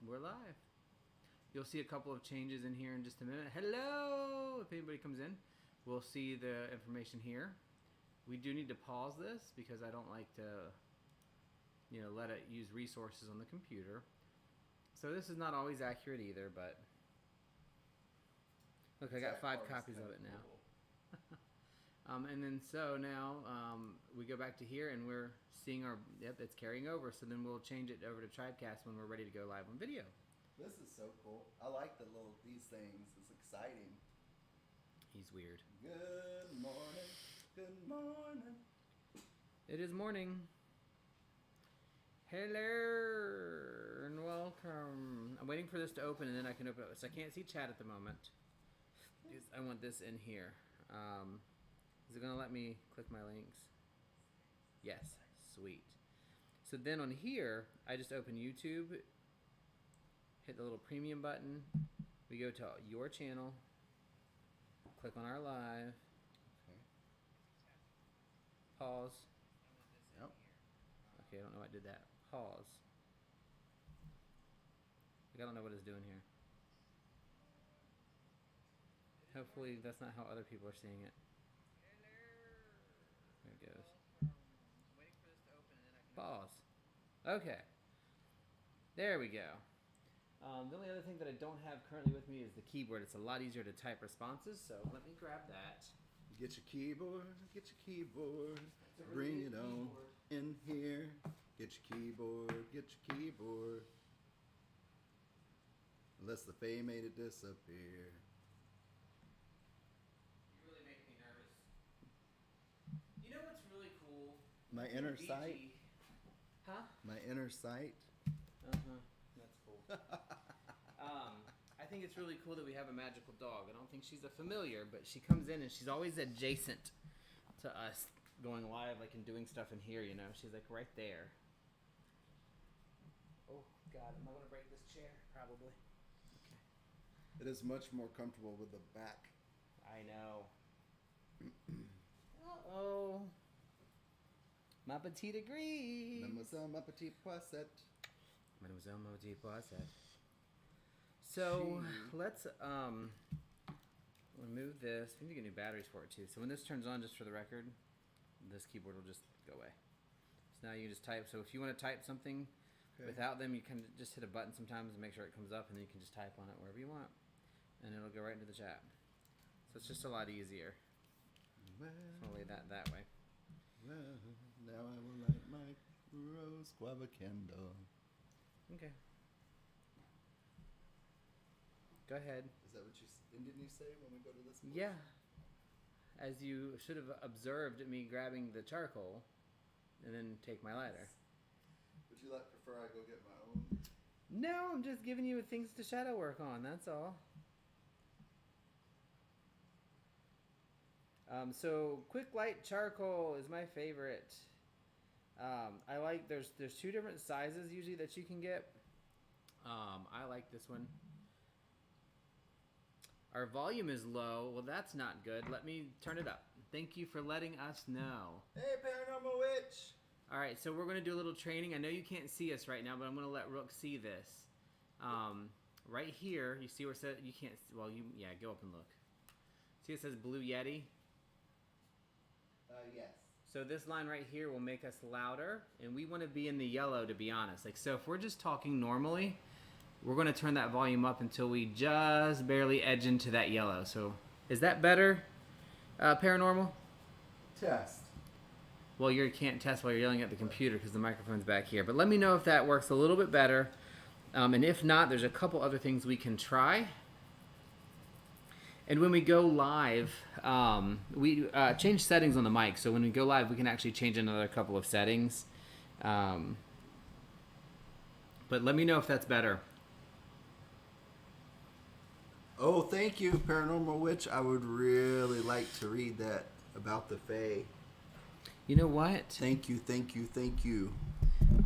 We're live. You'll see a couple of changes in here in just a minute. Hello! If anybody comes in, we'll see the information here. We do need to pause this because I don't like to, let it use resources on the computer. So this is not always accurate either, but look, I got 5 copies of it now. And then so now we go back to here and we're seeing our, it's carrying over. So then we'll change it over to Tribecast when we're ready to go live on video. This is so cool. I like these things. It's exciting. He's weird. Good morning. Good morning. It is morning. Hello and welcome. I'm waiting for this to open and then I can open it. So I can't see chat at the moment. I want this in here. Is it going to let me click my links? Yes. Sweet. So then on here, I just open YouTube, hit the little premium button. We go to your channel, click on our live, pause. Yep. Okay, I don't know why I did that. Pause. I don't know what it's doing here. Hopefully that's not how other people are seeing it. There it goes. Pause. Okay. There we go. The only other thing that I don't have currently with me is the keyboard. It's a lot easier to type responses, so let me grab that. Get your keyboard. Get your keyboard. Bring it on in here. Get your keyboard. Get your keyboard. Unless the Fae made it disappear. You really make me nervous. You know what's really cool? My inner sight. Huh? My inner sight. Uh-huh. That's cool. I think it's really cool that we have a magical dog. I don't think she's a familiar, but she comes in and she's always adjacent to us going live, like, and doing stuff in here, She's, like, right there. Oh, God. Am I going to break this chair? Probably. Okay. It is much more comfortable with the back. I know. Uh-oh. Ma petite agrees. Mademoiselle, ma petite poissette. Mademoiselle, ma petite poissette. So let's remove this. We need to get new batteries for it too. So when this turns on, just for the record, this keyboard will just go away. So now you just type. So if you want to type something without them, you can just hit a button sometimes and make sure it comes up, and then you can just type on it wherever you want, and it'll go right into the chat. So it's just a lot easier. Well, so I'll lay that way. Well, now I will light my rose guava candle. Okay. Go ahead. Is that what didn't you say when we go to this place? Yeah. As you should have observed me grabbing the charcoal and then take my lighter. Would you prefer I go get my own? No, I'm just giving you things to shadow work on, that's all. So quick light charcoal is my favorite. I like, there's 2 different sizes usually that you can get. I like this one. Our volume is low. Well, that's not good. Let me turn it up. Thank you for letting us know. Hey, Paranormal Witch! All right, so we're going to do a little training. I know you can't see us right now, but I'm going to let Rook see this. Right here, you see where it says, you can't, well, yeah, go up and look. See it says Blue Yeti? Yes. So this line right here will make us louder, and we want to be in the yellow, to be honest. Like, so if we're just talking normally, we're going to turn that volume up until we just barely edge into that yellow. So is that better, Paranormal? Test. Well, you can't test while you're yelling at the computer because the microphone's back here. But let me know if that works a little bit better. And if not, there's a couple other things we can try. And when we go live, we change settings on the mic. So when we go live, we can actually change another couple of settings. But let me know if that's better. Oh, thank you, Paranormal Witch. I would really like to read that about the Fae. You know what? Thank you, thank you, thank you.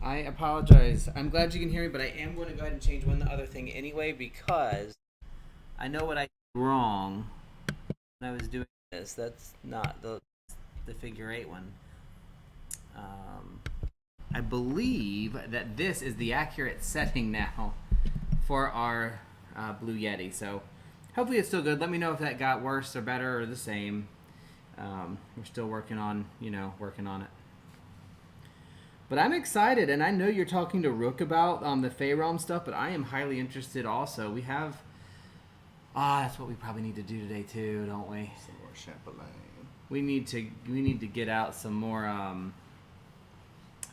I apologize. I'm glad you can hear me, but I am going to go ahead and change one other thing anyway because I know what I did wrong when I was doing this. That's not the figure 8 one. I believe that this is the accurate setting now for our Blue Yeti. So hopefully it's still good. Let me know if that got worse or better or the same. We're still working on it. But I'm excited, and I know you're talking to Rook about the Fey Realm stuff, but I am highly interested also. We have... that's what we probably need to do today too, don't we? Some more champagne. We need to get out some more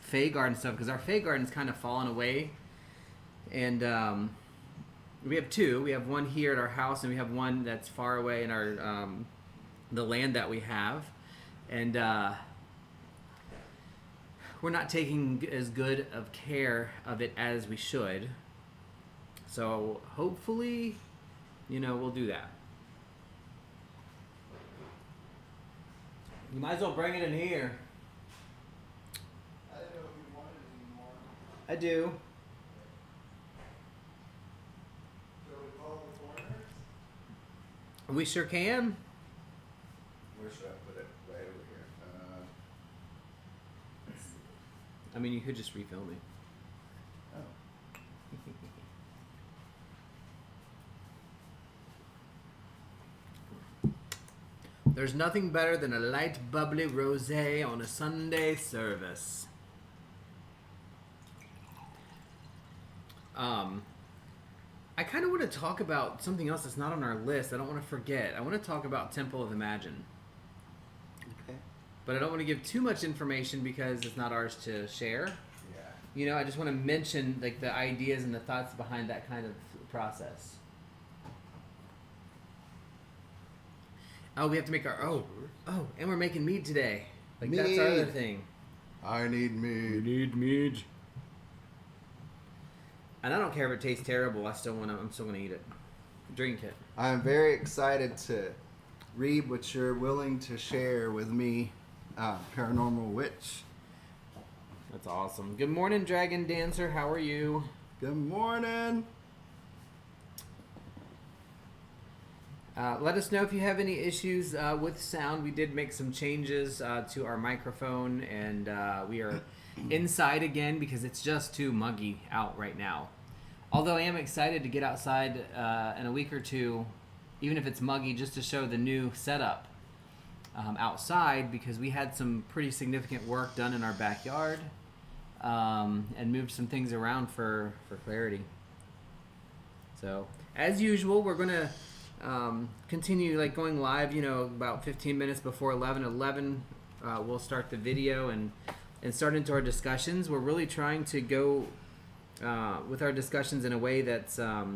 Fey Garden stuff, because our Fey Garden's kind of fallen away. And we have two. We have one here at our house, and we have one that's far away in our the land that we have. And we're not taking as good of care of it as we should. So hopefully, we'll do that. You might as well bring it in here. I didn't know if you wanted it anymore. I do. So we call the corners? We sure can. Where should I put it? Right over here. I mean, you could just refill me. Oh. There's nothing better than a light, bubbly rosé on a Sunday service. I kind of want to talk about something else that's not on our list. I don't want to forget. I want to talk about Temple of Imagine. Okay. But I don't want to give too much information because it's not ours to share. Yeah. I just want to mention like the ideas and the thoughts behind that kind of process. Oh, we have to make our and we're making mead today. Like that's our other Mead. thing. I need mead. need mead. And I don't care if it tastes terrible. I'm still gonna eat it, drink it. I am very excited to read what you're willing to share with me, Paranormal Witch. That's awesome. Good morning, Dragon Dancer. How are you? Good morning. Let us know if you have any issues with sound. We did make some changes to our microphone, and we are inside again because it's just too muggy out right now. Although I am excited to get outside in a week or two, even if it's muggy, just to show the new setup outside, because we had some pretty significant work done in our backyard and moved some things around for clarity. So, as usual, we're going to continue like going live, about 15 minutes before 11. We'll start the video and start into our discussions. We're really trying to go with our discussions in a way that's a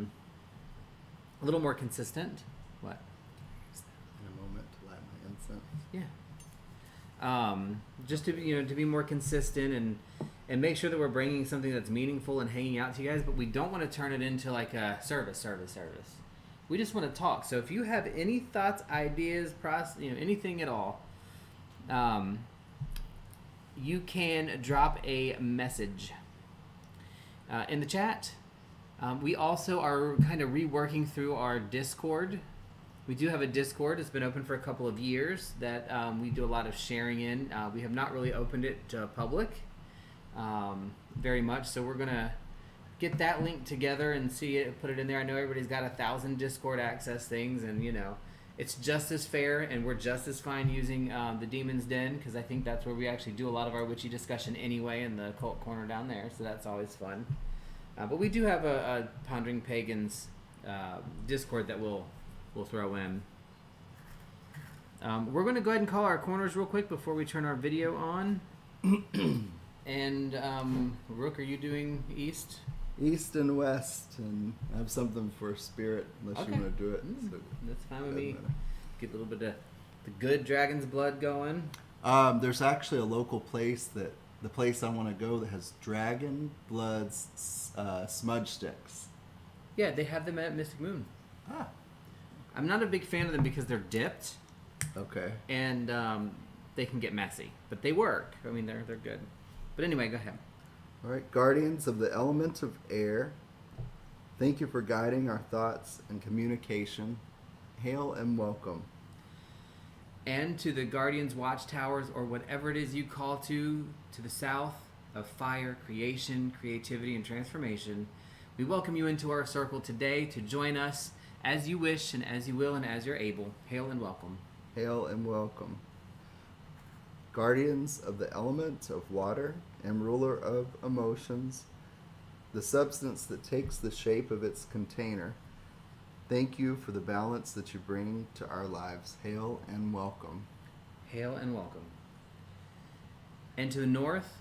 little more consistent. What? In a moment to light my incense. Yeah. Just to be more consistent and make sure that we're bringing something that's meaningful and hanging out to you guys, but we don't want to turn it into like a service. We just want to talk. So if you have any thoughts, ideas, anything at all, you can drop a message in the chat. We also are kind of reworking through our Discord. We do have a Discord. It's been open for a couple of years that we do a lot of sharing in. We have not really opened it to public very much, so we're going to get that link together and see it, put it in there. I know everybody's got 1,000 Discord access things, and it's just as fair, and we're just as fine using the Demon's Den, because I think that's where we actually do a lot of our witchy discussion anyway, in the cult corner down there, so that's always fun. But we do have a Pondering Pagans Discord that we'll throw in. We're going to go ahead and call our corners real quick before we turn our video on. And Rook, are you doing East? East and West, and I have something for Spirit, unless you want to do it. So that's fine with me. matter. Get a little bit of the good dragon's blood going. There's actually a local place the place I want to go that has dragon blood smudge sticks. Yeah, they have them at Mystic Moon. Ah, I'm not a big fan of them because they're dipped okay. and they can get messy, but they work. I mean, they're good. But anyway, go ahead. All right, guardians of the element of air, thank you for guiding our thoughts and communication. Hail and welcome. And to the guardians, watchtowers, or whatever it is you call to the south of fire, creation, creativity, and transformation, We welcome you into our circle today to join us as you wish and as you will and as you're able. Hail and welcome. Hail and welcome. Guardians of the element of water and ruler of emotions, the substance that takes the shape of its container, thank you for the balance that you bring to our lives. Hail and welcome. Hail and welcome. And to the north,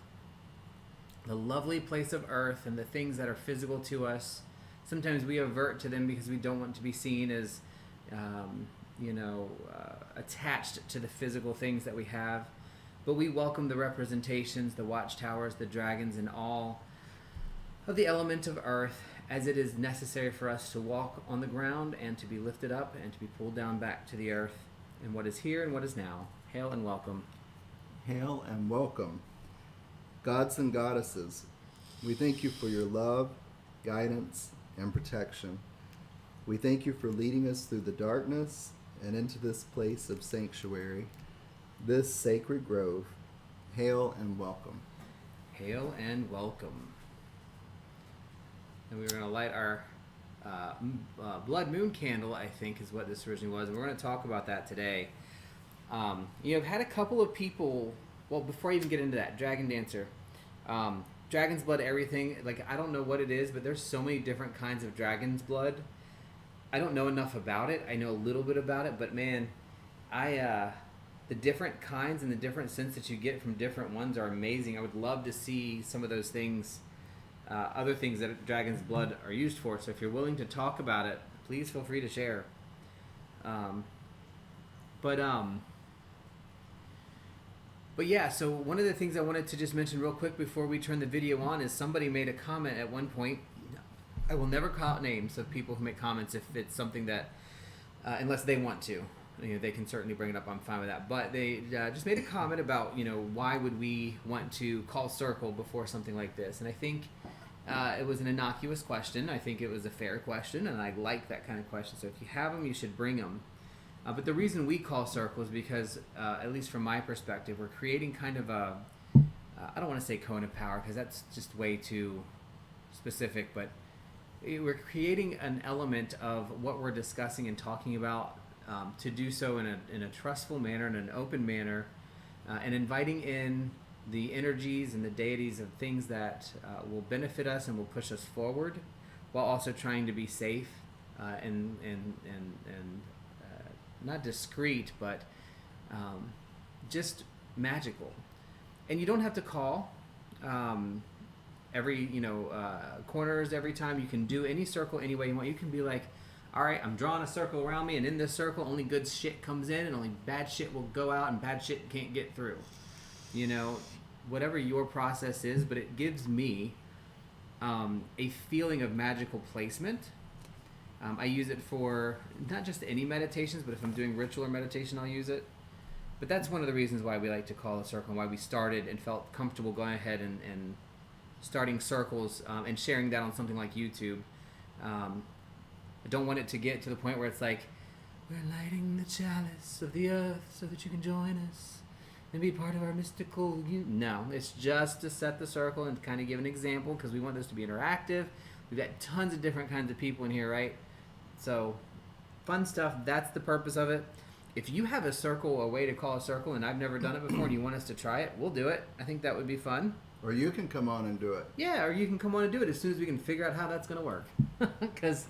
the lovely place of earth and the things that are physical to us. Sometimes we avert to them because we don't want to be seen as, attached to the physical things that we have. But we welcome the representations, the watchtowers, the dragons, and all of the element of earth, as it is necessary for us to walk on the ground and to be lifted up and to be pulled down back to the earth and what is here and what is now. Hail and welcome. Hail and welcome. Gods and goddesses, we thank you for your love, guidance, and protection. We thank you for leading us through the darkness and into this place of sanctuary, this sacred grove. Hail and welcome. Hail and welcome. And we're going to light our blood moon candle, I think is what this originally was. And we're going to talk about that today. I've had a couple of people, well, before I even get into that, Dragon Dancer, dragon's blood, everything, like, I don't know what it is, but there's so many different kinds of dragon's blood. I don't know enough about it. I know a little bit about it, but man, the different kinds and the different scents that you get from different ones are amazing. I would love to see some of those things, other things that dragon's blood are used for. So if you're willing to talk about it, please feel free to share. But yeah, so one of the things I wanted to just mention real quick before we turn the video on is somebody made a comment at one point. I will never call out names of people who make comments if it's something that, unless they want to. They can certainly bring it up. I'm fine with that. But they just made a comment about, why would we want to call circle before something like this? And I think it was an innocuous question. I think it was a fair question, and I like that kind of question. So if you have them, you should bring them. But the reason we call circle is because, at least from my perspective, we're creating kind of a, I don't want to say cone of power because that's just way too specific, but we're creating an element of what we're discussing and talking about, to do so in a trustful manner, in an open manner, and inviting in the energies and the deities of things that will benefit us and will push us forward, while also trying to be safe and not discreet, but just magical. And you don't have to call every corners every time. You can do any circle any way you want. You can be like, all right, I'm drawing a circle around me, and in this circle only good shit comes in and only bad shit will go out and bad shit can't get through. Whatever your process is, but it gives me a feeling of magical placement. I use it for not just any meditations, but if I'm doing ritual or meditation, I'll use it. But that's one of the reasons why we like to call a circle and why we started and felt comfortable going ahead and starting circles and sharing that on something like YouTube. I don't want it to get to the point where it's like, we're lighting the chalice of the earth so that you can join us and be part of our mystical... No, it's just to set the circle and kind of give an example because we want this to be interactive. We've got tons of different kinds of people in here, right? So, fun stuff. That's the purpose of it. If you have a circle, a way to call a circle, and I've never done it before and you want us to try it, we'll do it. I think that would be fun. Or you can come on and do it. Yeah, or you can come on and do it as soon as we can figure out how that's going to work. Because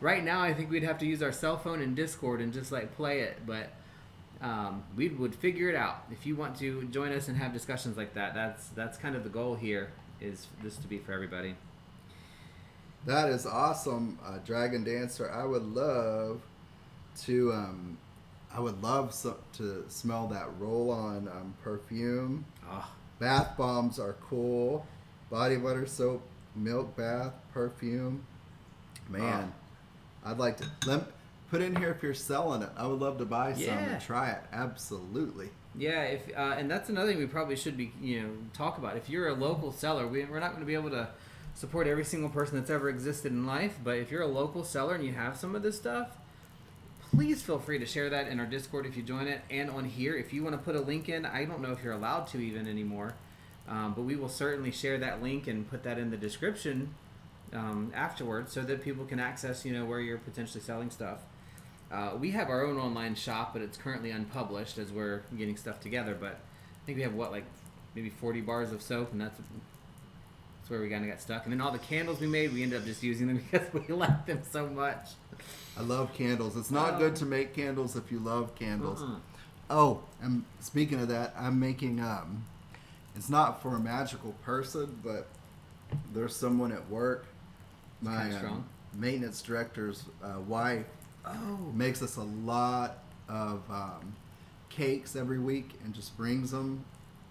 right now I think we'd have to use our cell phone and Discord and just play it. But we would figure it out. If you want to join us and have discussions like that, that's kind of the goal here, is this to be for everybody. That is awesome, Dragon Dancer. I would love to to smell that roll-on perfume. Oh. Bath bombs are cool. Body butter, soap, milk bath, perfume. Man, I'd like to put in here if you're selling it. I would love to buy some and try it. Absolutely. Yeah, and that's another thing we probably should be talk about. If you're a local seller, we're not going to be able to support every single person that's ever existed in life, but if you're a local seller and you have some of this stuff, please feel free to share that in our Discord if you join it, and on here if you want to put a link in. I don't know if you're allowed to even anymore, but we will certainly share that link and put that in the description afterwards, so that people can access, where you're potentially selling stuff. We have our own online shop, but it's currently unpublished as we're getting stuff together. But I think we have maybe 40 bars of soap, and that's where we kind of got stuck. And then all the candles we made, we ended up just using them because we liked them so much. I love candles. It's not good to make candles if you love candles. Uh-uh. Oh, and speaking of that, I'm making it's not for a magical person, but there's someone at work. My maintenance director's wife makes us a lot of cakes every week and just brings them,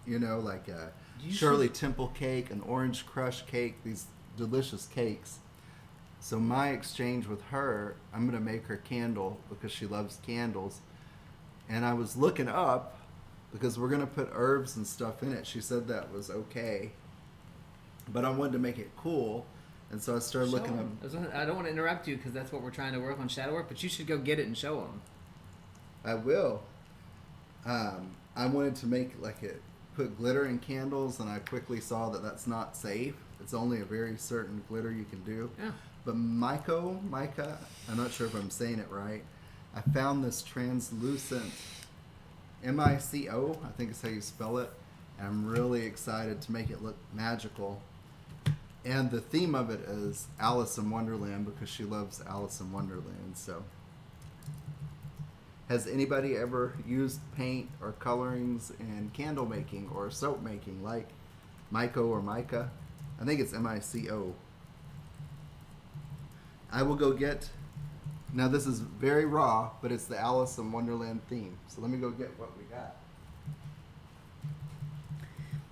like a Shirley Temple cake, an orange crush cake, these delicious cakes. So my exchange with her, I'm going to make her candle because she loves candles. And I was looking up because we're going to put herbs and stuff in it. She said that was okay. But I wanted to make it cool. And so I started looking up. I don't want to interrupt you because that's what we're trying to work on, shadow work, but you should go get it and show them. I will. I wanted to make put glitter in candles, and I quickly saw that that's not safe. It's only a very certain glitter you can do. Yeah. But mica, I'm not sure if I'm saying it right. I found this translucent MICO, I think is how you spell it. And I'm really excited to make it look magical. And the theme of it is Alice in Wonderland because she loves Alice in Wonderland. So, has anybody ever used paint or colorings in candle making or soap making like Mico or mica? I think it's MICO. I will go get. Now this is very raw, but it's the Alice in Wonderland theme. So let me go get what we got.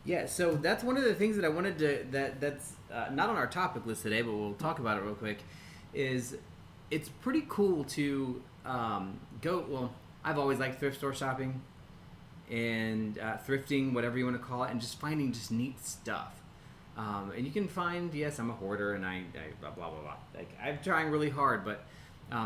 Yeah, so that's one of the things that I wanted to, that's not on our topic list today, but we'll talk about it real quick, is it's pretty cool to I've always liked thrift store shopping and thrifting, whatever you want to call it, and just finding just neat stuff. And you can find, yes, I'm a hoarder and I blah, blah, blah, blah. I'm trying really hard, but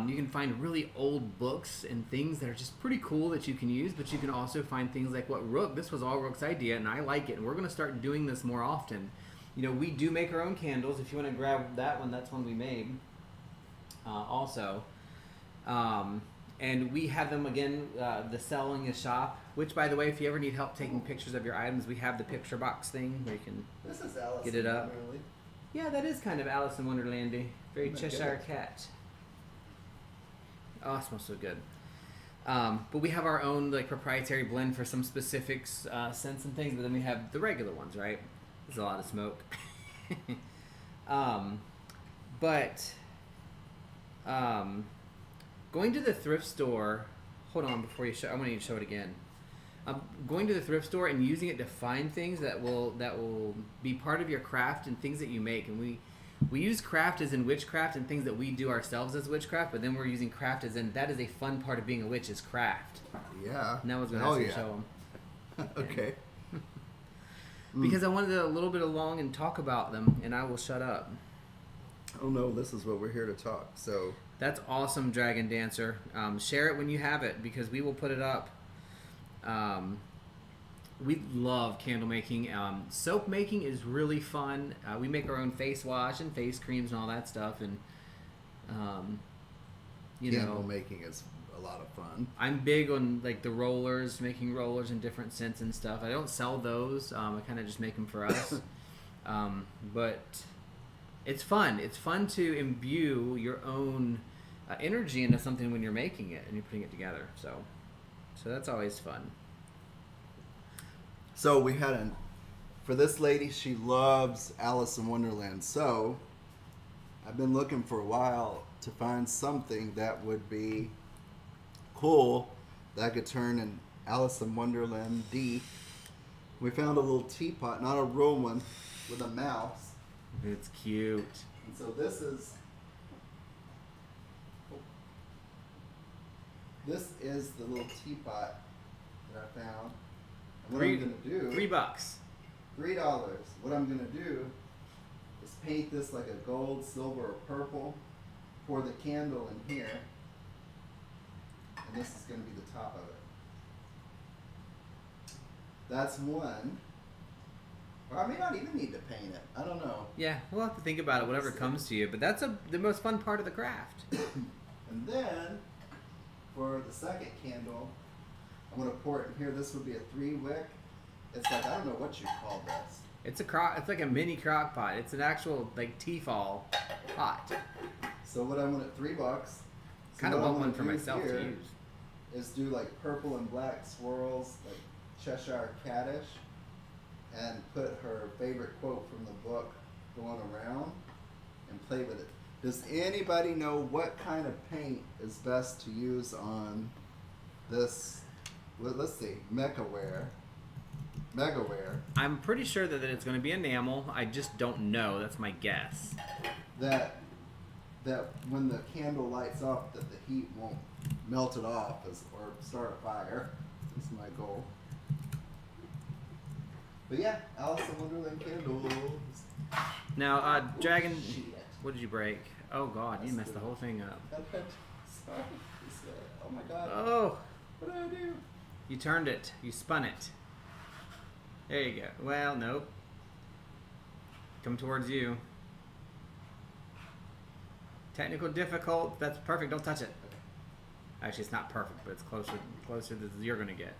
you can find really old books and things that are just pretty cool that you can use, but you can also find things like this was all Rook's idea, and I like it, and we're going to start doing this more often. We do make our own candles. If you want to grab that one, that's one we made also. And we have them, again, the selling a shop, which, by the way, if you ever need help taking pictures of your items, we have the picture box thing where you can get it up. Yeah, that is kind of Alice in Wonderlandy. Very Cheshire Cat. Oh, it smells so good. But we have our own proprietary blend for some specific scents and things, but then we have the regular ones, right? There's a lot of smoke. Going to the thrift store. Hold on, before you show. I want you to show it again. Going to the thrift store and using it to find things that will be part of your craft and things that you make. And we use craft as in witchcraft and things that we do ourselves as witchcraft, but then we're using craft as in that is a fun part of being a witch is craft. Yeah. And that was going to have to show them. Okay. Because I wanted to a little bit along and talk about them, and I will shut up. Oh no, this is what we're here to talk. So that's awesome, Dragon Dancer. Share it when you have it because we will put it up. We love candle making. Soap making is really fun. We make our own face wash and face creams and all that stuff. And candle making is a lot of fun. I'm big on the rollers, making rollers in different scents and stuff. I don't sell those. I kind of just make them for us. But it's fun. It's fun to imbue your own energy into something when you're making it and you're putting it together. So that's always fun. So we had for this lady, she loves Alice in Wonderland. So I've been looking for a while to find something that would be cool that I could turn in Alice in Wonderland D. We found a little teapot, not a real one, with a mouse. It's cute. And so this is the little teapot that I found. And what I'm going to do... $3. $3. What I'm going to do is paint this like a gold, silver, or purple. Pour the candle in here. And this is going to be the top of it. That's one. Or I may not even need to paint it. I don't know. Yeah, we'll have to think about it, whatever comes to you. But that's the most fun part of the craft. And then, for the second candle, I'm going to pour it in here. This would be a 3-wick. It's like, I don't know what you call this. It's like a mini crock pot. It's an actual, like, Tefal pot. So what I'm going to, $3. So Kind of what want I'm one for gonna do myself to here use. is do like purple and black swirls, like Cheshire Cattish, and put her favorite quote from the book going around and play with it. Does anybody know what kind of paint is best to use on this? Well, let's see, Megaware. I'm pretty sure that it's going to be enamel. I just don't know. That's my guess. That when the candle lights up, that the heat won't melt it off or start a fire. That's my goal. But yeah, Alice in Wonderland candles. Now, Dragon, Shit. what did you break? Oh God, you messed the whole thing up. Sorry. Oh my God. Oh, What did I do? you turned it. You spun it. There you go. Well, nope. Come towards you. Technical difficult. That's perfect. Don't touch it. Actually, it's not perfect, but it's closer than you're gonna get.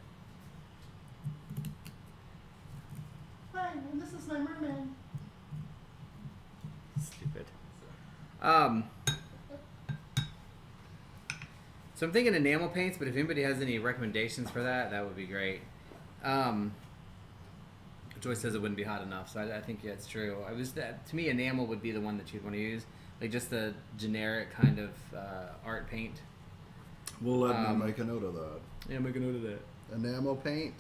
Hi, and this is my merman. Stupid. So I'm thinking enamel paints, but if anybody has any recommendations for that, that would be great. Joyce says it wouldn't be hot enough, so I think that's true. To me, enamel would be the one that you'd want to use, like just the generic kind of art paint. We'll let me make a note of that. Yeah, make a note of that. Enamel paint.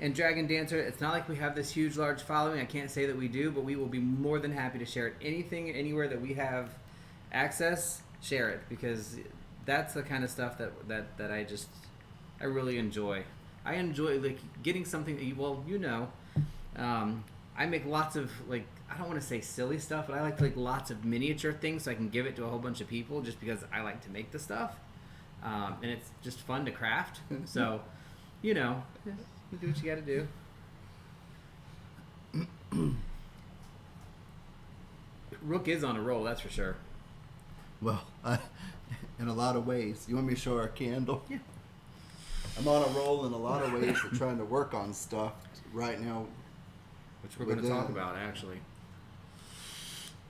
And Dragon Dancer, it's not like we have this huge, large following. I can't say that we do, but we will be more than happy to share it. Anything, anywhere that we have access, share it, because that's the kind of stuff that I really enjoy. I enjoy like getting something that I make lots of, like, I don't want to say silly stuff, but I like lots of miniature things so I can give it to a whole bunch of people just because I like to make the stuff. And it's just fun to craft. So, you do what you got to do. Rook is on a roll, that's for sure. Well, in a lot of ways. You want me to show our candle? Yeah. I'm on a roll in a lot of ways of trying to work on stuff right now. Which we're going to talk about, actually.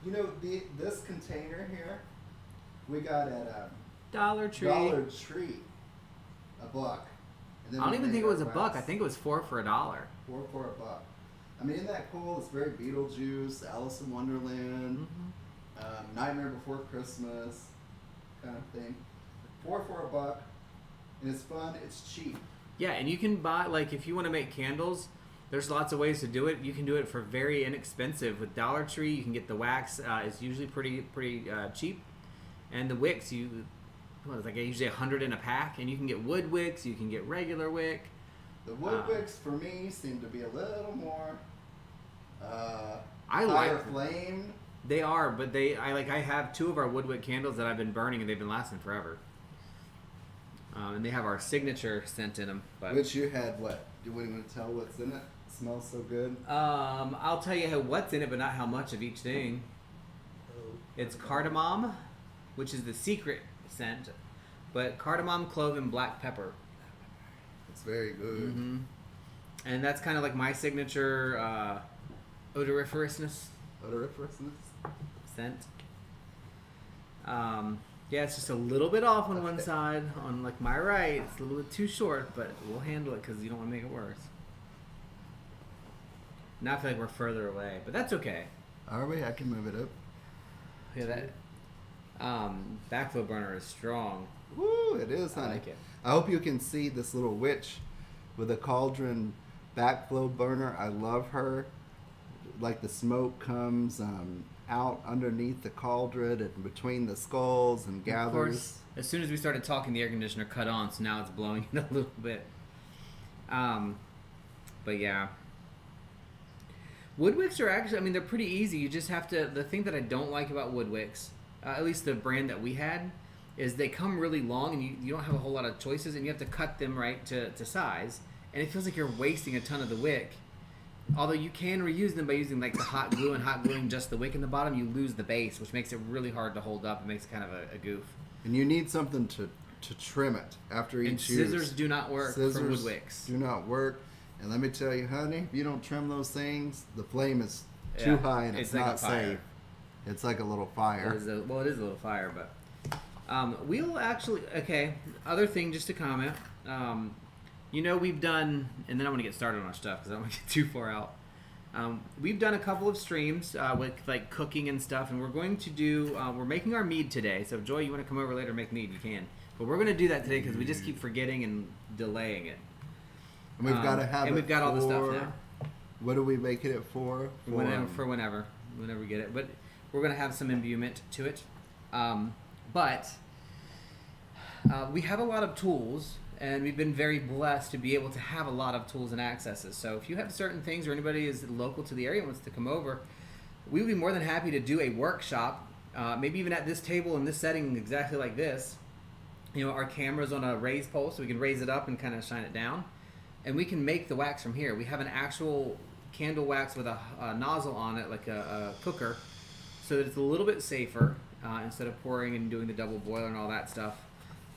This container here, we got at Dollar Tree. Dollar Tree, $1. And then I don't we even made think it was our $1. wax. I think it was $4 for $1. 4 for $1. I mean, isn't that cool? It's very Beetlejuice, Alice in Wonderland, Nightmare Before Christmas kind of thing. 4 for $1, and it's fun. It's cheap. Yeah, and you can buy, like, if you want to make candles, there's lots of ways to do it. You can do it for very inexpensive. With Dollar Tree, you can get the wax. It's usually pretty cheap. And the wicks, it's like usually 100 in a pack. And you can get wood wicks. You can get regular wick. The wood wicks, for me, seem to be a little more I higher like flamed. They are, but I have 2 of our wood wick candles that I've been burning, and they've been lasting forever. And they have our signature scent in them. But Which you had what? You wouldn't want to tell what's in it? It smells so good. I'll tell you what's in it, but not how much of each thing. It's cardamom, which is the secret scent, but cardamom, clove, and black pepper. It's very good. Mm-hmm. And that's kind of like my signature odoriferousness scent. Yeah, it's just a little bit off on one side. On like my right, it's a little bit too short, but we'll handle it because you don't want to make it worse. Now I feel like we're further away, but that's okay. Are we? I can move it up. Yeah, that backflow burner is strong. Woo, it is, honey. I like it. I hope you can see this little witch with a cauldron backflow burner. I love her. Like the smoke comes out underneath the cauldron and between the skulls and gathers. Of course, as soon as we started talking, the air conditioner cut on, so now it's blowing it a little bit. But yeah. Woodwicks are actually, they're pretty easy. You just have to, the thing that I don't like about Woodwicks, at least the brand that we had, is they come really long and you don't have a whole lot of choices and you have to cut them right to size. And it feels like you're wasting a ton of the wick. although you can reuse them by using like the hot glue and hot gluing just the wick in the bottom, you lose the base, which makes it really hard to hold up. It makes it kind of a goof. And you need something to trim it after each use. Scissors do not work for wood wicks. Do not work. And let me tell you, honey, if you don't trim those things, the flame is too high and it's like not safe. It's like a little fire. It is a little fire, but we'll actually, other thing just to comment. We've done, and then I want to get started on our stuff because I don't want to get too far out. We've done a couple of streams with like cooking and stuff, and we're going to do, we're making our mead today. So Joy, you want to come over later and make mead, you can. But we're going to do that today because we just keep forgetting and delaying it. And we've got to have and we've got all the stuff now. What are we making it for? Whenever we get it. But we're going to have some imbuement to it. But we have a lot of tools, and we've been very blessed to be able to have a lot of tools and accesses. So if you have certain things or anybody is local to the area and wants to come over, we would be more than happy to do a workshop, maybe even at this table in this setting exactly like this. Our camera's on a raised pole, so we can raise it up and kind of shine it down. And we can make the wax from here. We have an actual candle wax with a nozzle on it, like a cooker, so that it's a little bit safer instead of pouring and doing the double boiler and all that stuff.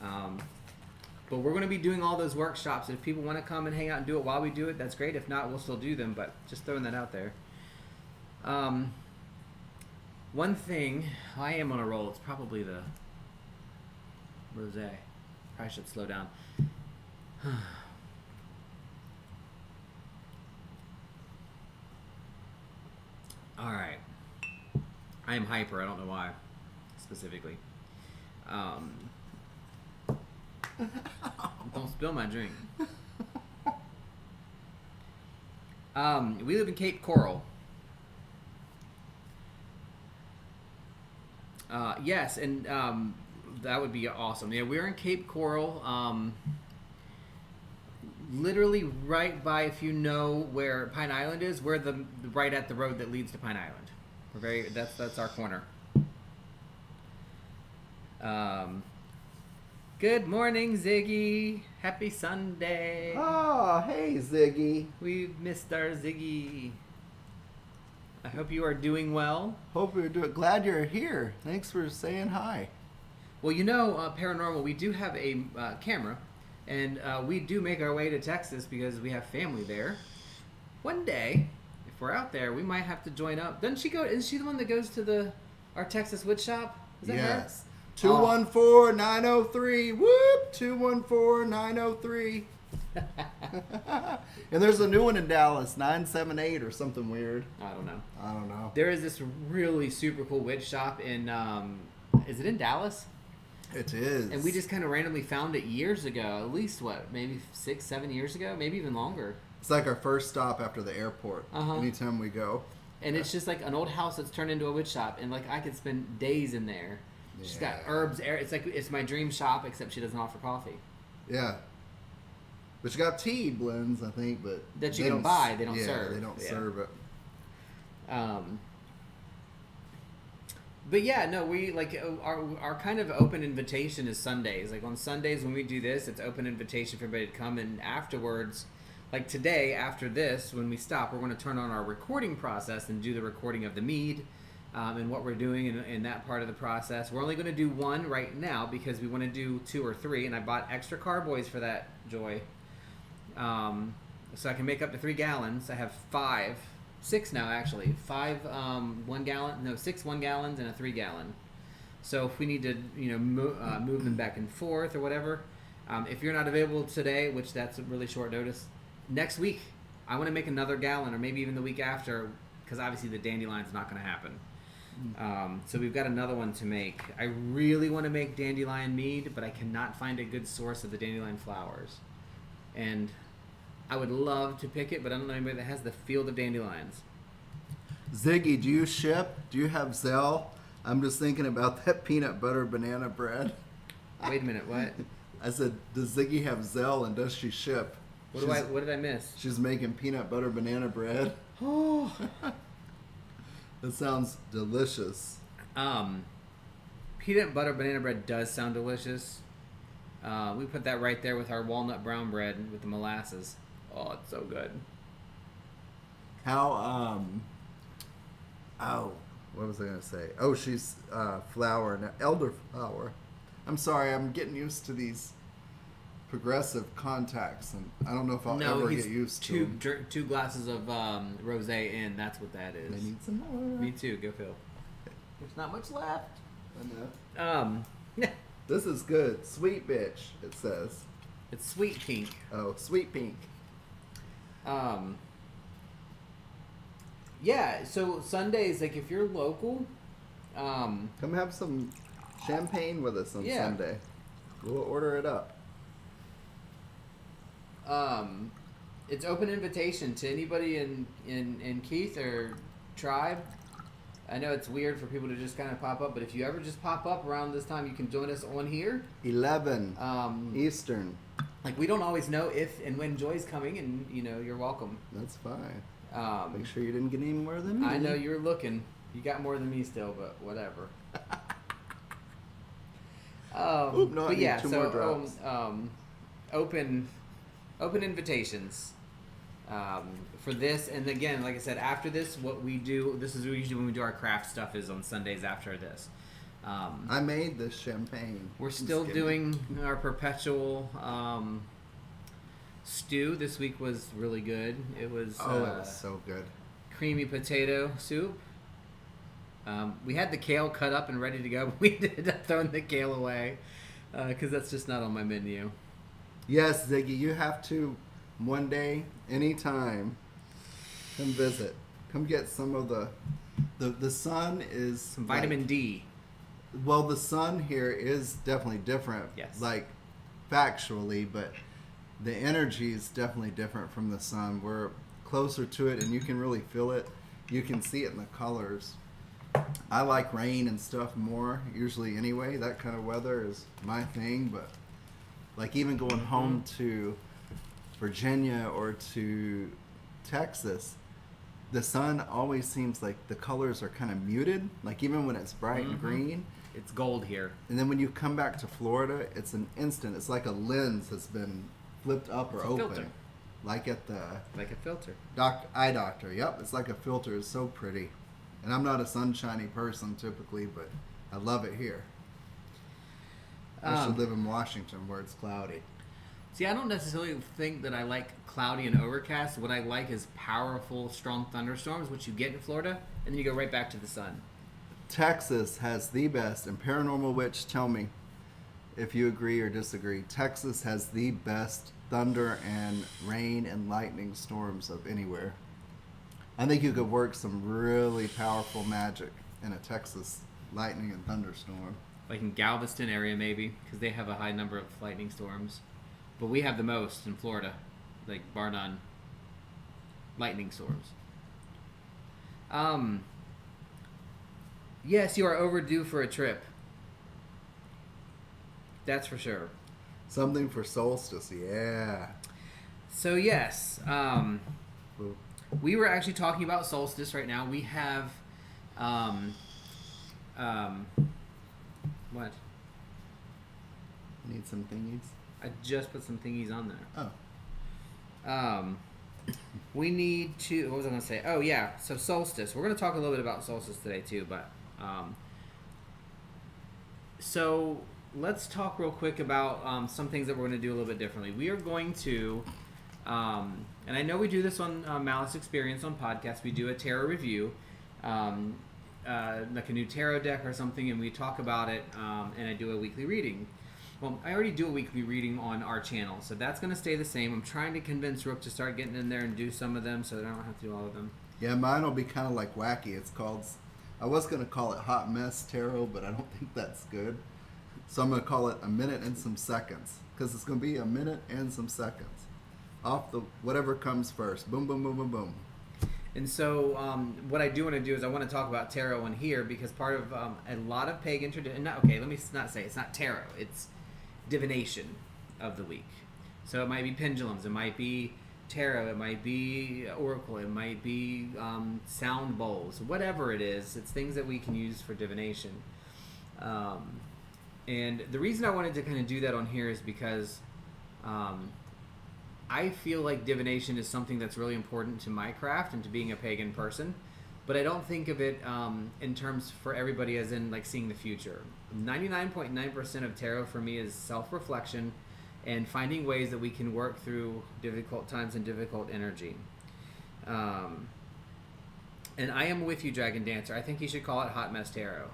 But we're going to be doing all those workshops. If people want to come and hang out and do it while we do it, that's great. If not, we'll still do them, but just throwing that out there. One thing, I am on a roll. It's probably the rosé. Probably should slow down. All right. I am hyper. I don't know why, specifically. Don't spill my drink. We live in Cape Coral. Yes, and that would be awesome. Yeah, we're in Cape Coral. Literally right by, if you know where Pine Island is, we're right at the road that leads to Pine Island. That's our corner. Good morning, Ziggy. Happy Sunday. Oh, hey, Ziggy. We missed our Ziggy. I hope you are doing well. Hope you're doing. Glad you're here. Thanks for saying hi. Well, Paranormal, we do have a camera, and we do make our way to Texas because we have family there. One day, if we're out there, we might have to join up. Doesn't she go? Isn't she the one that goes to our Texas wood shop? Is that yes. 214-903. Whoop! 214-903. And there's a new one in Dallas, 978 or something weird. I don't know. know. There is this really super cool witch shop in, is it in Dallas? It is. And we just kind of randomly found it years ago. At least, maybe 6-7 years ago? Maybe even longer. It's like our first stop after the airport. Anytime we go. And it's just like an old house that's turned into a witch shop. And I could spend days in there. Yeah. She's got herbs. It's my dream shop, except she doesn't offer coffee. Yeah. But you got tea blends, I think, but that you can buy. They don't serve. They don't serve it. But yeah, no, we our kind of open invitation is Sundays. Like on Sundays when we do this, it's open invitation for everybody to come. And afterwards, like today, after this, when we stop, we're going to turn on our recording process and do the recording of the mead and what we're doing in that part of the process. We're only going to do one right now because we want to do 2 or 3, and I bought extra carboys for that, Joy. So I can make up to 3 gallons. I have 6 now actually. 6 1 gallons and a 3 gallon. So if we need to, move them back and forth or whatever, if you're not available today, which that's a really short notice, next week I want to make another gallon, or maybe even the week after, because obviously the dandelion's not going to happen. So we've got another one to make. I really want to make dandelion mead, but I cannot find a good source of the dandelion flowers. And I would love to pick it, but I don't know anybody that has the field of dandelions. Ziggy, do you ship? Do you have Zelle? I'm just thinking about that peanut butter banana bread. Wait a minute, what? I said, does Ziggy have Zelle and does she ship? What did I miss? She's making peanut butter banana bread. Oh. That sounds delicious. Peanut butter banana bread does sound delicious. We put that right there with our walnut brown bread with the molasses. Oh, it's so good. How oh, what was I gonna say? Oh, she's flower now, elderflower. I'm sorry, I'm getting used to these progressive contacts, and I don't know if I'll ever get used to them. Two glasses of rosé in. That's what that is. I need some more. Me too. Go Phil. There's not much left. I know. This is good. Sweet bitch, it says. It's sweet pink. Oh, sweet pink. Yeah, so Sundays, like if you're local, come have some champagne with us on Sunday. We'll order it up. It's open invitation to anybody in Keith or Tribe. I know it's weird for people to just kind of pop up, but if you ever just pop up around this time, you can join us on here. 11 Eastern. Like, we don't always know if and when Joy's coming, and, you're welcome. That's fine. Make sure you didn't get any more than me. I know you're looking. You got more than me still, but whatever. Oop, no, I need two more drops. Open invitations for this, and again, like I said, after this, what we do, this is usually when we do our craft stuff, is on Sundays after this. I made this champagne. We're still doing our perpetual stew. This week was really good. It was it was so good. Creamy potato soup. We had the kale cut up and ready to go, but we ended up throwing the kale away because that's just not on my menu. Yes, Ziggy, you have to one day, anytime, come visit. Come get some of the sun is some vitamin D. Well, the sun here is definitely different. Yes. Like factually, but the energy is definitely different from the sun. We're closer to it, and you can really feel it. You can see it in the colors. I like rain and stuff more usually anyway. That kind of weather is my thing, but like even going home to Virginia or to Texas, the sun always seems like the colors are kind of muted. Like even when it's bright and green, it's gold here. And then when you come back to Florida, it's an instant. It's like a lens has been flipped up or open. Filter. Like at the like a filter. Eye doctor. Yep, it's like a filter. It's so pretty. And I'm not a sunshiny person typically, but I love it here. I should live in Washington where it's cloudy. See, I don't necessarily think that I like cloudy and overcast. What I like is powerful, strong thunderstorms, which you get in Florida, and then you go right back to the sun. Texas has the best, and Paranormal Witch, tell me if you agree or disagree. Texas has the best thunder and rain and lightning storms of anywhere. I think you could work some really powerful magic in a Texas lightning and thunderstorm. Like in Galveston area, maybe, because they have a high number of lightning storms. But we have the most in Florida, like bar none, lightning storms. Yes, you are overdue for a trip. That's for sure. Something for solstice, yeah. So yes, we were actually talking about solstice right now. We have, what? Need some thingies? I just put some thingies on there. Oh. We need to, what was I going to say? Oh, yeah, so solstice. We're going to talk a little bit about solstice today, too, but, so let's talk real quick about some things that we're going to do a little bit differently. We are going to, and I know we do this on Malice Experience on podcast. We do a tarot review, like a new tarot deck or something, and we talk about it, and I do a weekly reading. Well, I already do a weekly reading on our channel, so that's going to stay the same. I'm trying to convince Rook to start getting in there and do some of them so that I don't have to do all of them. Yeah, mine will be kind of like wacky. It's called, I was going to call it Hot Mess Tarot, but I don't think that's good. So I'm going to call it A Minute and Some Seconds, because it's going to be a minute and some seconds. Off the, whatever comes first. Boom, boom, boom, boom, boom. And so what I do want to do is I want to talk about tarot in here, because part of a lot of pagan tradition, okay, let me not say it's not tarot, it's divination of the week. So it might be pendulums, it might be tarot, it might be oracle, it might be sound bowls, whatever it is. It's things that we can use for divination. And the reason I wanted to kind of do that on here is because I feel like divination is something that's really important to my craft and to being a pagan person, but I don't think of it in terms for everybody as in like seeing the future. 99.9% of tarot for me is self-reflection and finding ways that we can work through difficult times and difficult energy. And I am with you, Dragon Dancer. I think you should call it Hot Mess Tarot.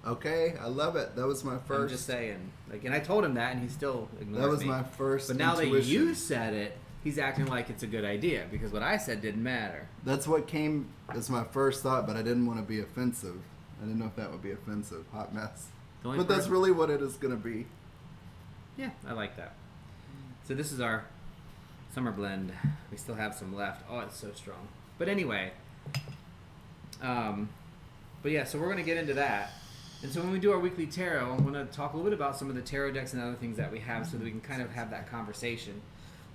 Okay, I love it. That was my first. I'm just saying. Like, and I told him that, and he still ignores me. That was my first. But now intuition. that you said it, he's acting like it's a good idea because what I said didn't matter. That's what came as my first thought, but I didn't want to be offensive. I didn't know if that would be offensive. Hot mess. But that's really what it is going to be. Yeah, I like that. So this is our summer blend. We still have some left. Oh, it's so strong. But anyway, but yeah, so we're going to get into that. And so when we do our weekly tarot, I'm going to talk a little bit about some of the tarot decks and other things that we have so that we can kind of have that conversation.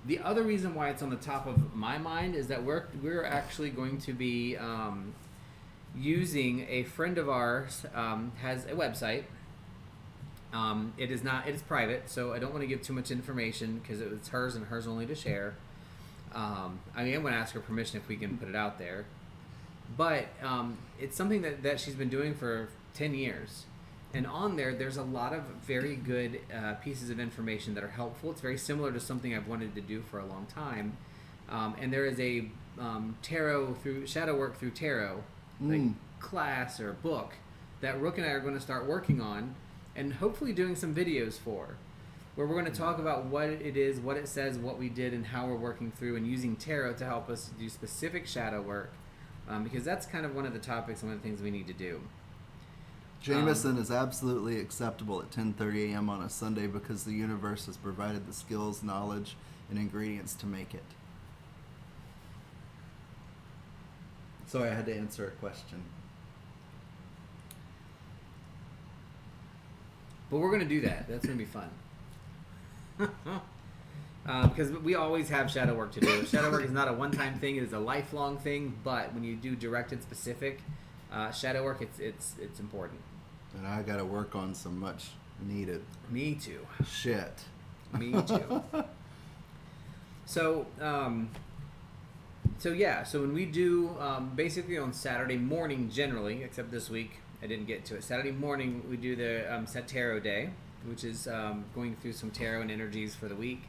The other reason why it's on the top of my mind is that we're actually going to be using a friend of ours has a website. It is private, so I don't want to give too much information because it's hers and hers only to share. I mean, I'm going to ask her permission if we can put it out there. But it's something that she's been doing for 10 years. And on there's a lot of very good pieces of information that are helpful. It's very similar to something I've wanted to do for a long time. And there is a tarot through shadow work through tarot like class or book that Rook and I are going to start working on and hopefully doing some videos for, where we're going to talk about what it is, what it says, what we did, and how we're working through and using tarot to help us do specific shadow work, because that's kind of one of the topics, one of the things we need to do. Jameson is absolutely acceptable at 10:30 a.m. on a Sunday because the universe has provided the skills, knowledge, and ingredients to make it. So I had to answer a question. But we're going to do that. That's going to be fun. Because we always have shadow work to do. Shadow work is not a one-time thing. It is a lifelong thing. But when you do directed specific shadow work, it's important. And I got to work on some much needed. Me too. Shit. Me too. So when we do, basically on Saturday morning generally, except this week, I didn't get to it. Saturday morning, we do the Set Tarot Day, which is going through some tarot and energies for the week.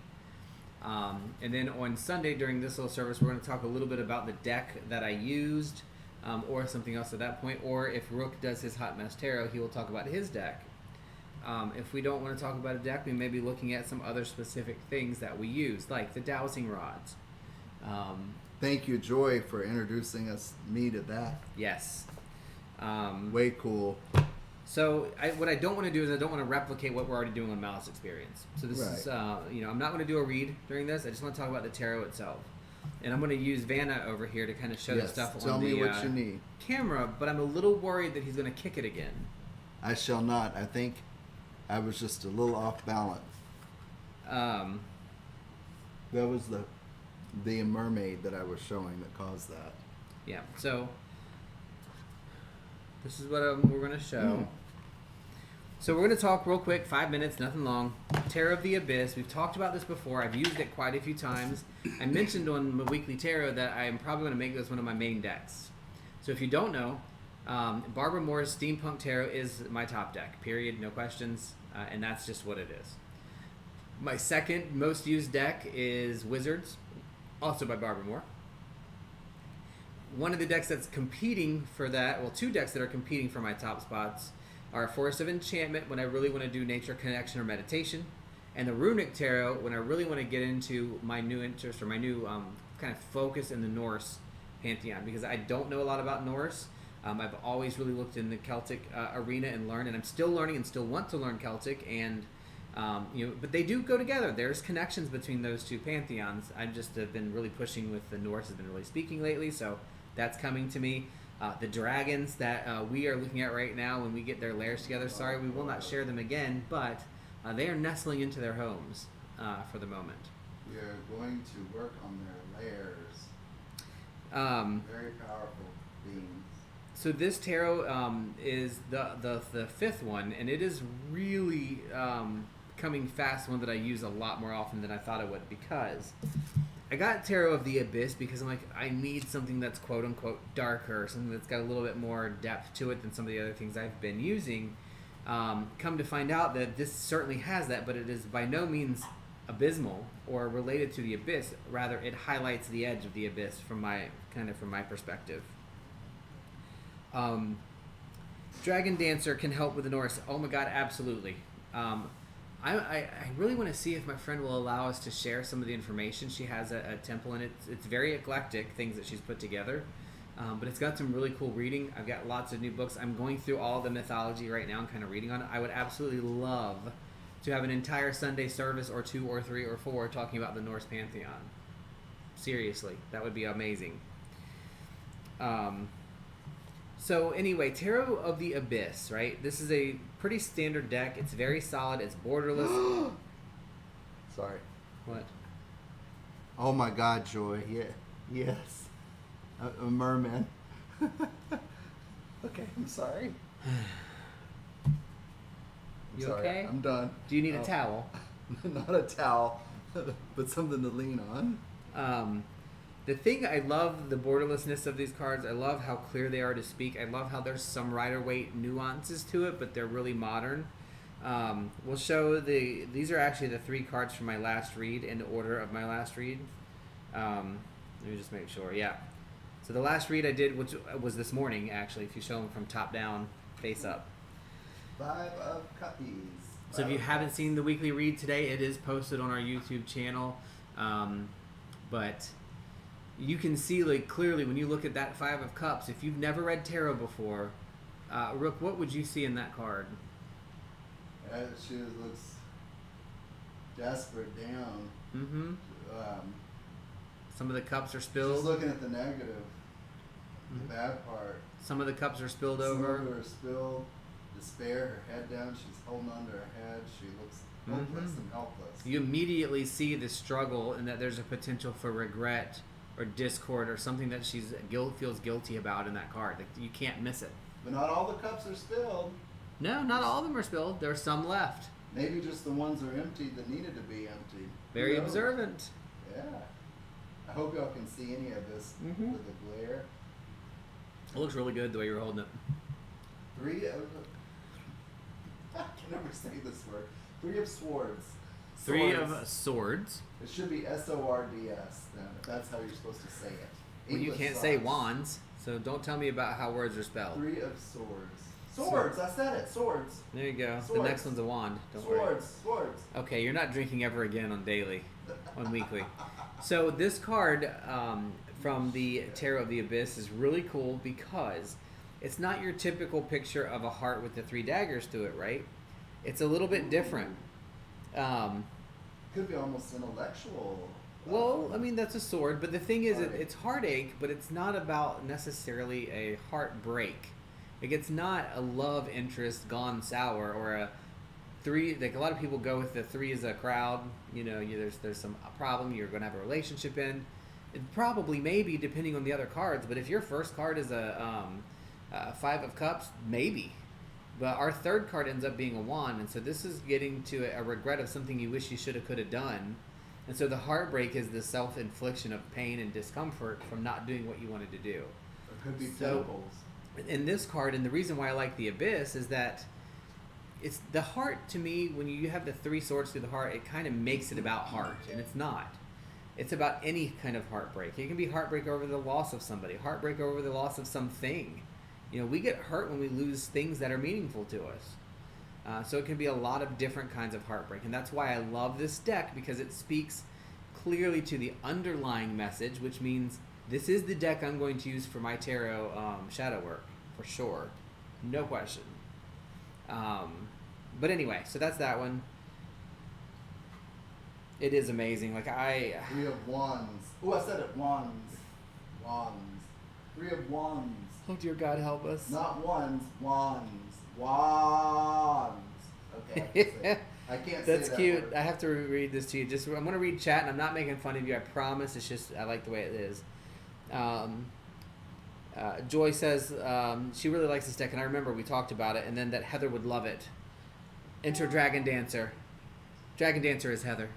And then on Sunday during this little service, we're going to talk a little bit about the deck that I used, or something else at that point. Or if Rook does his Hot Mess Tarot, he will talk about his deck. If we don't want to talk about a deck, we may be looking at some other specific things that we use, like the dowsing rods. Thank you, Joy, for introducing me to that. Yes. Way cool. So what I don't want to do is I don't want to replicate what we're already doing on Malice Experience. So this is, I'm not going to do a read during this. I just want to talk about the tarot itself. And I'm going to use Vanna over here to kind of show the stuff on the camera, but I'm a little worried that he's going to kick it again. I shall not. I think I was just a little off balance. That was the mermaid that I was showing that caused that. Yeah, so this is what we're going to show. So we're going to talk real quick, 5 minutes, nothing long. Tarot of the Abyss. We've talked about this before. I've used it quite a few times. I mentioned on my weekly tarot that I'm probably going to make this one of my main decks. So if you don't know, Barbara Moore's Steampunk Tarot is my top deck, period, no questions, and that's just what it is. My second most used deck is Wizards, also by Barbara Moore. One of the decks that's competing for that, well, two decks that are competing for my top spots are Forest of Enchantment when I really want to do nature connection or meditation, and the Runic Tarot when I really want to get into my new interest or my new kind of focus in the Norse pantheon, because I don't know a lot about Norse. I've always really looked in the Celtic arena and learned, and I'm still learning and still want to learn Celtic, and but they do go together. There's connections between those two pantheons. I just have been really pushing with the Norse, has been really speaking lately, so that's coming to me. The dragons that we are looking at right now, when we get their lairs together, sorry, we will not share them again, but they are nestling into their homes for the moment. We are going to work on their lairs. Very powerful beings. So this tarot is the fifth one, and it is really coming fast, one that I use a lot more often than I thought it would, because I got Tarot of the Abyss because I'm like, I need something that's quote unquote darker, something that's got a little bit more depth to it than some of the other things I've been using. Come to find out that this certainly has that, but it is by no means abysmal or related to the abyss. Rather, it highlights the edge of the abyss from my perspective. Dragon Dancer can help with the Norse. Oh my god, absolutely. I really want to see if my friend will allow us to share some of the information. She has a temple, and it's very eclectic, things that she's put together. But it's got some really cool reading. I've got lots of new books. I'm going through all the mythology right now and kind of reading on it. I would absolutely love to have an entire Sunday service or 2 or 3 or 4 talking about the Norse pantheon. Seriously, that would be amazing. So anyway, Tarot of the Abyss, right? This is a pretty standard deck. It's very solid. It's borderless. Sorry. What? Oh my God, Joy. Yeah. Yes. A merman. Okay, I'm sorry. You sorry, okay? I'm done. Do you need a towel? Not a towel, but something to lean on. The thing, I love the borderlessness of these cards. I love how clear they are to speak. I love how there's some Rider-Waite nuances to it, but they're really modern. We'll show these are actually the 3 cards from my last read in order of my last read. Let me just make sure. Yeah. So the last read I did, which was this morning, actually, if you show them from top down, face up. 5 of Cups. So if you haven't seen the weekly read today, it is posted on our YouTube channel. But you can see, like, clearly when you look at that 5 of Cups, if you've never read tarot before, Rook, what would you see in that card? She looks desperate down. Mm-hmm. Some of the cups are Just spilled. looking at the negative, the bad part. Some of the cups are spilled Some over. of her spilled. Despair, her head down. She's holding onto her head. She looks hopeless and helpless. You immediately see the struggle and that there's a potential for regret or discord or something that she's feels guilty about in that card. Like, you can't miss it. But not all the cups are spilled. No, not all of them are spilled. There's some left. Maybe just the ones are emptied that needed to be emptied. Very Who knows? observant. Yeah. I hope y'all can see any of this with the glare. It looks really good the way you're holding it. 3 of... I can never say this word. 3 of Swords. 3 of Swords. It should be S-O-R-D-S then, if that's how you're supposed to say it. Well, you English can't sucks. say wands, so don't tell me about how words are spelled. 3 of Swords. Swords! I said it! Swords! There you go. Swords. The next one's a wand. Don't worry. Swords! Swords! Okay, you're not drinking ever again on daily, on weekly. So this card from the Tarot of the Abyss is really cool because it's not your typical picture of a heart with the 3 daggers through it, right? It's a little bit different. Could be almost intellectual. Well, I mean, that's a sword, but the thing is, it's heartache, but it's not about necessarily a heartbreak. Like, it's not a love interest gone sour or a 3. Like, a lot of people go with the 3 as a crowd. You know, there's some problem you're going to have a relationship in. It probably, maybe, depending on the other cards. But if your first card is a 5 of Cups, maybe. But our 3rd card ends up being a wand, and so this is getting to a regret of something you wish you should have, could have done. And so the heartbreak is the self-infliction of pain and discomfort from not doing what you wanted to do. It could be Pentacles. In this card, and the reason why I like the Abyss is that it's the heart. To me, when you have the 3 swords through the heart, it kind of makes it about heart, and it's not. It's about any kind of heartbreak. It can be heartbreak over the loss of somebody, heartbreak over the loss of something. You know, we get hurt when we lose things that are meaningful to us. So it can be a lot of different kinds of heartbreak, and that's why I love this deck, because it speaks clearly to the underlying message, which means this is the deck I'm going to use for my tarot shadow work, for sure. No question. But anyway, so that's that one. It is amazing. Like, 3 of Wands. Oh, I said it. Wands. Wands. 3 of Wands. Oh, dear God, help us. Not wands. Wands. Wands. Okay, I can't say That's that cute. word. I have to read this to you. I'm going to read chat, and I'm not making fun of you. I promise. It's just, I like the way it is. Joy says she really likes this deck, and I remember we talked about it, and then that Heather would love it. Enter Dragon Dancer. Dragon Dancer is Heather.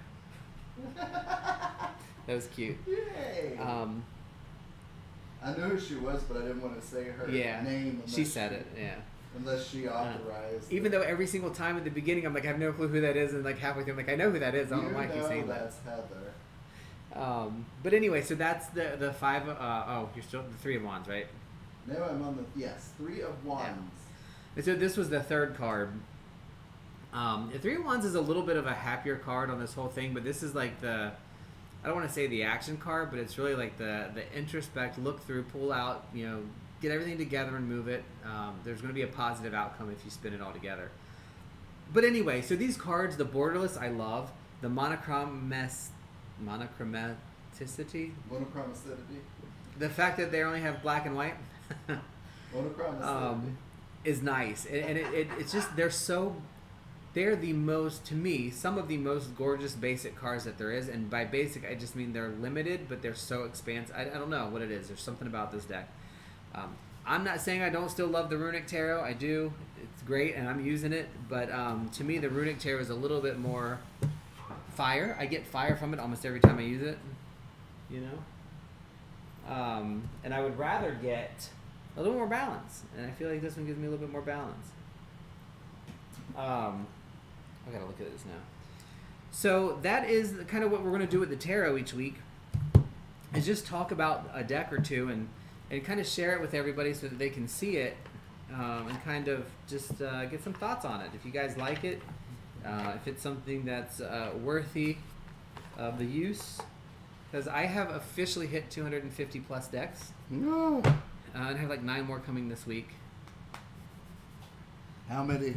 That was cute. Yay! I knew who she was, but I didn't want to say her name. She said it, yeah. Unless she authorized. Even though every single time at the beginning, I'm like, I have no clue who that is, and like halfway through, I'm like, I know who that is. I don't know why I keep saying that. That's Heather. But anyway, so that's the five. You're still the Three of Wands, right? No, I'm on the Three of Wands. Yeah. So this was the third card. The Three of Wands is a little bit of a happier card on this whole thing, but this is like I don't want to say the action card, but it's really like the introspect, look through, pull out, get everything together and move it. There's going to be a positive outcome if you spin it all together. But anyway, so these cards, the borderless, I love. The monochromaticity. Monochromaticity. The fact that they only have black and white. Monochromaticity. Is nice. And it's just, they're the most, to me, some of the most gorgeous basic cards that there is. And by basic, I just mean they're limited, but they're so expansive. I don't know what it is. There's something about this deck. I'm not saying I don't still love the Runic Tarot. I do. It's great, and I'm using it. But to me, the Runic Tarot is a little bit more fire. I get fire from it almost every time I use it. And I would rather get a little more balance. And I feel like this one gives me a little bit more balance. I gotta look at this now. So that is kind of what we're going to do with the tarot each week, is just talk about a deck or two and kind of share it with everybody so that they can see it and kind of just get some thoughts on it. If you guys like it, if it's something that's worthy of the use, because I have officially hit 250 plus decks. No. And I have like 9 more coming this week. How many?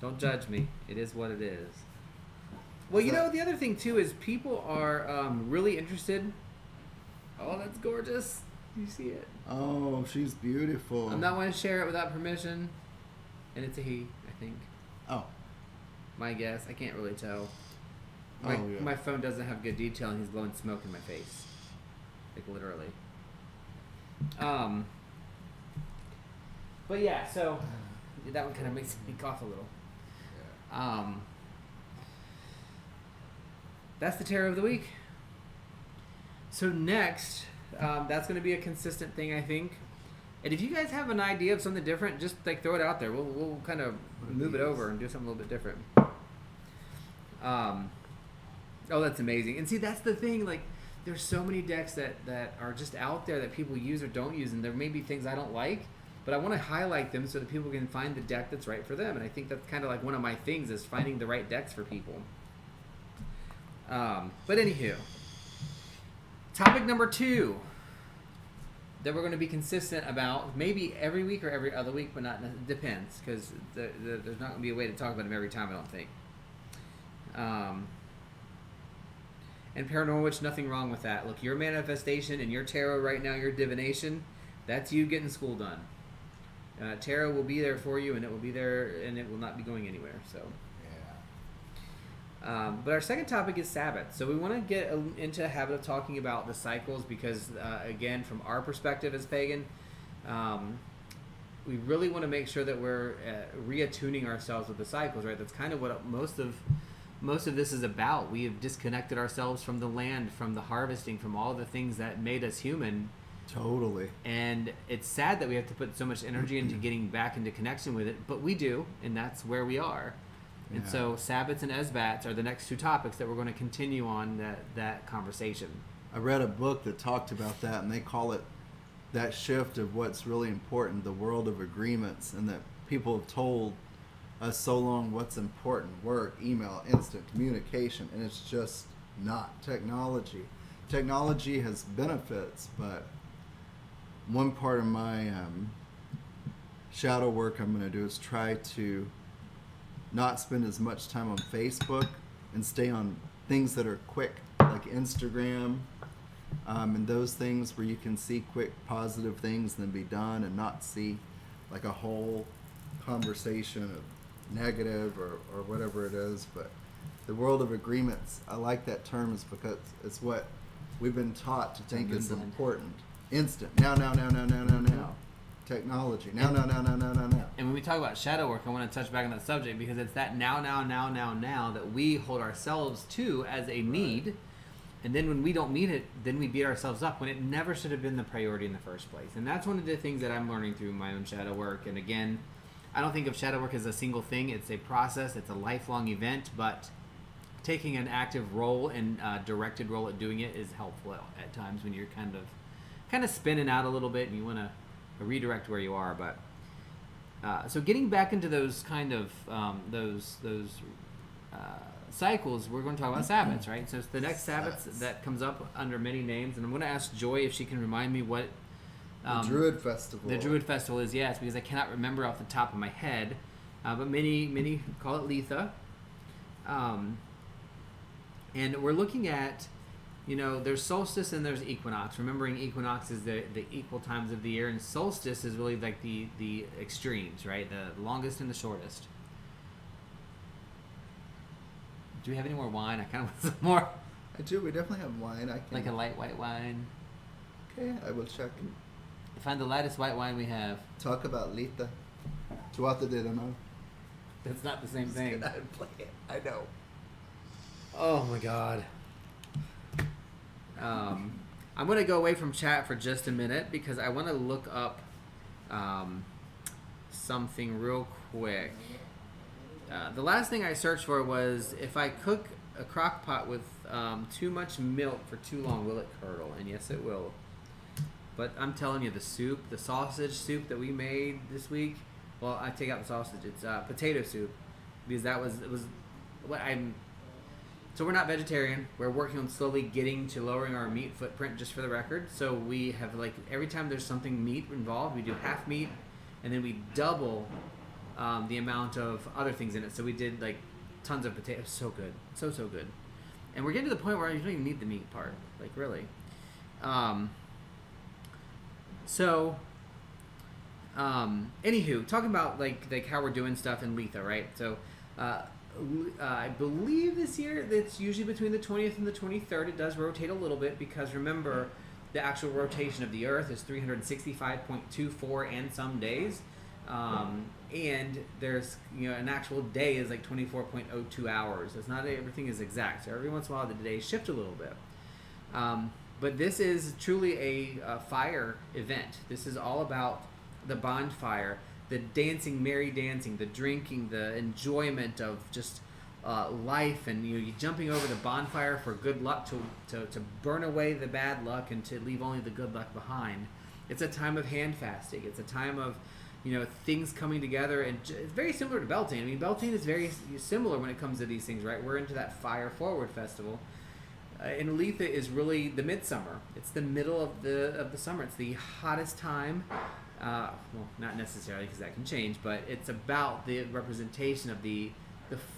Don't judge me. It is what it is. Well, the other thing, too, is people are really interested. Oh, that's gorgeous. You see it? Oh, she's beautiful. I'm not going to share it without permission. And it's a he, I think. Oh. My guess. I can't really tell. My phone doesn't have good detail, and he's blowing smoke in my face. Like, literally. But, yeah, so that one kind of makes me cough a little. That's the tarot of the week. So next, that's going to be a consistent thing, I think. And if you guys have an idea of something different, just like throw it out there. We'll kind of move it over and do something a little bit different. Oh, that's amazing. And see, that's the thing. Like, there's so many decks that are just out there that people use or don't use, and there may be things I don't like. But I want to highlight them so that people can find the deck that's right for them. And I think that's kind of like one of my things is finding the right decks for people. But anywho, topic number 2 that we're going to be consistent about, maybe every week or every other week, but not, it depends, because there's not going to be a way to talk about them every time, I don't think. And Paranormal Witch, nothing wrong with that. Look, your manifestation and your tarot right now, your divination, that's you getting school done. Tarot will be there for you, and it will be there, and it will not be going anywhere. So, but our second topic is Sabbath. So we want to get into a habit of talking about the cycles because, again, from our perspective as Pagan, we really want to make sure that we're reattuning ourselves with the cycles. Right? That's kind of what most of this is about. We have disconnected ourselves from the land, from the harvesting, from all the things that made us human. Totally. And it's sad that we have to put so much energy into getting back into connection with it, but we do, and that's where we are. Yeah. And so Sabbats and Esbats are the next 2 topics that we're going to continue on that conversation. I read a book that talked about that, and they call it that shift of what's really important, the world of agreements, and that people have told us so long what's important, work, email, instant communication, and it's just not technology. Technology has benefits, but one part of my shadow work I'm going to do is try to not spend as much time on Facebook and stay on things that are quick, like Instagram, and those things where you can see quick positive things and then be done and not see like a whole conversation of negative or whatever it is. But the world of agreements, I like that term, is because it's what we've been taught to think is important. Instant. Now. Technology. Now. And when we talk about shadow work, I want to touch back on that subject because it's that now that we hold ourselves to as a need. And then when we don't meet it, then we beat ourselves up when it never should have been the priority in the first place. And that's one of the things that I'm learning through my own shadow work. And again, I don't think of shadow work as a single thing. It's a process. It's a lifelong event. But taking an active role and directed role at doing it is helpful at times when you're kind of spinning out a little bit and you want to redirect where you are. But so getting back into those kind of those cycles, we're going to talk about Sabbats, right? So it's the next Sabbats that comes up under many names, and I'm going to ask Joy if she can remind me what the Druid Festival. The Druid Festival is, yes, because I cannot remember off the top of my head, but many call it Letha. And we're looking at, there's solstice and there's equinox. Remembering equinox is the equal times of the year, and solstice is really like the extremes, right? The longest and the shortest. Do we have any more wine? I kind of want some more. I do. We definitely have wine. Like a light white wine. Okay, I will check. Find the lightest white wine we have. Talk about Letha. Tuatha De Danann. That's not the same thing. I know. Oh my God. I'm going to go away from chat for just a minute because I want to look up something real quick. The last thing I searched for was if I cook a crock pot with too much milk for too long, will it curdle? And yes, it will. But I'm telling you, the sausage soup that we made this week, well, I take out the sausage. It's potato soup because it was what I'm. So we're not vegetarian. We're working on slowly getting to lowering our meat footprint, just for the record. So we have every time there's something meat involved, we do half meat, and then we double the amount of other things in it. So we did tons of potatoes. So good. So good. And we're getting to the point where you don't even need the meat part. Really. Anywho, talking about how we're doing stuff in Letha, right? So I believe this year it's usually between the 20th and the 23rd. It does rotate a little bit because remember the actual rotation of the Earth is 365.24 and some days. And there's an actual day is 24.02 hours. It's not everything is exact. So every once in a while the days shift a little bit. But this is truly a fire event. This is all about the bonfire, the dancing, merry dancing, the drinking, the enjoyment of just life, and you jumping over the bonfire for good luck to burn away the bad luck and to leave only the good luck behind. It's a time of hand fasting. It's a time of things coming together, and it's very similar to Beltane. I mean, Beltane is very similar when it comes to these things, right? We're into that Fire Forward festival. And Letha is really the midsummer. It's the middle of the summer. It's the hottest time. Well, not necessarily because that can change, but it's about the representation of the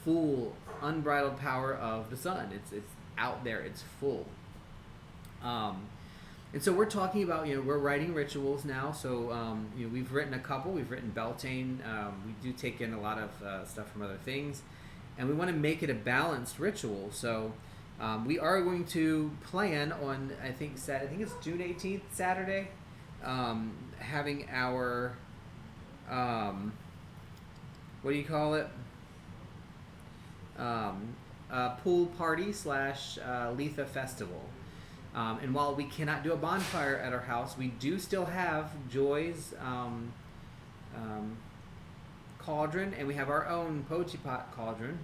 full, unbridled power of the sun. It's out there. It's full. And so we're talking about, we're writing rituals now. So, we've written a couple. We've written Beltane. We do take in a lot of stuff from other things. And we want to make it a balanced ritual. So we are going to plan on, I think it's June 18th, Saturday, having our, what do you call it? Pool party / Letha festival. And while we cannot do a bonfire at our house, we do still have Joy's cauldron, and we have our own pochi pot cauldron,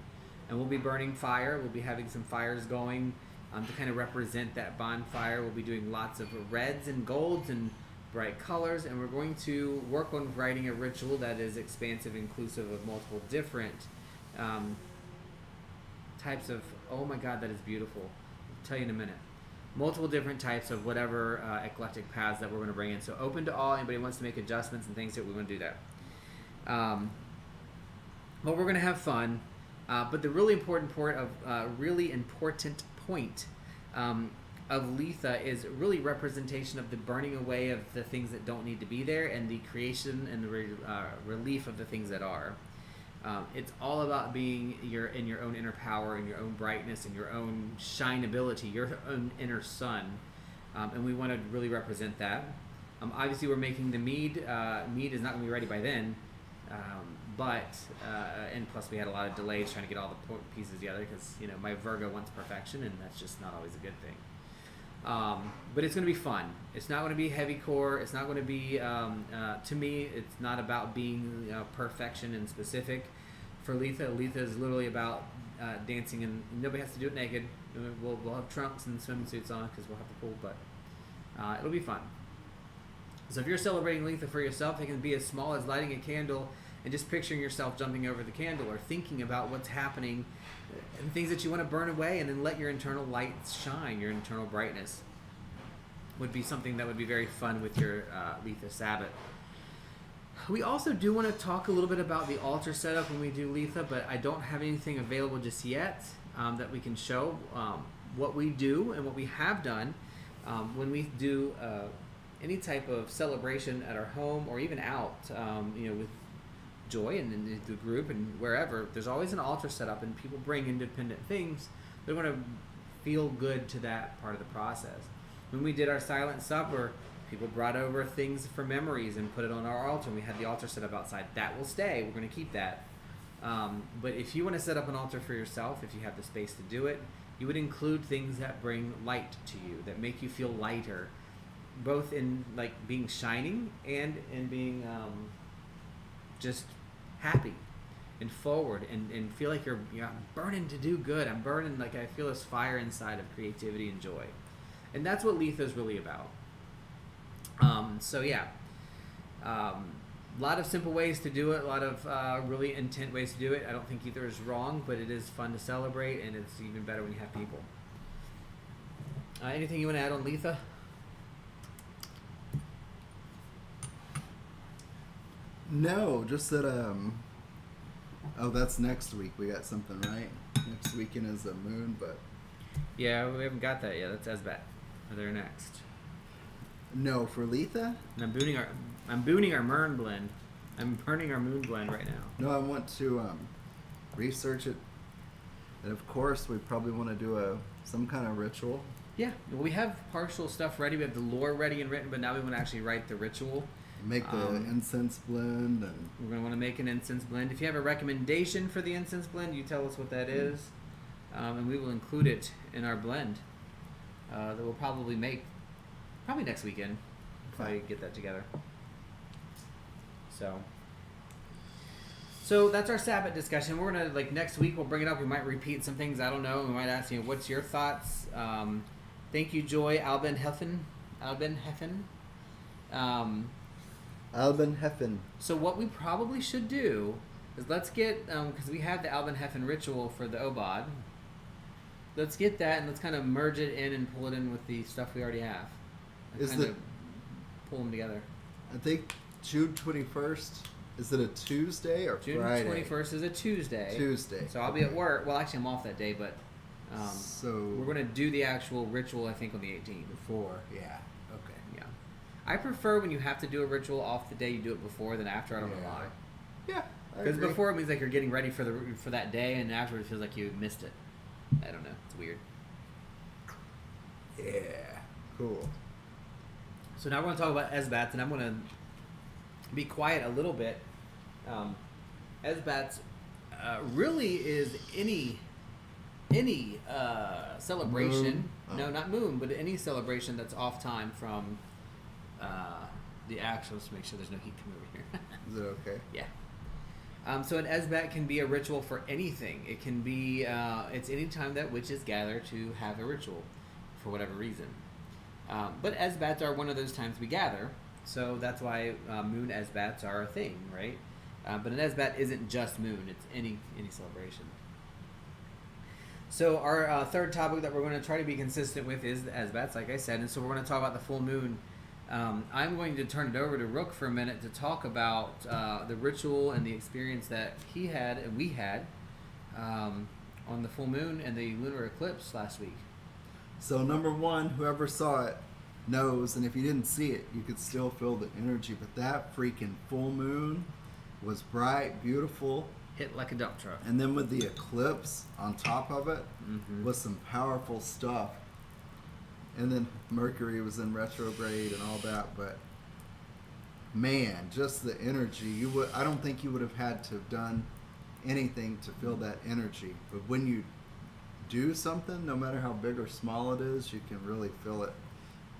and we'll be burning fire. We'll be having some fires going to kind of represent that bonfire. We'll be doing lots of reds and golds and bright colors, and we're going to work on writing a ritual that is expansive, inclusive of multiple different types of, oh my God, that is beautiful. I'll tell you in a minute. Multiple different types of whatever eclectic paths that we're going to bring in. So open to all. Anybody wants to make adjustments and things, that we want to do that. But we're going to have fun. But the really important point of Letha is really representation of the burning away of the things that don't need to be there, and the creation and the relief of the things that are. It's all about being in your own inner power, and your own brightness, and your own shineability, your own inner sun, and we want to really represent that. Obviously, we're making the mead. Mead is not going to be ready by then, but and plus we had a lot of delays trying to get all the pieces together because my Virgo wants perfection, and that's just not always a good thing. But it's going to be fun. It's not going to be heavy core. It's not going to be, to me, it's not about being perfection and specific. For Letha is literally about dancing, and nobody has to do it naked. We'll have trunks and swimming suits on because we'll have the pool, but it'll be fun. So if you're celebrating Letha for yourself, it can be as small as lighting a candle and just picturing yourself jumping over the candle, or thinking about what's happening and things that you want to burn away, and then let your internal light shine, your internal brightness. Would be something that would be very fun with your Letha Sabbath. We also do want to talk a little bit about the altar setup when we do Letha, but I don't have anything available just yet that we can show. What we do and what we have done when we do any type of celebration at our home or even out, with Joy and the group and wherever, there's always an altar set up, and people bring independent things. They want to feel good to that part of the process. When we did our silent supper, people brought over things for memories and put it on our altar, and we had the altar set up outside. That will stay. We're going to keep that. But if you want to set up an altar for yourself, if you have the space to do it, you would include things that bring light to you, that make you feel lighter, both in like being shining and in being just happy and forward, and feel like I'm burning to do good. I'm burning, like I feel this fire inside of creativity and joy. And that's what Letha is really about. A lot of simple ways to do it, a lot of really intent ways to do it. I don't think either is wrong, but it is fun to celebrate, and it's even better when you have people. Anything you want to add on Letha? No, just that, that's next week. We got something, right? Next weekend is the moon, but... Yeah, we haven't got that yet. That's Esbat. They're next. No, for Letha? And I'm booning our Mern blend. I'm burning our moon blend right now. No, I want to research it. And of course, we probably want to do some kind of ritual. Yeah, well, we have partial stuff ready. We have the lore ready and written, but now we want to actually write the ritual. Make the incense blend. And we're going to want to make an incense blend. If you have a recommendation for the incense blend, you tell us what that is, and we will include it in our blend that we'll probably make next weekend if I get that together. So that's our Sabbath discussion. We're going to, next week we'll bring it up. We might repeat some things. I don't know. We might ask you, what's your thoughts? Thank you, Joy Albenheffen. Albenheffen. So what we probably should do is let's get, because we have the Albenheffen ritual for the Obad. Let's get that and let's kind of merge it in and pull it in with the stuff we already have. And pull them together. I think June 21st, is it a Tuesday or June Friday? June 21st is a Tuesday. Tuesday. So I'll be at work. Well, actually, I'm off that day, but so we're going to do the actual ritual, I think, on the 18th. Before, yeah. Okay. Yeah. I prefer when you have to do a ritual off the day, you do it before than after. I don't know why. Yeah. Because before it means like you're getting ready for that day, and afterwards it feels like you missed it. I don't know. It's weird. Yeah. Cool. So now we're going to talk about Esbats, and I'm going to be quiet a little bit. Esbats really is any celebration. Moon. Oh. No, not moon, but any celebration that's off time from the actual. Let's make sure there's no heat coming over here. Is it okay? Yeah. So an Esbat can be a ritual for anything. It can be, it's any time that witches gather to have a ritual for whatever reason. But Esbats are one of those times we gather, so that's why moon Esbats are a thing, right? But an Esbat isn't just moon, it's any celebration. So our third topic that we're going to try to be consistent with is the Esbats, like I said, and so we're going to talk about the full moon. I'm going to turn it over to Rook for a minute to talk about the ritual and the experience that he had and we had on the full moon and the lunar eclipse last week. So number one, whoever saw it knows, and if you didn't see it, you could still feel the energy. But that freaking full moon was bright, beautiful. Hit like a dump truck. And then with the eclipse on top of it was some powerful stuff. And then Mercury was in retrograde and all that, but man, just the energy. I don't think you would have had to have done anything to feel that energy. But when you do something, no matter how big or small it is, you can really feel it.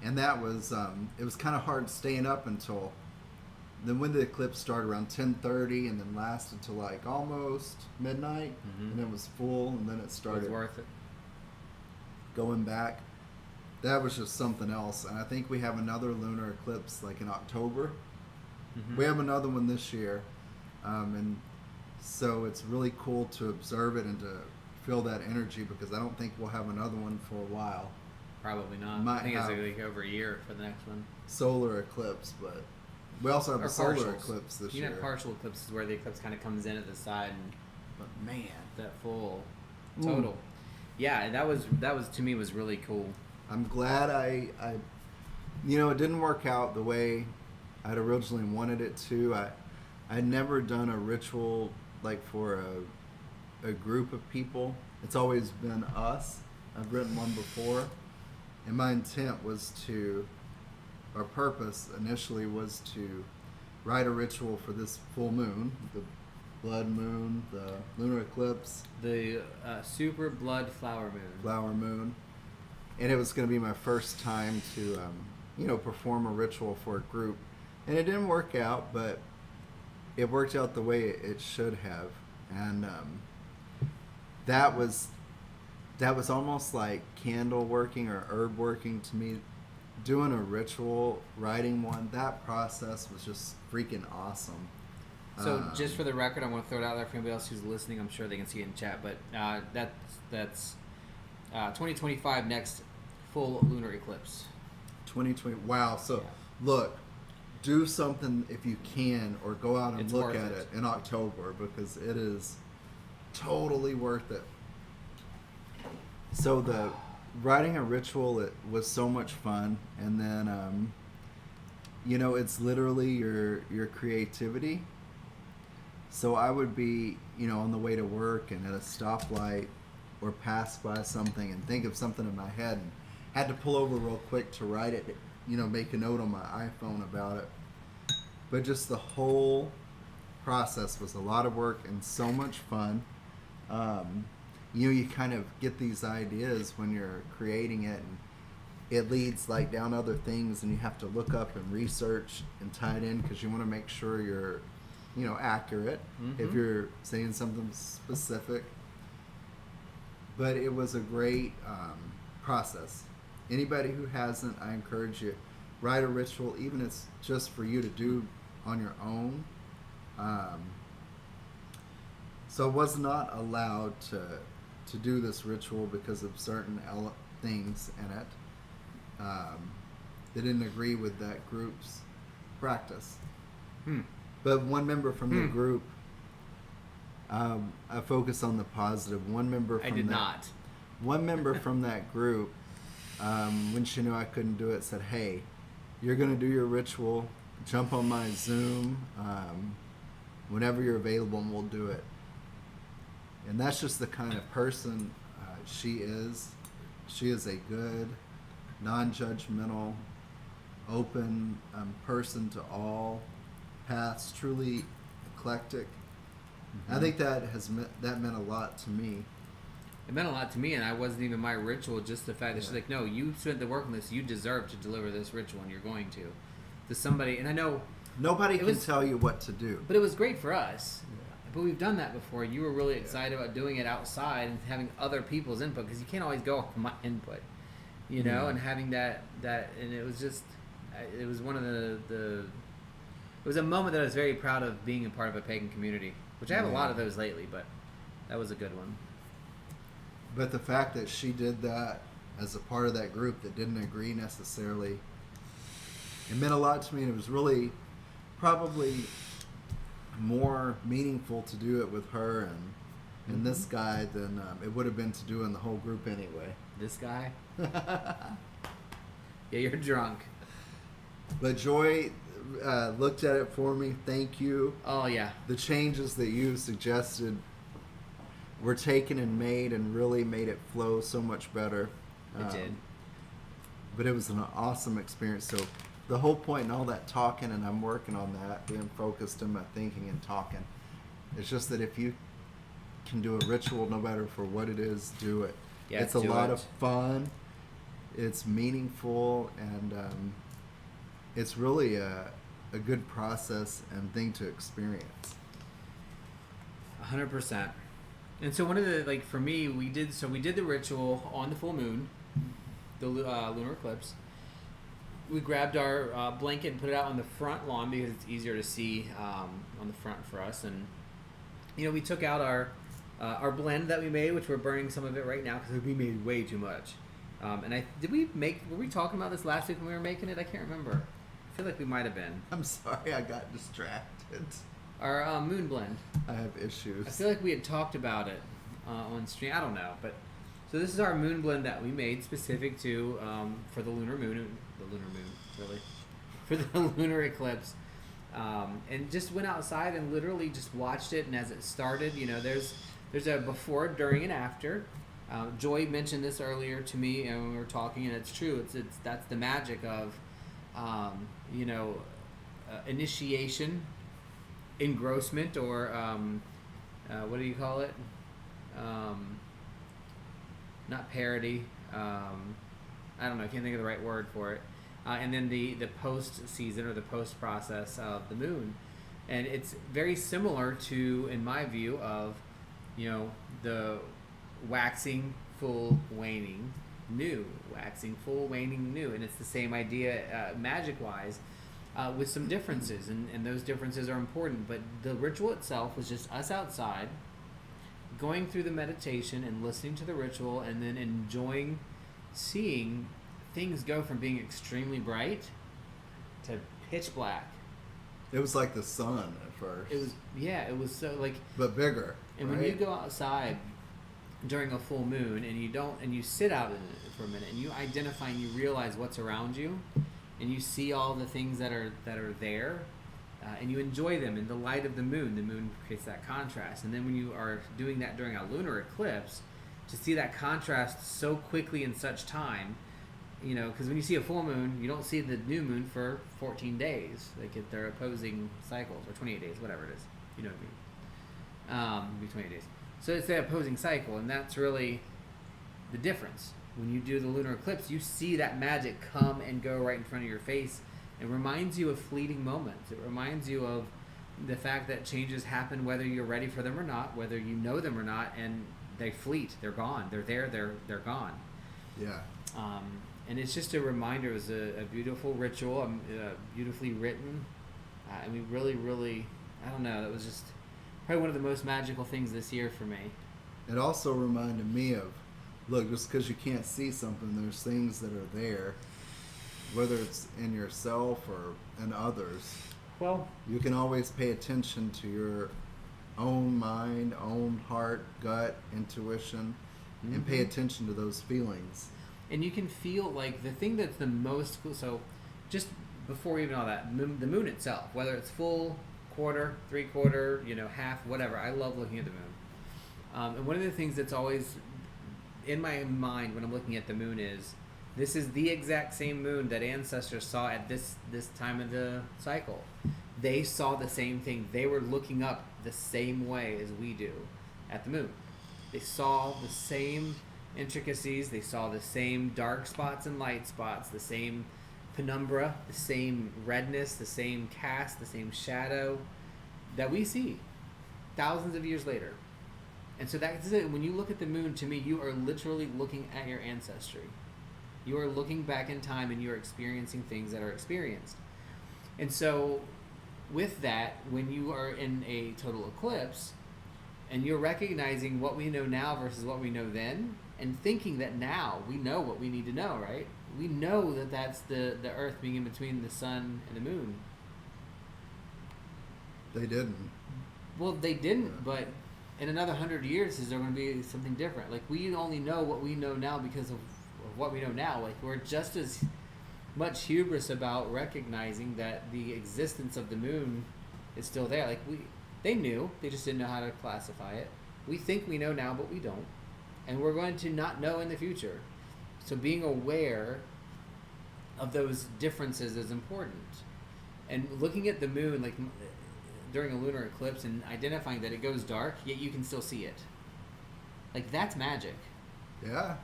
And that was, it was kind of hard staying up until, then when the eclipse started around 10:30 and then lasted till like almost midnight, and it was full, and then it started It was worth it. going back. That was just something else. And I think we have another lunar eclipse like in October. We have another one this year. And so it's really cool to observe it and to feel that energy, because I don't think we'll have another one for a while. Probably not. Might I think it's have like over a year for the next one. solar eclipse, but we also have Or a solar partials. eclipse this You year. can have partial eclipses where the eclipse kind of comes in at the side, and But man, that full total. Yeah, and that was to me was really cool. I'm glad I it didn't work out the way I'd originally wanted it to. I'd never done a ritual like for a group of people. It's always been us. I've written one before, and my intent was our purpose initially was to write a ritual for this full moon, the blood moon, the lunar eclipse, The super blood flower moon. and it was going to be my first time to perform a ritual for a group, and it didn't work out, but it worked out the way it should have. And that was almost like candle working or herb working to me. Doing a ritual, writing one, that process was just freaking awesome. So just for the record, I want to throw it out there for anybody else who's listening. I'm sure they can see it in chat, but that's 2025 next full lunar eclipse. 2020. Wow. So Yeah. look, do something if you can, or go out and It's look worth at it. it in October, because it is totally worth it. So the writing a ritual, it was so much fun, and then it's literally your creativity. So I would be on the way to work and at a stoplight, or pass by something and think of something in my head, and had to pull over real quick to write it, make a note on my iPhone about it. But just the whole process was a lot of work and so much fun. You kind of get these ideas when you're creating it, and it leads like down other things, and you have to look up and research and tie it in, because you want to make sure you're accurate if you're saying something specific. But it was a great process. Anybody who hasn't, I encourage you, write a ritual, even if it's just for you to do on your own. So I was not allowed to do this ritual because of certain things in it. They didn't agree with that group's practice. But one member from the group, I focus on the positive. One member from that group, when she knew I couldn't do it, said, "Hey, you're going to do your ritual. Jump on my Zoom whenever you're available, and we'll do it." And that's just the kind of person she is. She is a good, non-judgmental, open person to all paths, truly eclectic. I think that meant a lot to me. It meant a lot to me, and I wasn't even my ritual. Just the fact that she's like, "No, you spent the work on this. You deserve to deliver this ritual, and you're going to somebody." And I know nobody can tell you what to do, but it was great for us. But we've done that before. You were really excited about doing it outside and having other people's input, because you can't always go off my input, and having that, and it was just, it was one of it was a moment that I was very proud of, being a part of a pagan community, which I have a lot of those lately, but that was a good one. But the fact that she did that as a part of that group that didn't agree necessarily, it meant a lot to me, and it was really probably more meaningful to do it with her and this guy than it would have been to do in the whole group anyway. This guy? Yeah, you're drunk. But Joy looked at it for me. Thank you. Oh, yeah. The changes that you suggested were taken and made, and really made it flow so much better. It did. But it was an awesome experience. So the whole point in all that talking, and I'm working on that, being focused in my thinking and talking, it's just that if you can do a ritual, no matter for what it is, do it. Yeah, it's a do lot it. of fun. It's meaningful, and it's really a good process and thing to experience. 100%. And so one of the, like, for me, we did the ritual on the full moon, the lunar eclipse. We grabbed our blanket and put it out on the front lawn because it's easier to see on the front for us. And we took out our blend that we made, which we're burning some of it right now because we made way too much. And were we talking about this last week when we were making it? I can't remember. I feel like we might have been. I'm sorry, I got distracted. Our moon blend. I have issues. I feel like we had talked about it on stream. I don't know, but so this is our moon blend that we made specific to for the lunar moon, really, for the lunar eclipse, and just went outside and literally just watched it. And as it started, there's a before, during, and after. Joy mentioned this earlier to me, and when we were talking, and it's true. That's the magic of initiation, engrossment, or what do you call it? Not parody. I don't know. I can't think of the right word for it. And then the post season or the post process of the moon, and it's very similar to, in my view, of the waxing, full, waning, new, waxing, full, waning, new, and it's the same idea magic wise. With some differences, and those differences are important. But the ritual itself was just us outside, going through the meditation and listening to the ritual, and then enjoying seeing things go from being extremely bright to pitch black. It was like the sun at first. It was so like... But bigger, And right? when you go outside during a full moon, and you sit out in it for a minute, and you identify and you realize what's around you, and you see all the things that are there, and you enjoy them in the light of the moon creates that contrast. And then when you are doing that during a lunar eclipse, to see that contrast so quickly in such time, because when you see a full moon, you don't see the new moon for 14 days. Like if they're opposing cycles, or 28 days, whatever it is. You know what I mean? It'd be 28 days. So it's the opposing cycle, and that's really the difference. When you do the lunar eclipse, you see that magic come and go right in front of your face. It reminds you of fleeting moments. It reminds you of the fact that changes happen whether you're ready for them or not, whether you know them or not, and they fleet. They're gone. They're there. They're gone. Yeah. And it's just a reminder. It was a beautiful ritual, beautifully written, and we really, really, I don't know, that was just probably one of the most magical things this year for me. It also reminded me of, look, just because you can't see something, there's things that are there, whether it's in yourself or in others. Well, you can always pay attention to your own mind, own heart, gut, intuition, and pay attention to those feelings. And you can feel like the thing that's the most cool. So, just before even all that, the moon itself, whether it's full, quarter, 3/4, half, whatever. I love looking at the moon. And one of the things that's always in my mind when I'm looking at the moon is, this is the exact same moon that ancestors saw at this time of the cycle. They saw the same thing. They were looking up the same way as we do at the moon. They saw the same intricacies. They saw the same dark spots and light spots, the same penumbra, the same redness, the same cast, the same shadow that we see thousands of years later. And so that's it. When you look at the moon, to me, you are literally looking at your ancestry. You are looking back in time, and you are experiencing things that are experienced. And so with that, when you are in a total eclipse, and you're recognizing what we know now versus what we know then, and thinking that now we know what we need to know, right? We know that that's the Earth being in between the sun and the moon. They didn't. Well, they didn't, but in another 100 years, is there going to be something different? Like, we only know what we know now because of what we know now. Like, we're just as much hubris about recognizing that the existence of the moon is still there. Like, they knew, they just didn't know how to classify it. We think we know now, but we don't. And we're going to not know in the future. So being aware of those differences is important. And looking at the moon, like during a lunar eclipse, and identifying that it goes dark, yet you can still see it. Like, that's magic. Yeah.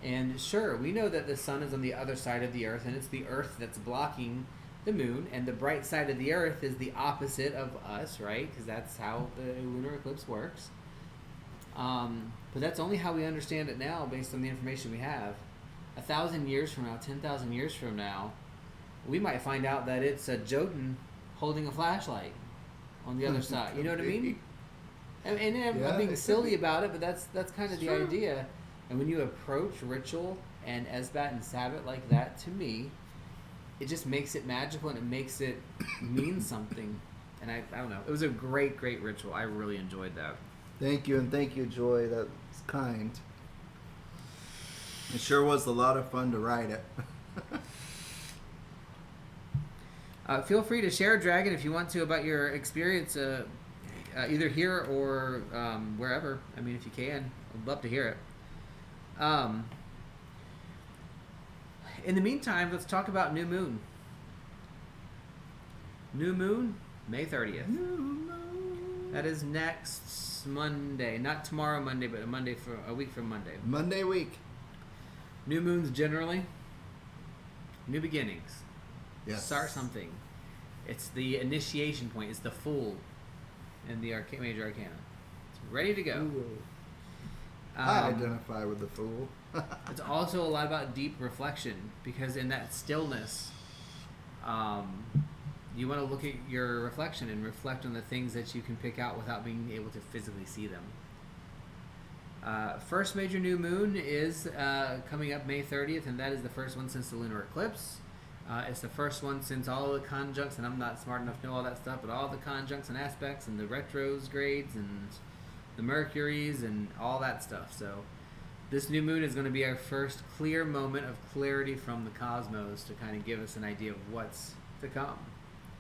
And sure, we know that the sun is on the other side of the earth, and it's the earth that's blocking the moon, and the bright side of the earth is the opposite of us, right? Because that's how the lunar eclipse works. But that's only how we understand it now based on the information we have. 1,000 years from now, 10,000 years from now, we might find out that it's a Jotun holding a flashlight on the other side. You know what I mean? And I'm being silly about it, but that's kind of the idea. And when you approach ritual and Esbat and Sabbath like that, to me, it just makes it magical and it makes it mean something. And I don't know. It was a great, great ritual. I really enjoyed that. Thank you, and thank you, Joy. That's kind. It sure was a lot of fun to write it. Feel free to share, Dragon, if you want to, about your experience either here or wherever. I mean, if you can. I'd love to hear it. In the meantime, let's talk about New Moon. New Moon, May 30th. New Moon. That is next Monday. Not tomorrow Monday, but a week from Monday. Monday week. New moons generally, new beginnings. Yes. Start something. It's the initiation point. It's the Fool in the major arcana. It's ready to go. I identify with the Fool. It's also a lot about deep reflection, because in that stillness, you want to look at your reflection and reflect on the things that you can pick out without being able to physically see them. First major new moon is coming up May 30th, and that is the first one since the lunar eclipse. It's the first one since all the conjuncts, and I'm not smart enough to know all that stuff, but all the conjuncts and aspects and the retrogrades and the Mercuries and all that stuff. So this new moon is going to be our first clear moment of clarity from the cosmos to kind of give us an idea of what's to come.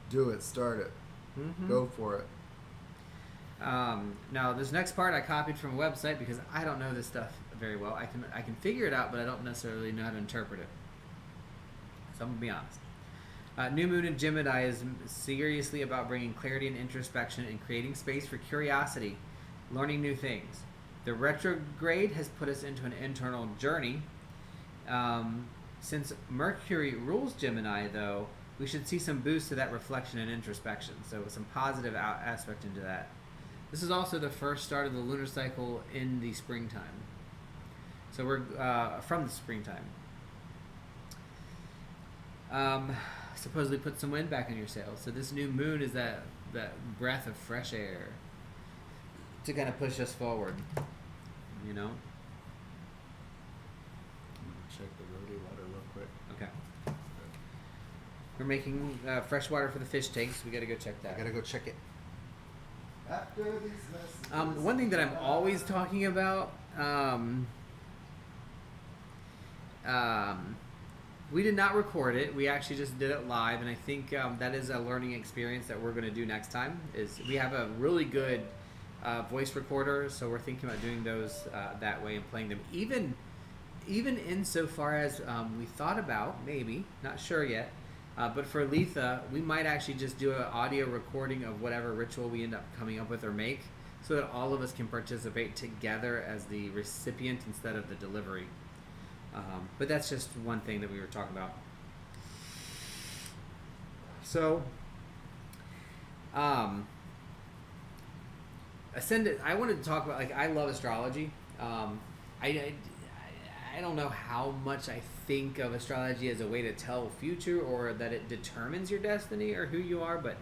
Do it. Start it. Mm-hmm. Go for it. Now, this next part I copied from a website because I don't know this stuff very well. I can figure it out, but I don't necessarily know how to interpret it. So I'm going to be honest. New Moon in Gemini is seriously about bringing clarity and introspection and creating space for curiosity, learning new things. The retrograde has put us into an internal journey. Since Mercury rules Gemini, though, we should see some boost to that reflection and introspection. So some positive aspect into that. This is also the first start of the lunar cycle in the springtime. So we're from the springtime. Supposedly put some wind back in your sails. So this new moon is that breath of fresh air to kind of push us forward. You know? I'm going to check the roadie water real quick. Okay. We're making fresh water for the fish tanks. We got to go check that. I got to go check it. After these messages, One thing that I'm always talking about, we did not record it. We actually just did it live, and I think that is a learning experience that we're going to do next time. Is we have a really good voice recorder, so we're thinking about doing those that way and playing them. Even insofar as we thought about, maybe, not sure yet, but for Letha, we might actually just do an audio recording of whatever ritual we end up coming up with or make, so that all of us can participate together as the recipient instead of the delivery. But that's just one thing that we were talking about. So, Ascendant, I wanted to talk about, like, I love astrology. I don't know how much I think of astrology as a way to tell future or that it determines your destiny or who you are, but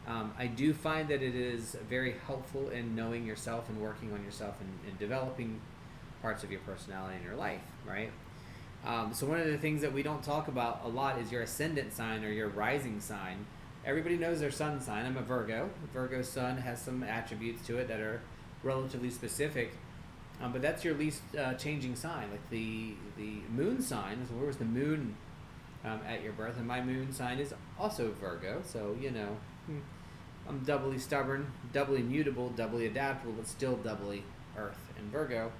I do find that it is very helpful in knowing yourself and working on yourself and developing parts of your personality in your life, right? So one of the things that we don't talk about a lot is your ascendant sign or your rising sign. Everybody knows their sun sign. I'm a Virgo. Virgo sun has some attributes to it that are relatively specific. But that's your least changing sign. Like the moon sign, so where was the moon at your birth? And my moon sign is also Virgo, so, you know, I'm doubly stubborn, doubly mutable, doubly adaptable, but still doubly Earth and Virgo.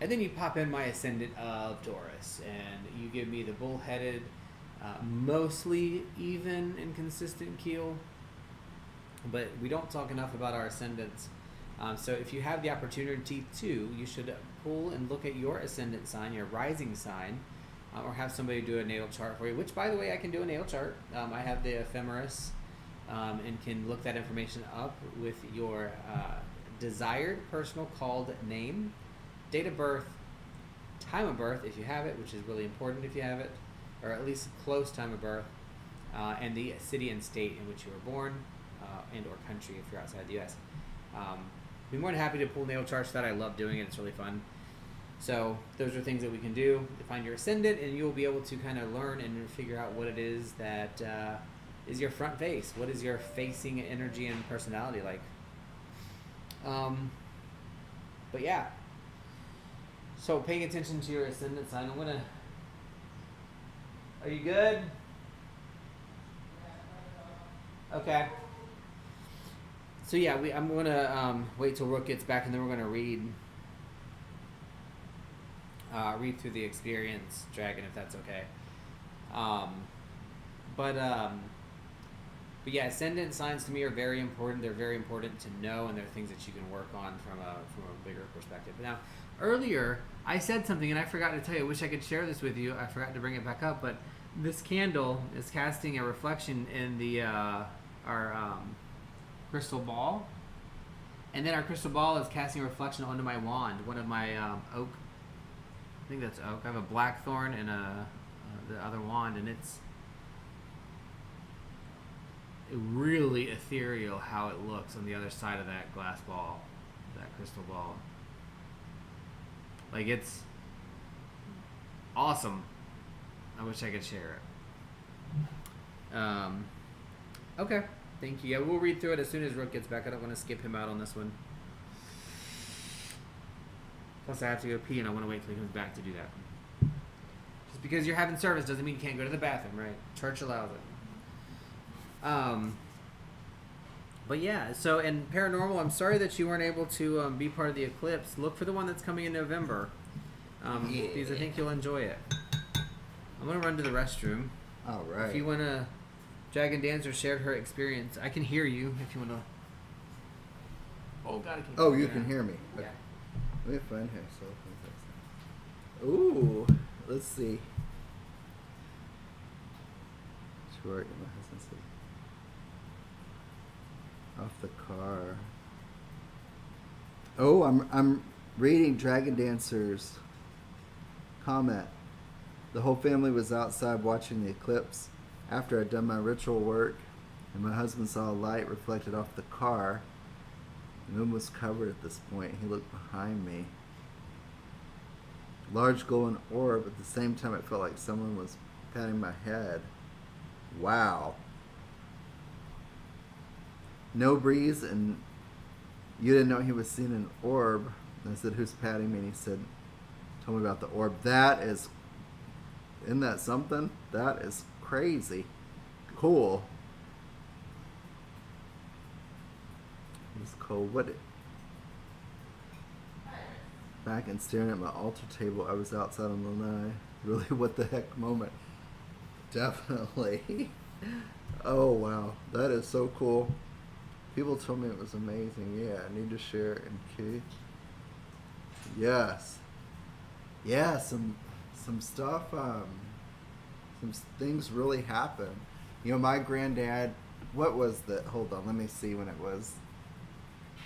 And then you pop in my ascendant of Taurus, and you give me the bullheaded, mostly even and consistent keel. But we don't talk enough about our ascendants So if you have the opportunity to, you should pull and look at your ascendant sign, your rising sign, or have somebody do a natal chart for you, which, by the way, I can do a natal chart. I have the ephemeris and can look that information up with your desired personal called name, date of birth, time of birth if you have it, which is really important if you have it, or at least close time of birth, and the city and state in which you were born, and or country if you're outside the U.S. Be more than happy to pull natal charts. That I love doing it. It's really fun. So those are things that we can do to find your ascendant, and you'll be able to kind of learn and figure out what it is that is your front face. What is your facing energy and personality like? But yeah. So paying attention to your ascendant sign, I'm gonna. Are you good? Okay. So yeah, I'm gonna wait till Rook gets back, and then we're gonna read through the experience dragon, if that's okay. But yeah, ascendant signs to me are very important. They're very important to know, and they're things that you can work on from a bigger perspective. But now, earlier I said something, and I forgot to tell you. I wish I could share this with you. I forgot to bring it back up, but this candle is casting a reflection in the our crystal ball, and then our crystal ball is casting a reflection onto my wand, one of my oak. I think that's oak. I have a blackthorn and the other wand, and it's really ethereal how it looks on the other side of that glass ball, that crystal ball. Like, it's awesome. I wish I could share it. Okay. Thank you. Yeah, we'll read through it as soon as Rook gets back. I don't want to skip him out on this one. Plus, I have to go pee, and I want to wait till he comes back to do that. Just because you're having service doesn't mean you can't go to the bathroom, right? Church allows it. But yeah, so, and Paranormal, I'm sorry that you weren't able to be part of the eclipse. Look for the one that's coming in November. Because I think you'll enjoy it. I'm going to run to the restroom. All right. If you want to... Dragon Dancer shared her experience. I can hear you if you want to... Oh, God, I can't Oh, you can hear me. Yeah. Let me find him. So, ooh, let's see. Short, my husband said. Off the car. Oh, I'm reading Dragon Dancer's comment. The whole family was outside watching the eclipse. After I'd done my ritual work, and my husband saw a light reflected off the car. The moon was covered at this point. He looked behind me. Large glowing orb. At the same time, it felt like someone was patting my head. Wow. No breeze, and you didn't know he was seeing an orb. And I said, "Who's patting me?" And he said, "Tell me about the orb." Isn't that something? That is crazy. Cool. It's cold. Back and staring at my altar table. I was outside on lanai. Really, what the heck moment. Definitely. Oh, wow. That is so cool. People told me it was amazing. Yeah, I need to share it in Keith. Yes. Yeah, some stuff, some things really happen. You know, my granddad, what was the, hold on, let me see when it was.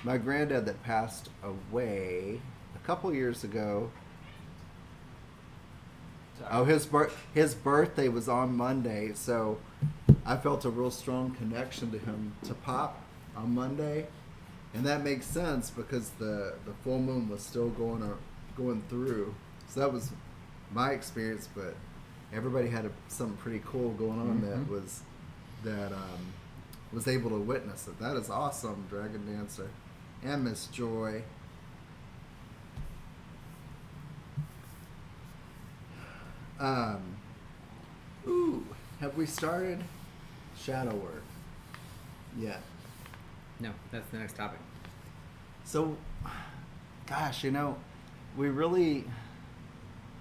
My granddad that passed away a couple years ago. Sorry. Oh, his birthday was on Monday, so I felt a real strong connection to him to pop on Monday, and that makes sense because the full moon was still going through. So that was my experience, but everybody had something pretty cool going on that was able to witness it. That is awesome, Dragon Dancer. And Miss Joy. Have we started shadow work yet? No, that's the next topic. So, gosh, you know, we really,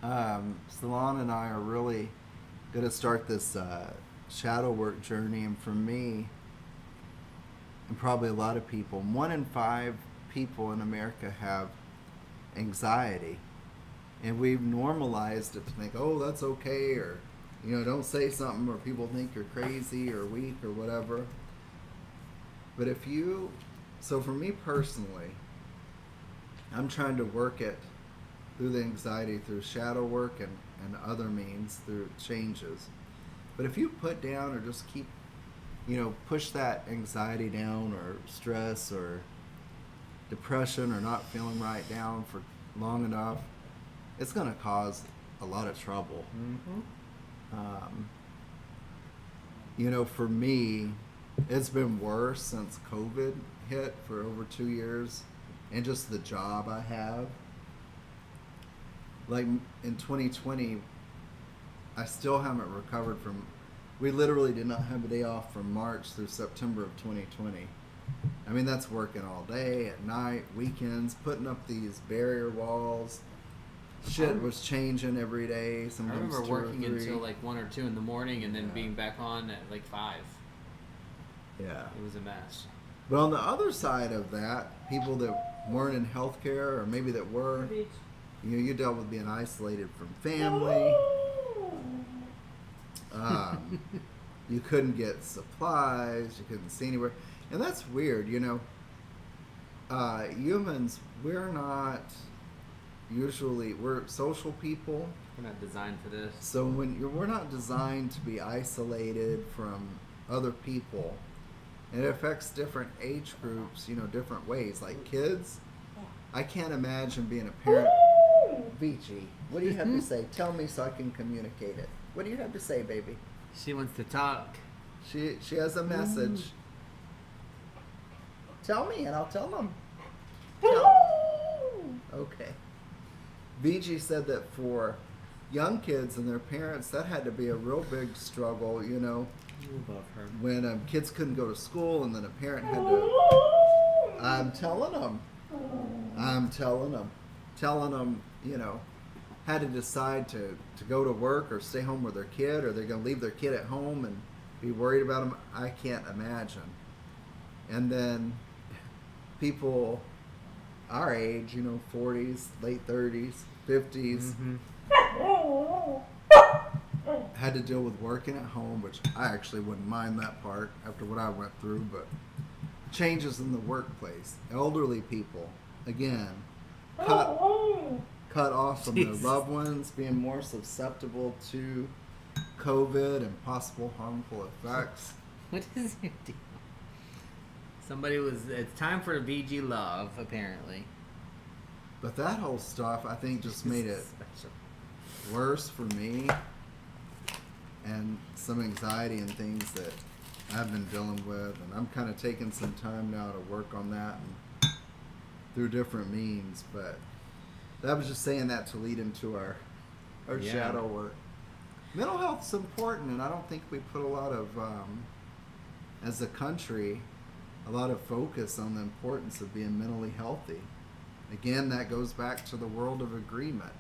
Salon and I are really going to start this shadow work journey. And for me, and probably a lot of people, 1 in 5 people in America have anxiety, and we've normalized it to think, oh, that's okay, or don't say something, or people think you're crazy or weak or whatever. But so for me personally, I'm trying to work it through the anxiety through shadow work and other means through changes. But if you put down or just keep, push that anxiety down, or stress or depression or not feeling right down for long enough, it's going to cause a lot of trouble. Mm-hmm. For me, it's been worse since COVID hit for over 2 years, and just the job I have. Like in 2020, I still haven't recovered from. We literally did not have a day off from March through September of 2020. I mean, that's working all day, at night, weekends, putting up these barrier walls. Shit was changing every day. I remember working until like 1 or 2 in the morning, and then being back on at like 5. Yeah. It was a mess. But on the other side of that, people that weren't in healthcare, or maybe that were, you dealt with being isolated from family. You couldn't get supplies. You couldn't see anywhere. And that's weird, humans, we're social people. We're not designed for this. So we're not designed to be isolated from other people. And it affects different age groups, different ways. Like kids, I can't imagine being a parent. Vici, what do you have to say? Tell me so I can communicate it. What do you have to say, baby? She wants to talk. She has a message. Tell me and I'll tell them. Okay. Vici said that for young kids and their parents, that had to be a real big struggle, Above her. when kids couldn't go to school, and then a parent had to. I'm telling them, had to decide to go to work or stay home with their kid, or they're going to leave their kid at home and be worried about them. I can't imagine. And then people our age, 40s, late 30s, 50s, had to deal with working at home, which I actually wouldn't mind that part after what I went through, but changes in the workplace. Elderly people, again, cut off from their loved ones, being more susceptible to COVID and possible harmful effects. What is your deal? It's time for a VG love, apparently. But that whole stuff, I think, just made it special. Worse for me, and some anxiety and things that I've been dealing with, and I'm kind of taking some time now to work on that and through different means. But I was just saying that to lead into our shadow work. Mental health's important, and I don't think we put a lot of, as a country, a lot of focus on the importance of being mentally healthy. Again, that goes back to the world of agreement,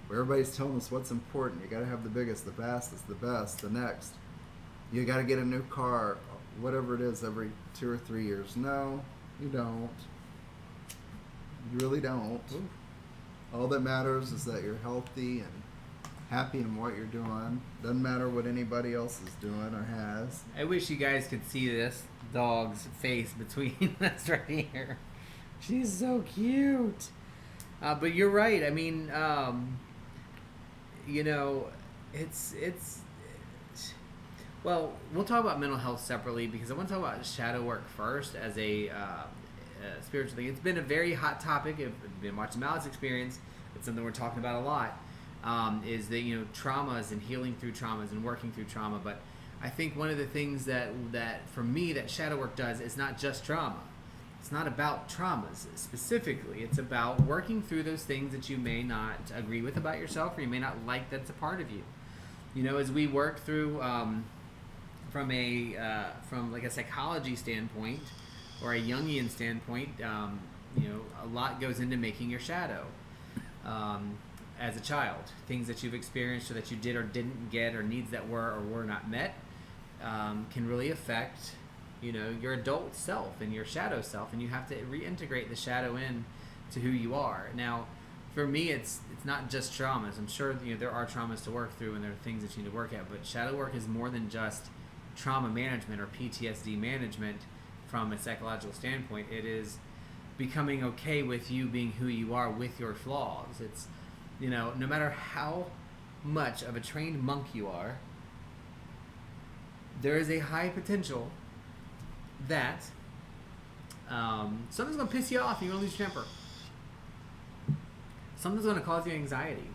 where everybody's telling us what's important. You got to have the biggest, the fastest, the best, the next. You got to get a new car, whatever it is, every 2 or 3 years. No, you don't. You really don't. Ooh. All that matters is that you're healthy and happy in what you're doing. Doesn't matter what anybody else is doing or has. I wish you guys could see this dog's face between us right here. She's so cute. But you're right. I mean, it's well, we'll talk about mental health separately, because I want to talk about shadow work first as a spiritual thing. It's been a very hot topic. I've been watching Malik's experience. It's something we're talking about a lot. Is that traumas and healing through traumas and working through trauma. But I think one of the things that for me that shadow work does is not just trauma. It's not about traumas specifically. It's about working through those things that you may not agree with about yourself, or you may not like that's a part of you. As we work through from like a psychology standpoint or a Jungian standpoint, a lot goes into making your shadow. As a child, things that you've experienced or that you did or didn't get, or needs that were or were not met, can really affect you know, your adult self and your shadow self, and you have to reintegrate the shadow in to who you are. Now, for me, it's not just traumas. I'm sure, you know, there are traumas to work through and there are things that you need to work at, but shadow work is more than just trauma management or PTSD management from a psychological standpoint. It is becoming okay with you being who you are with your flaws. It's, you know, no matter how much of a trained monk you are, there is a high potential that something's going to piss you off and you're going to lose your temper. Something's going to cause you anxiety.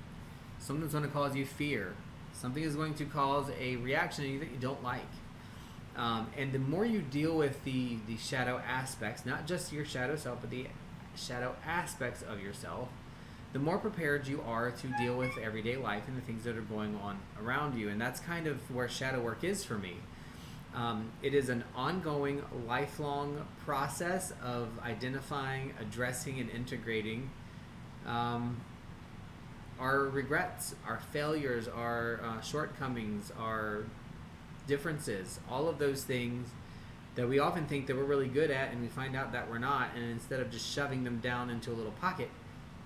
Something's going to cause you fear. Something is going to cause a reaction in you that you don't like. And the more you deal with the shadow aspects, not just your shadow self, but the shadow aspects of yourself, the more prepared you are to deal with everyday life and the things that are going on around you. And that's kind of where shadow work is for me. It is an ongoing, lifelong process of identifying, addressing, and integrating our regrets, our failures, our shortcomings, our differences, all of those things that we often think that we're really good at, and we find out that we're not. And instead of just shoving them down into a little pocket,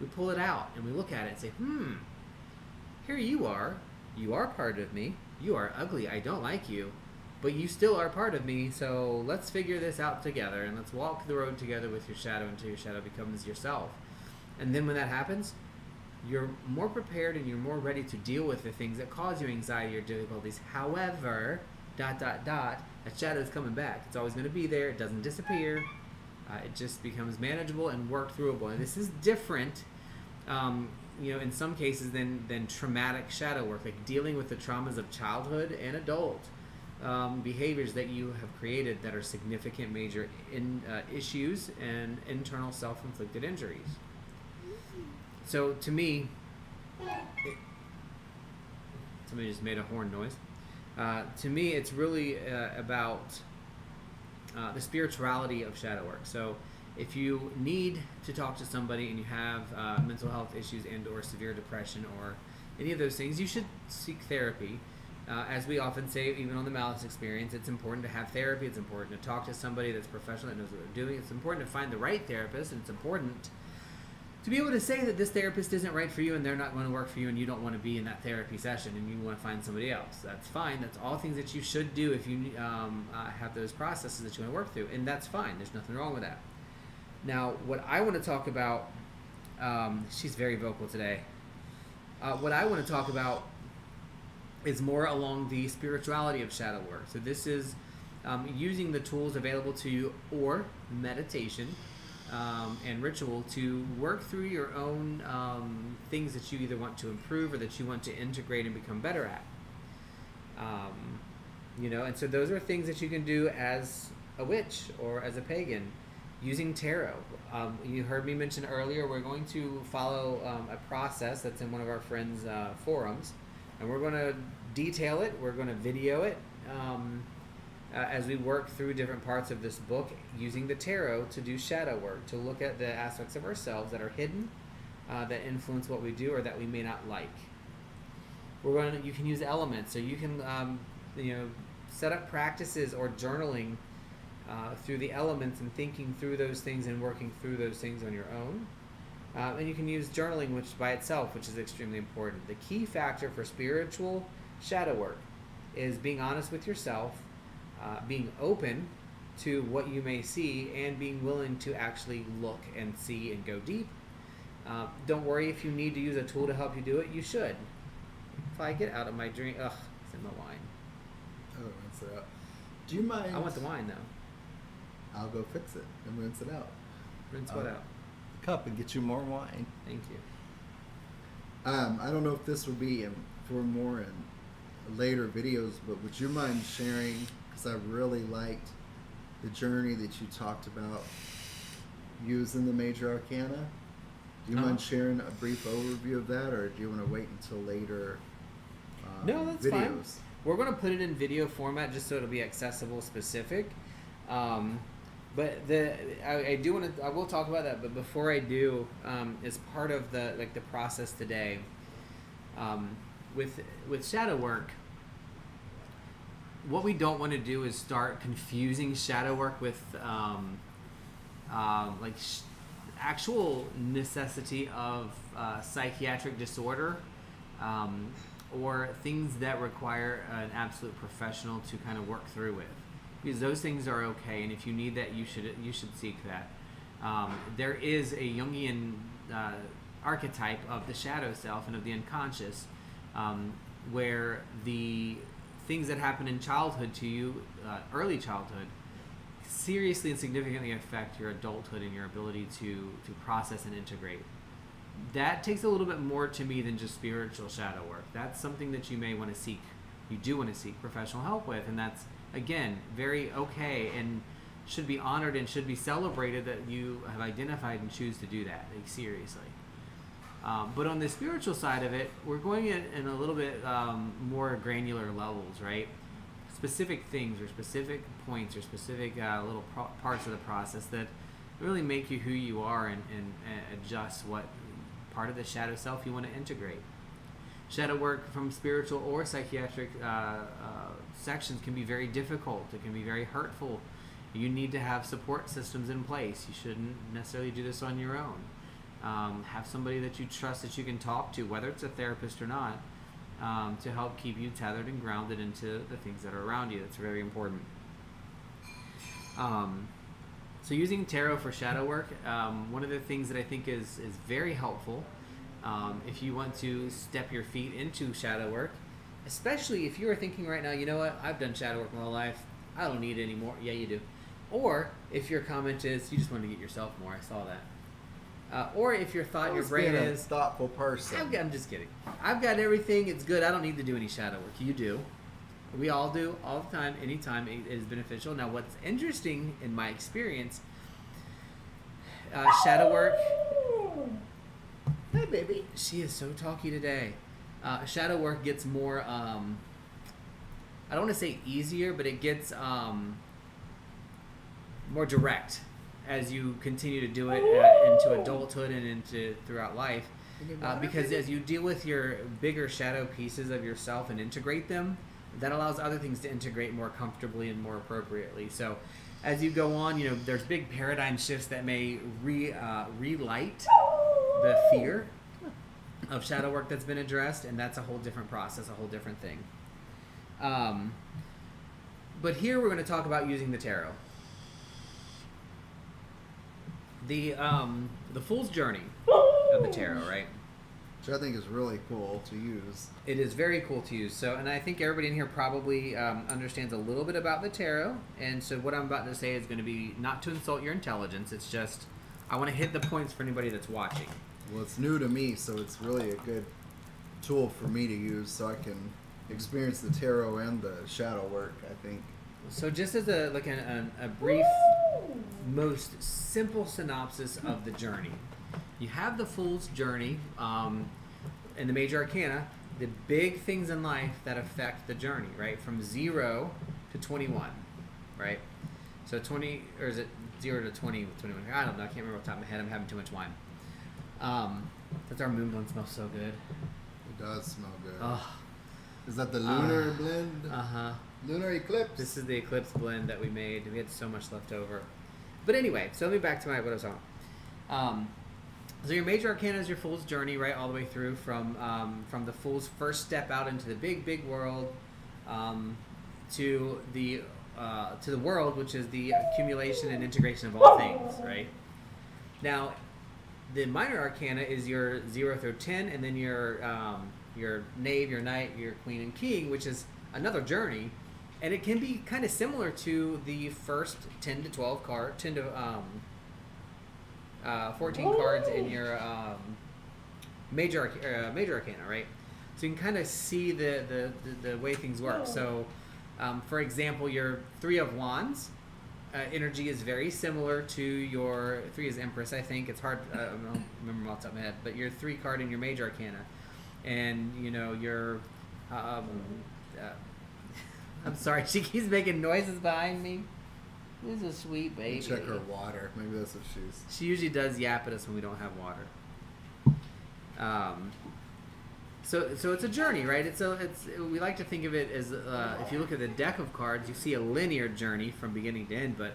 we pull it out and we look at it and say, here you are part of me. You are ugly. I don't like you. But you still are part of me, so let's figure this out together, and let's walk the road together with your shadow until your shadow becomes yourself. And then when that happens, you're more prepared and you're more ready to deal with the things that cause you anxiety or difficulties. However, that shadow is coming back. It's always going to be there. It doesn't disappear. It just becomes manageable and work throughable. And this is different, you know, in some cases than traumatic shadow work, like dealing with the traumas of childhood and adult. Behaviors that you have created that are significant major issues and internal self-inflicted injuries. So to me, somebody just made a horn noise. To me, it's really about the spirituality of shadow work. So if you need to talk to somebody and you have mental health issues and or severe depression or any of those things, you should seek therapy. As we often say, even on the Malice Experience, it's important to have therapy. It's important to talk to somebody that's professional, that knows what they're doing. It's important to find the right therapist, and it's important to be able to say that this therapist isn't right for you and they're not going to work for you and you don't want to be in that therapy session and you want to find somebody else. That's fine. That's all things that you should do if you have those processes that you want to work through, and that's fine. There's nothing wrong with that. Now, what I want to talk about, she's very vocal today. What I want to talk about is more along the spirituality of shadow work. So this is using the tools available to you or meditation and ritual to work through your own things that you either want to improve or that you want to integrate and become better at. You know, and so those are things that you can do as a witch or as a pagan using tarot. You heard me mention earlier, we're going to follow a process that's in one of our friends' forums. And we're going to detail it, we're going to video it as we work through different parts of this book using the tarot to do shadow work, to look at the aspects of ourselves that are hidden, that influence what we do or that we may not like. You can use elements, so you can you know, set up practices or journaling through the elements and thinking through those things and working through those things on your own. And you can use journaling, which by itself, which is extremely important. The key factor for spiritual shadow work is being honest with yourself, being open to what you may see, and being willing to actually look and see and go deep. Don't worry if you need to use a tool to help you do it. You should. If I get out of my drink, it's in the wine. Oh, rinse it out. Do you mind? I want the wine though. I'll go fix it and rinse it out. Rinse what out? Cup and get you more wine. Thank you. I don't know if this will be for more in later videos, but would you mind sharing, because I really liked the journey that you talked about using the major arcana. Do you mind sharing a brief overview of that, or do you want to wait until later No, that's videos? fine. We're going to put it in video format just so it'll be accessible, specific. But I will talk about that. But before I do, as part of the process today, with shadow work, what we don't want to do is start confusing shadow work with actual necessity of psychiatric disorder, or things that require an absolute professional to kind of work through with, because those things are okay, and if you need that, you should seek that. There is a Jungian archetype of the shadow self and of the unconscious, where the things that happen in childhood to you, early childhood, seriously and significantly affect your adulthood and your ability to process and integrate. That takes a little bit more to me than just spiritual shadow work. That's something that you may want to seek. You do want to seek professional help with, and that's, again, very okay and should be honored and should be celebrated that you have identified and choose to do that, like, seriously. But on the spiritual side of it, we're going in a little bit more granular levels, right? Specific things or specific points or specific little parts of the process that really make you who you are and adjust what part of the shadow self you want to integrate. Shadow work from spiritual or psychiatric sections can be very difficult. It can be very hurtful. You need to have support systems in place. You shouldn't necessarily do this on your own. Have somebody that you trust that you can talk to, whether it's a therapist or not, to help keep you tethered and grounded into the things that are around you. That's very important. So using tarot for shadow work, one of the things that I think is very helpful, if you want to step your feet into shadow work, especially if you are thinking right now, you know what, I've done shadow work my whole life, I don't need it anymore. Yeah, you do. Or if your comment is, you just want to get yourself more, I saw that. Or if your thought, your brain is, thoughtful person. I'm just kidding. I've got everything, it's good, I don't need to do any shadow work. You do. We all do, all the time, anytime it is beneficial. Now, what's interesting in my experience, shadow work. Hey, baby. She is so talky today. Shadow work gets more, I don't want to say easier, but it gets more direct as you continue to do it into adulthood and into throughout life. Because as you deal with your bigger shadow pieces of yourself and integrate them, that allows other things to integrate more comfortably and more appropriately. So as you go on, there's big paradigm shifts that may relight the fear of shadow work that's been addressed, and that's a whole different process, a whole different thing. But here we're going to talk about using the tarot. The Fool's Journey of the tarot, right? Which I think is really cool to use. It is very cool to use. So, and I think everybody in here probably understands a little bit about the tarot. And so what I'm about to say is going to be not to insult your intelligence. It's just, I want to hit the points for anybody that's watching. Well, it's new to me, so it's really a good tool for me to use so I can experience the tarot and the shadow work, I think. So just as a brief, most simple synopsis of the journey. You have the Fool's Journey in the major arcana, the big things in life that affect the journey, right? From 0 to 21, right? So 20, or is it 0 to 20 with 21? I don't know. I can't remember off the top of my head. I'm having too much wine. Does our moon blend smell so good? It does smell good. Oh. Is that the lunar blend? Uh-huh. Lunar eclipse? This is the eclipse blend that we made. We had so much left over. But anyway, so let me back to what I was on. So your major arcana is your Fool's Journey, right, all the way through from the Fool's first step out into the big, big world to the world, which is the accumulation and integration of all things, right? Now, the minor arcana is your 0 through 10, and then your knave, your knight, your queen, and king, which is another journey, and it can be kind of similar to the first 10 to 12 card, 10 to 14 cards in your major arcana, right? So you can kind of see the way things work. So, for example, your 3 of Wands energy is very similar to your 3 is Empress. I think it's hard. I don't remember off the top of my head, but your 3 card in your major arcana, and your I'm sorry, she keeps making noises behind me. This is a sweet baby. Check her water. Maybe that's what she's... She usually does yap at us when we don't have water. So it's a journey, right? We like to think of it as if you look at the deck of cards, you see a linear journey from beginning to end, but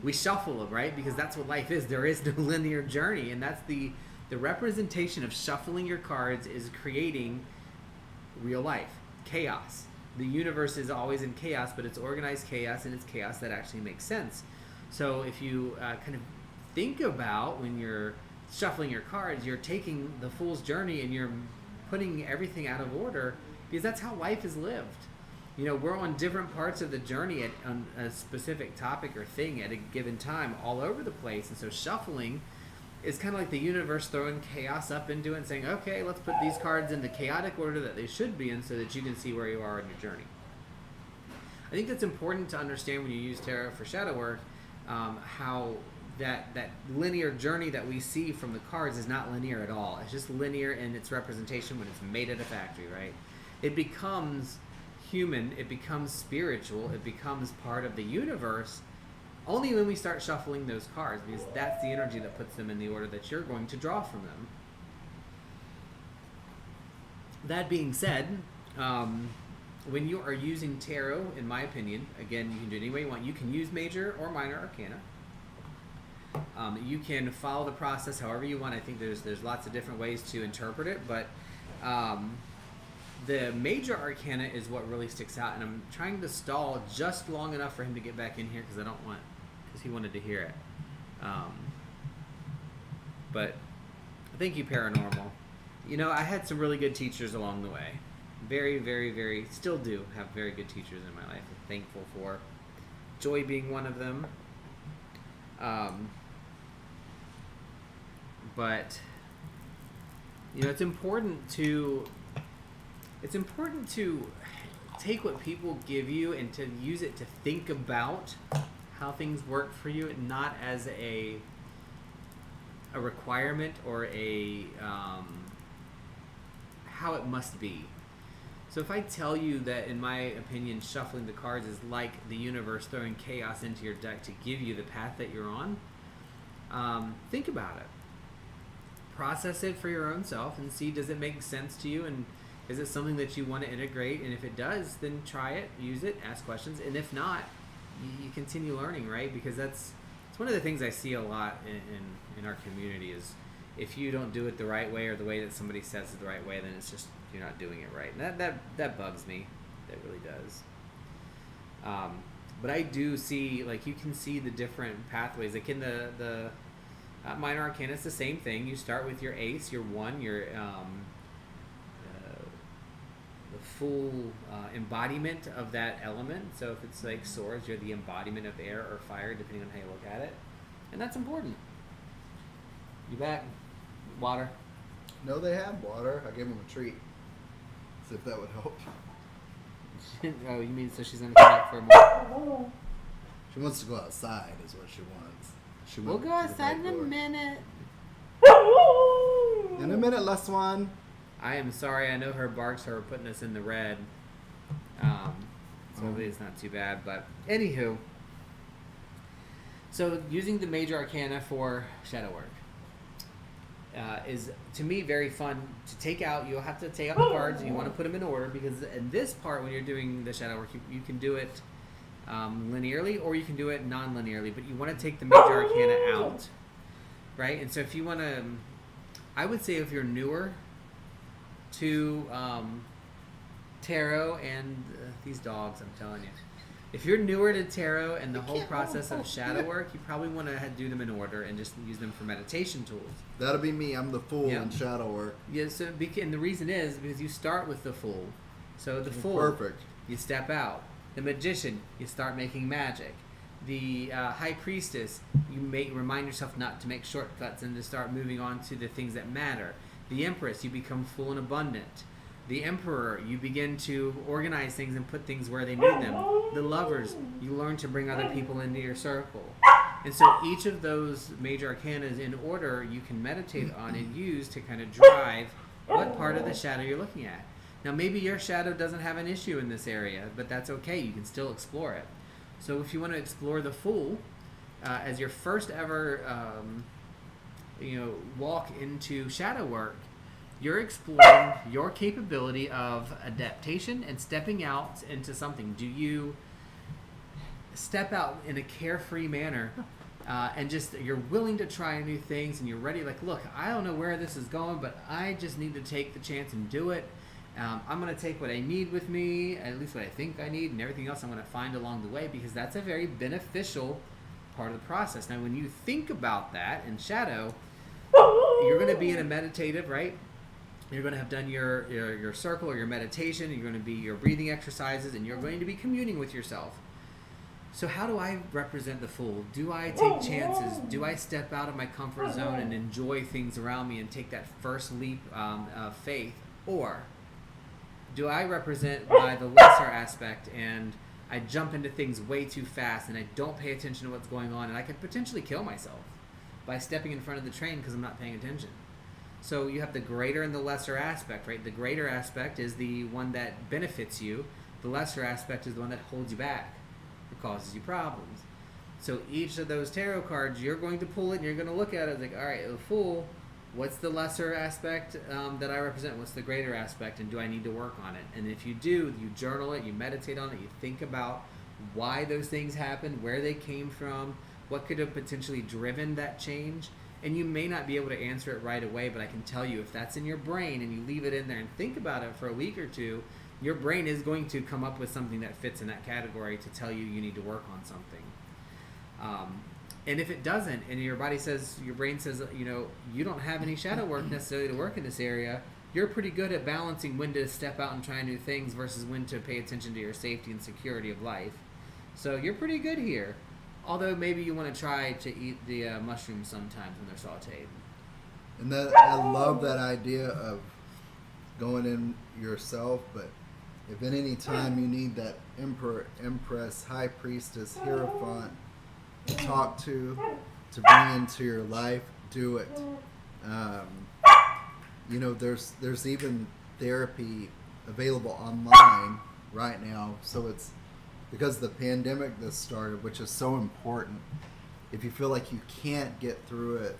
we shuffle them, right? Because that's what life is. There is no linear journey, and that's the representation of shuffling your cards is creating real life chaos. The universe is always in chaos, but it's organized chaos, and it's chaos that actually makes sense. So if you kind of think about when you're shuffling your cards, you're taking the Fool's Journey and you're putting everything out of order, because that's how life is lived. We're on different parts of the journey on a specific topic or thing at a given time all over the place. And so shuffling is kind of like the universe throwing chaos up into it and saying, okay, let's put these cards in the chaotic order that they should be in so that you can see where you are in your journey. I think that's important to understand when you use tarot for shadow work, how that linear journey that we see from the cards is not linear at all. It's just linear in its representation when it's made at a factory, right? It becomes human, it becomes spiritual, it becomes part of the universe only when we start shuffling those cards, because that's the energy that puts them in the order that you're going to draw from them. That being said, when you are using tarot, in my opinion, again, you can do it any way you want. You can use major or minor arcana. You can follow the process however you want. I think there's lots of different ways to interpret it, but the major arcana is what really sticks out, and I'm trying to stall just long enough for him to get back in here because he wanted to hear it. But thank you, Paranormal. I had some really good teachers along the way. Very, very, very, still do have very good teachers in my life. I'm thankful for Joy being one of them. But it's important to take what people give you and to use it to think about how things work for you, not as a requirement or a how it must be. So if I tell you that, in my opinion, shuffling the cards is like the universe throwing chaos into your deck to give you the path that you're on, think about it. Process it for your own self and see, does it make sense to you, and is it something that you want to integrate? And if it does, then try it, use it, ask questions. And if not, you continue learning, right? Because it's one of the things I see a lot in our community is if you don't do it the right way or the way that somebody says is the right way, then it's just you're not doing it right. And that bugs me. That really does. But I do see, like, you can see the different pathways. Like in the minor arcana, it's the same thing. You start with your ace, your one, your the full embodiment of that element. So if it's like swords, you're the embodiment of air or fire, depending on how you look at it. And that's important. You back? Water? No, they have water. I gave them a treat. See if that would help. Oh, you mean so she's going to come back for more? She wants to go outside is what she wants. We'll go outside in a minute. In a minute, last one. I am sorry. I know her barks are putting us in the red. So hopefully it's not too bad. But anywho. So using the major arcana for shadow work is, to me, very fun to take out. You'll have to take out the cards and you want to put them in order, because in this part, when you're doing the shadow work, you can do it linearly or you can do it non-linearly, but you want to take the major arcana out, right? And so if you want to, I would say if you're newer to tarot and these dogs, I'm telling you, if you're newer to tarot and the whole process of shadow work, you probably want to do them in order and just use them for meditation tools. That'll be me. I'm the fool in shadow work. Yeah, so and the reason is because you start with the fool. So the fool, perfect. You step out. The magician, you start making magic. The high priestess, you remind yourself not to make shortcuts and to start moving on to the things that matter. The empress, you become full and abundant. The emperor, you begin to organize things and put things where they need them. The lovers, you learn to bring other people into your circle. And so each of those major arcana is in order you can meditate on and use to kind of drive what part of the shadow you're looking at. Now maybe your shadow doesn't have an issue in this area, but that's okay. You can still explore it. So if you want to explore the Fool as your first ever walk into shadow work, You're exploring your capability of adaptation and stepping out into something. Do you step out in a carefree manner and just you're willing to try new things and you're ready? Like, look, I don't know where this is going, but I just need to take the chance and do it. I'm going to take what I need with me, at least what I think I need, and everything else I'm going to find along the way, because that's a very beneficial part of the process. Now, when you think about that in shadow, you're going to be in a meditative, right? You're going to have done your circle or your meditation. You're going to be your breathing exercises, and you're going to be communing with yourself. So how do I represent the fool? Do I take chances? Do I step out of my comfort zone and enjoy things around me and take that first leap of faith? Or do I represent by the lesser aspect and I jump into things way too fast and I don't pay attention to what's going on, and I could potentially kill myself by stepping in front of the train because I'm not paying attention? So you have the greater and the lesser aspect, right? The greater aspect is the one that benefits you. The lesser aspect is the one that holds you back. It causes you problems. So each of those tarot cards, you're going to pull it and you're going to look at it like, all right, the Fool, what's the lesser aspect that I represent? What's the greater aspect, and do I need to work on it? And if you do, you journal it, you meditate on it, you think about why those things happened, where they came from, what could have potentially driven that change. And you may not be able to answer it right away, but I can tell you, if that's in your brain and you leave it in there and think about it for a week or two, your brain is going to come up with something that fits in that category to tell you you need to work on something. And if it doesn't, and your brain says, you don't have any shadow work necessarily to work in this area, you're pretty good at balancing when to step out and try new things versus when to pay attention to your safety and security of life. So you're pretty good here. Although maybe you want to try to eat the mushrooms sometimes when they're sauteed. And I love that idea of going in yourself, but if at any time you need that emperor, empress, high priestess, hierophant to talk to bring into your life, do it. There's even therapy available online right now, so it's because the pandemic that started, which is so important. If you feel like you can't get through it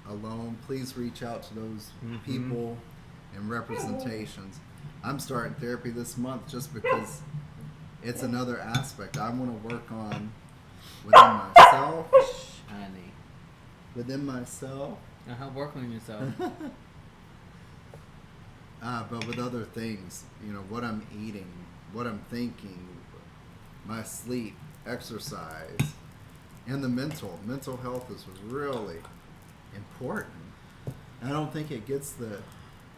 alone, please reach out to those people and representations. I'm starting therapy this month just because it's another aspect I want to work on within myself. Honey. Within myself. Work on yourself. But with other things, what I'm eating, what I'm thinking, my sleep, exercise, and the mental health is really important. I don't think it gets the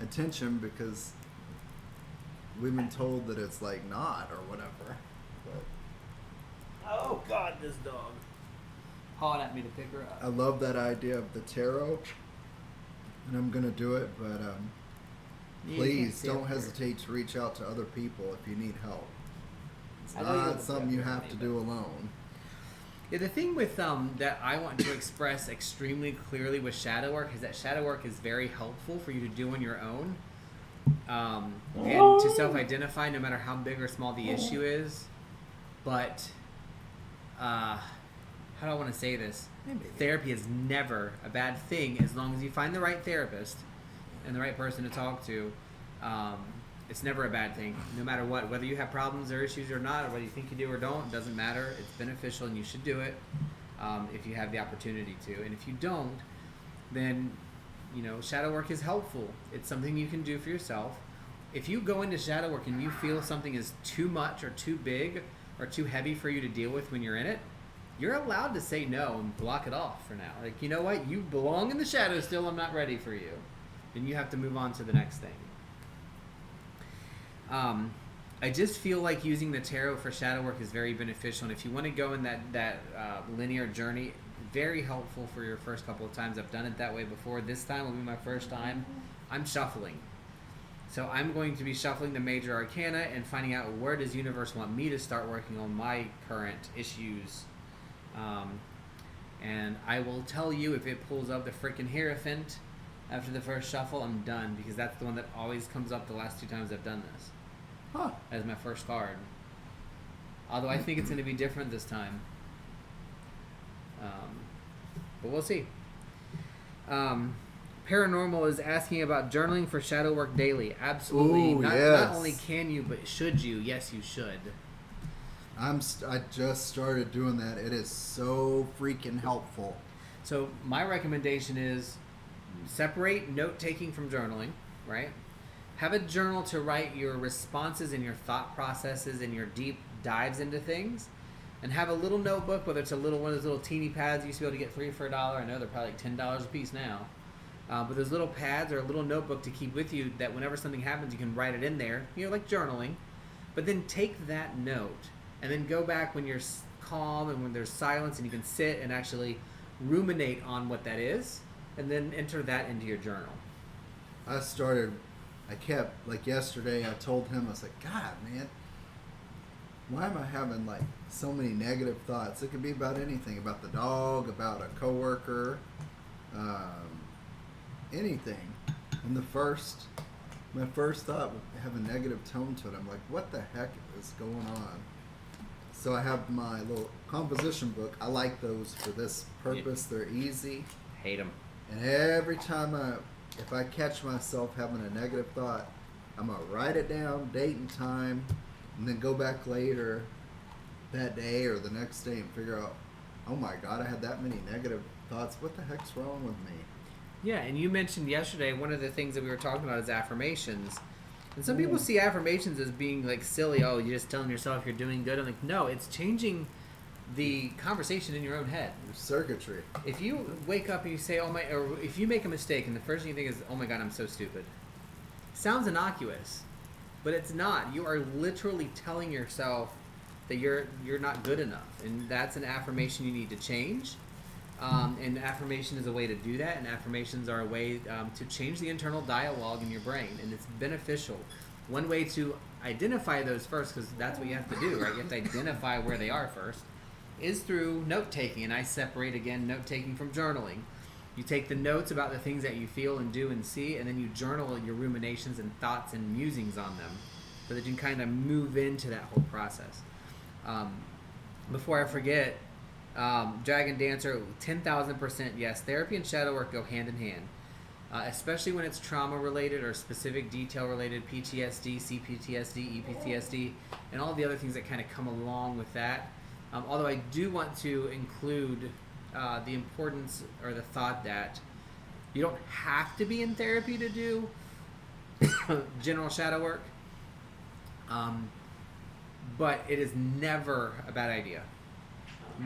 attention because we've been told that it's like not or whatever. But oh God, this dog pawing at me to pick her up. I love that idea of the tarot, and I'm gonna do it. But please don't hesitate to reach out to other people if you need help. It's not something you have to do alone. Yeah, the thing with that I want to express extremely clearly with shadow work is that shadow work is very helpful for you to do on your own, and to self-identify no matter how big or small the issue is. But how do I want to say this? Therapy is never a bad thing as long as you find the right therapist and the right person to talk to. It's never a bad thing, no matter what. Whether you have problems or issues or not, or whether you think you do or don't, it doesn't matter. It's beneficial and you should do it if you have the opportunity to. And if you don't, then, shadow work is helpful. It's something you can do for yourself. If you go into shadow work and you feel something is too much or too big or too heavy for you to deal with when you're in it, you're allowed to say no and block it off for now. Like, you know what? You belong in the shadows still. I'm not ready for you. Then you have to move on to the next thing. I just feel like using the tarot for shadow work is very beneficial, and if you want to go in that linear journey, very helpful for your first couple of times. I've done it that way before. This time will be my first time. I'm shuffling. So I'm going to be shuffling the major arcana and finding out where does universe want me to start working on my current issues. And I will tell you if it pulls up the freaking Hierophant after the first shuffle, I'm done, because that's the one that always comes up the last 2 times I've done this. As my first card. Although I think it's going to be different this time. But we'll see. Paranormal is asking about journaling for shadow work daily. Absolutely. Ooh, not yes. only can you, but should you? Yes, you should. I just started doing that. It is so freaking helpful. So my recommendation is separate note-taking from journaling, right? Have a journal to write your responses and your thought processes and your deep dives into things. And have a little notebook, whether it's one of those little teeny pads you used to be able to get free for $1. I know they're probably like $10 a piece now. But those little pads or a little notebook to keep with you that whenever something happens, you can write it in there, like journaling. But then take that note and then go back when you're calm and when there's silence and you can sit and actually ruminate on what that is and then enter that into your journal. I kept, like yesterday, I told him, I was like, God, man, why am I having like so many negative thoughts? It could be about anything, about the dog, about a coworker, anything. And my first thought would have a negative tone to it. I'm like, what the heck is going on? So I have my little composition book. I like those for this purpose. They're easy. Hate them. And every time if I catch myself having a negative thought, I'm going to write it down, date and time, and then go back later that day or the next day and figure out, oh my God, I had that many negative thoughts. What the heck's wrong with me? Yeah, and you mentioned yesterday one of the things that we were talking about is affirmations. And some people see affirmations as being like silly. Oh, you're just telling yourself you're doing good. I'm like, no, it's changing the conversation in your own head. Your circuitry. If you wake up and you say, or if you make a mistake and the first thing you think is, oh my God, I'm so stupid. Sounds innocuous, but it's not. You are literally telling yourself that you're not good enough. And that's an affirmation you need to change. And affirmation is a way to do that, and affirmations are a way to change the internal dialogue in your brain, and it's beneficial. One way to identify those first, because that's what you have to do, right? You have to identify where they are first, is through note-taking, and I separate, again, note-taking from journaling. You take the notes about the things that you feel and do and see, and then you journal your ruminations and thoughts and musings on them, so that you can kind of move into that whole process. Before I forget, Dragon Dancer, 10,000% yes. Therapy and shadow work go hand in hand, especially when it's trauma related or specific detail related, PTSD, CPTSD, EPTSD, and all the other things that kind of come along with that. Although I do want to include the importance or the thought that you don't have to be in therapy to do general shadow work, but it is never a bad idea.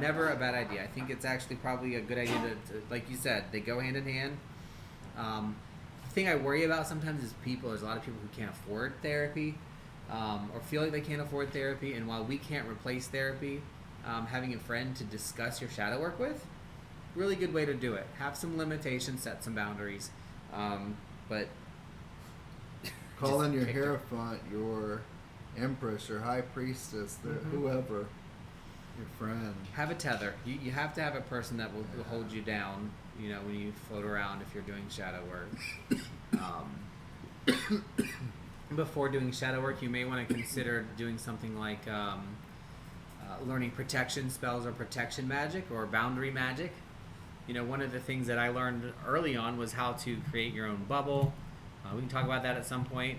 Never a bad idea. I think it's actually probably a good idea to like you said, they go hand in hand. The thing I worry about sometimes is there's a lot of people who can't afford therapy or feel like they can't afford therapy. And while we can't replace therapy, having a friend to discuss your shadow work with, really good way to do it. Have some limitations, set some boundaries. But call in your Hierophant, your Empress, your High Priestess, whoever. Your friend. Have a tether. You have to have a person that will hold you down, when you float around if you're doing shadow work. Before doing shadow work, you may want to consider doing something like learning protection spells or protection magic or boundary magic. One of the things that I learned early on was how to create your own bubble. We can talk about that at some point.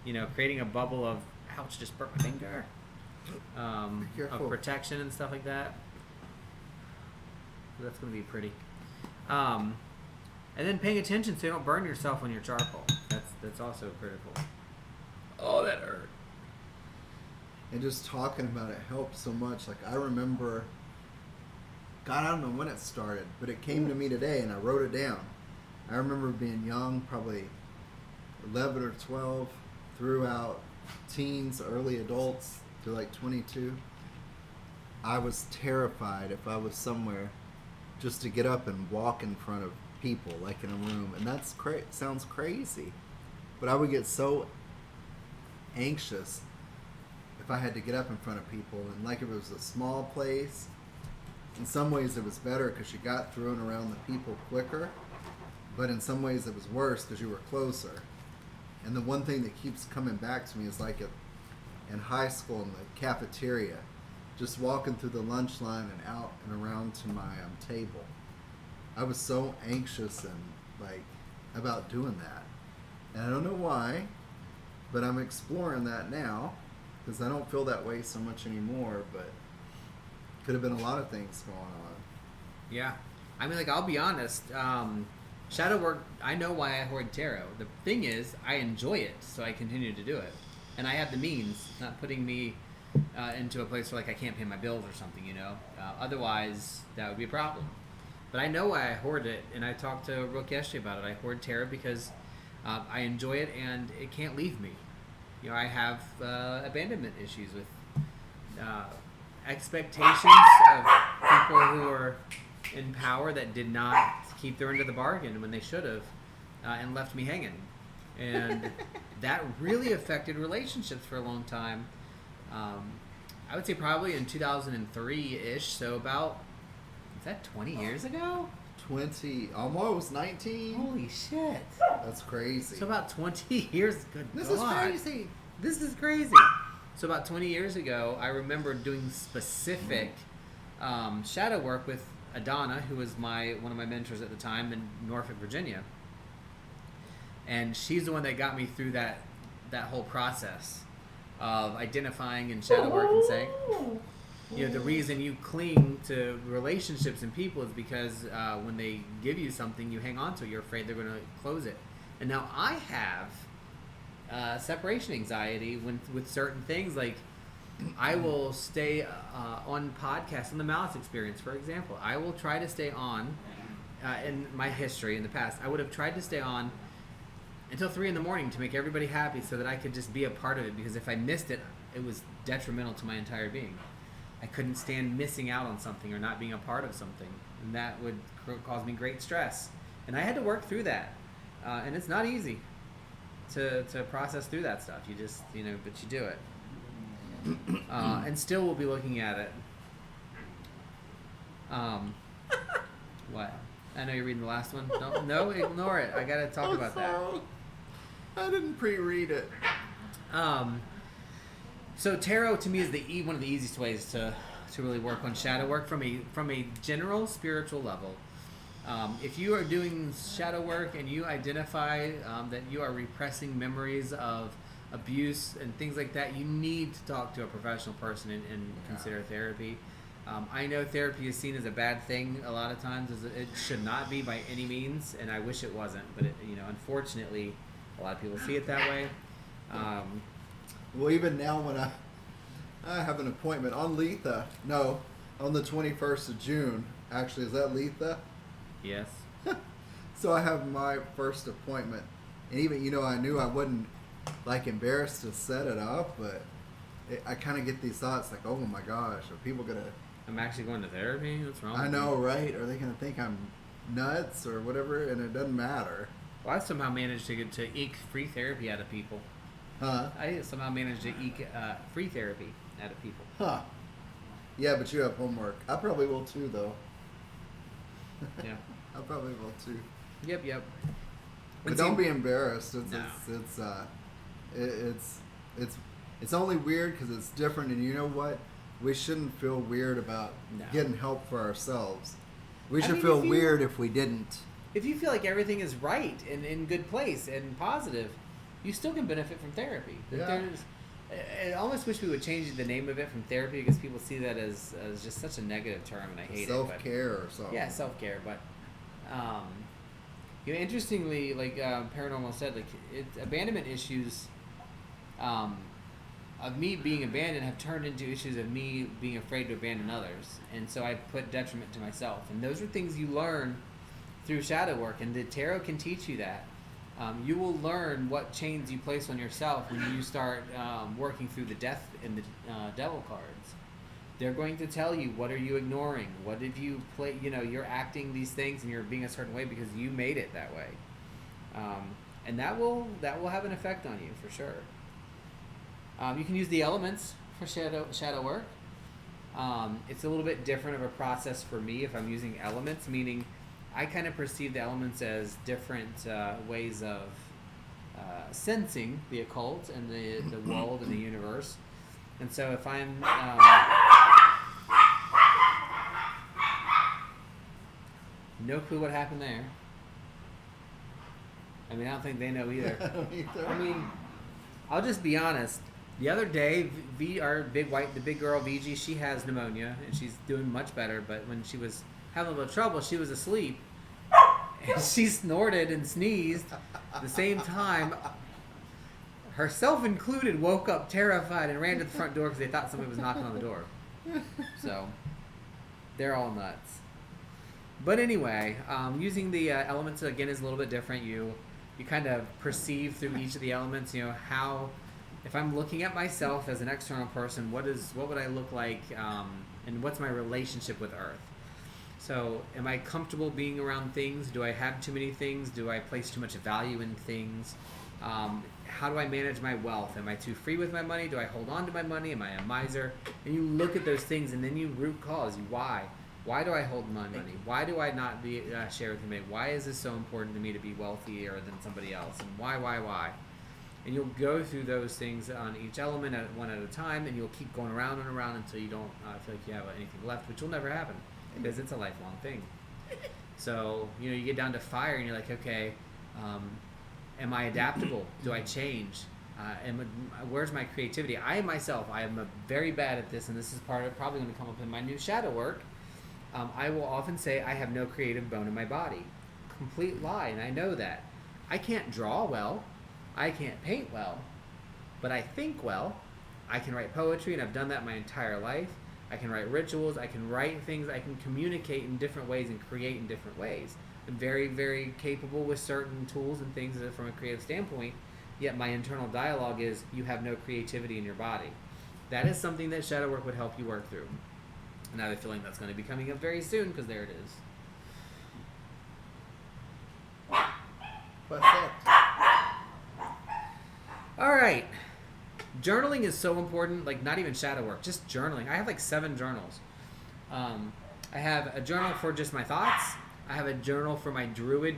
Creating a bubble of, ouch, just burnt my finger. Of protection and stuff like that. So that's going to be pretty. And then paying attention so you don't burn yourself on your charcoal. That's also critical. Oh, that hurt. And just talking about it helped so much. Like I remember, God, I don't know when it started, but it came to me today and I wrote it down. I remember being young, probably 11 or 12, throughout teens, early adults, to like 22. I was terrified if I was somewhere just to get up and walk in front of people, like in a room. And that's sounds crazy. But I would get so anxious if I had to get up in front of people. And like if it was a small place, in some ways it was better because you got through and around the people quicker. But in some ways it was worse because you were closer. And the one thing that keeps coming back to me is like in high school in the cafeteria, just walking through the lunch line and out and around to my table. I was so anxious and like about doing that. And I don't know why, but I'm exploring that now because I don't feel that way so much anymore, but could have been a lot of things going on. Yeah. I mean, like, I'll be honest. Shadow work, I know why I hoard tarot. The thing is, I enjoy it, so I continue to do it. And I have the means, not putting me into a place where, like, I can't pay my bills or something, you know? Otherwise, that would be a problem. But I know why I hoard it, and I talked to Rook yesterday about it. I hoard tarot because I enjoy it, and it can't leave me. You know, I have abandonment issues with expectations of people who are in power that did not keep their end of the bargain when they should have, and left me hanging. And that really affected relationships for a long time. I would say probably in 2003-ish, so about, is that 20 years ago? 20, almost 19. Holy shit. That's crazy. So about 20 years, good This God. is crazy. This is crazy. So about 20 years ago, I remember doing specific shadow work with Adana, who was one of my mentors at the time in Norfolk, Virginia. And she's the one that got me through that whole process of identifying in shadow work and saying, you know, the reason you cling to relationships and people is because when they give you something, you hang on to it. You're afraid they're going to close it. And now I have separation anxiety with certain things. Like, I will stay on podcasts, on the Malice Experience, for example. I will try to stay on, in my history in the past, I would have tried to stay on until 3 a.m. to make everybody happy so that I could just be a part of it, because if I missed it, it was detrimental to my entire being. I couldn't stand missing out on something or not being a part of something, and that would cause me great stress. And I had to work through that, and it's not easy to process through that stuff. You just, you know, but you do it. And still we'll be looking at it. What? I know you're reading the last one. No, ignore it. I gotta talk about that. I didn't pre-read it. So tarot to me is one of the easiest ways to really work on shadow work from a general spiritual level. If you are doing shadow work and you identify that you are repressing memories of abuse and things like that, you need to talk to a professional person and consider therapy. I know therapy is seen as a bad thing a lot of times. It should not be by any means, and I wish it wasn't. But unfortunately, a lot of people see it that way. Well, even now when I have an appointment on Letha, on the 21st of June. Actually, is that Letha? Yes. So I have my first appointment, and even I knew I wasn't like embarrassed to set it up, but I kind of get these thoughts like, oh my gosh, are people gonna? I'm actually going to therapy. What's wrong? I know, right? Are they gonna think I'm nuts or whatever? And it doesn't matter. Well, I somehow managed to eke free therapy out of people. Huh? I somehow managed to eke free therapy out of people. Huh? Yeah, but you have homework. I probably will too, though. Yeah. I probably will too. Yep. But don't be embarrassed. It's only weird because it's different, and you know what? We shouldn't feel weird about getting help for ourselves. We should feel weird if we didn't. If you feel like everything is right and in good place and positive, you still can benefit from therapy. Yeah. I almost wish we would change the name of it from therapy, because people see that as just such a negative term, and I hate self-care or something. Yeah, self-care. But interestingly, like Paranormal said, like abandonment issues of me being abandoned have turned into issues of me being afraid to abandon others, and so I put detriment to myself. And those are things you learn through shadow work, and the tarot can teach you that. You will learn what chains you place on yourself when you start working through the death and the devil cards. They're going to tell you, what are you ignoring? What did you play? You're acting these things and you're being a certain way because you made it that way. And that will have an effect on you for sure. You can use the elements for shadow work. It's a little bit different of a process for me if I'm using elements, meaning I kind of perceive the elements as different ways of sensing the occult and the world and the universe. And so if I'm... no clue what happened there. I mean, I don't think they know either. I don't either. I mean, I'll just be honest. The other day, the big girl, VG, she has pneumonia, and she's doing much better. But when she was having a little trouble, she was asleep, and she snorted and sneezed at the same time. Herself included, woke up terrified and ran to the front door because they thought somebody was knocking on the door. So, they're all nuts. But anyway, using the elements again is a little bit different. You kind of perceive through each of the elements, how, if I'm looking at myself as an external person, what would I look like, and what's my relationship with Earth? So, am I comfortable being around things? Do I have too many things? Do I place too much value in things? How do I manage my wealth? Am I too free with my money? Do I hold on to my money? Am I a miser? And you look at those things, and then you root cause. Why? Why do I hold my money? Why do I not share with me? Why is this so important to me to be wealthier than somebody else? And why? And you'll go through those things on each element one at a time, and you'll keep going around and around until you don't feel like you have anything left, which will never happen because it's a lifelong thing. So, you get down to fire, and you're like, okay, am I adaptable? Do I change? Where's my creativity? I myself, I am very bad at this, and this is probably going to come up in my new shadow work. I will often say I have no creative bone in my body. Complete lie, and I know that. I can't draw well. I can't paint well. But I think well. I can write poetry, and I've done that my entire life. I can write rituals. I can write things. I can communicate in different ways and create in different ways. I'm very, very capable with certain tools and things from a creative standpoint, yet my internal dialogue is you have no creativity in your body. That is something that shadow work would help you work through. And I have a feeling that's going to be coming up very soon because there it is. Perfect. All right. Journaling is so important, like not even shadow work, just journaling. I have like 7 journals. I have a journal for just my thoughts. I have a journal for my druid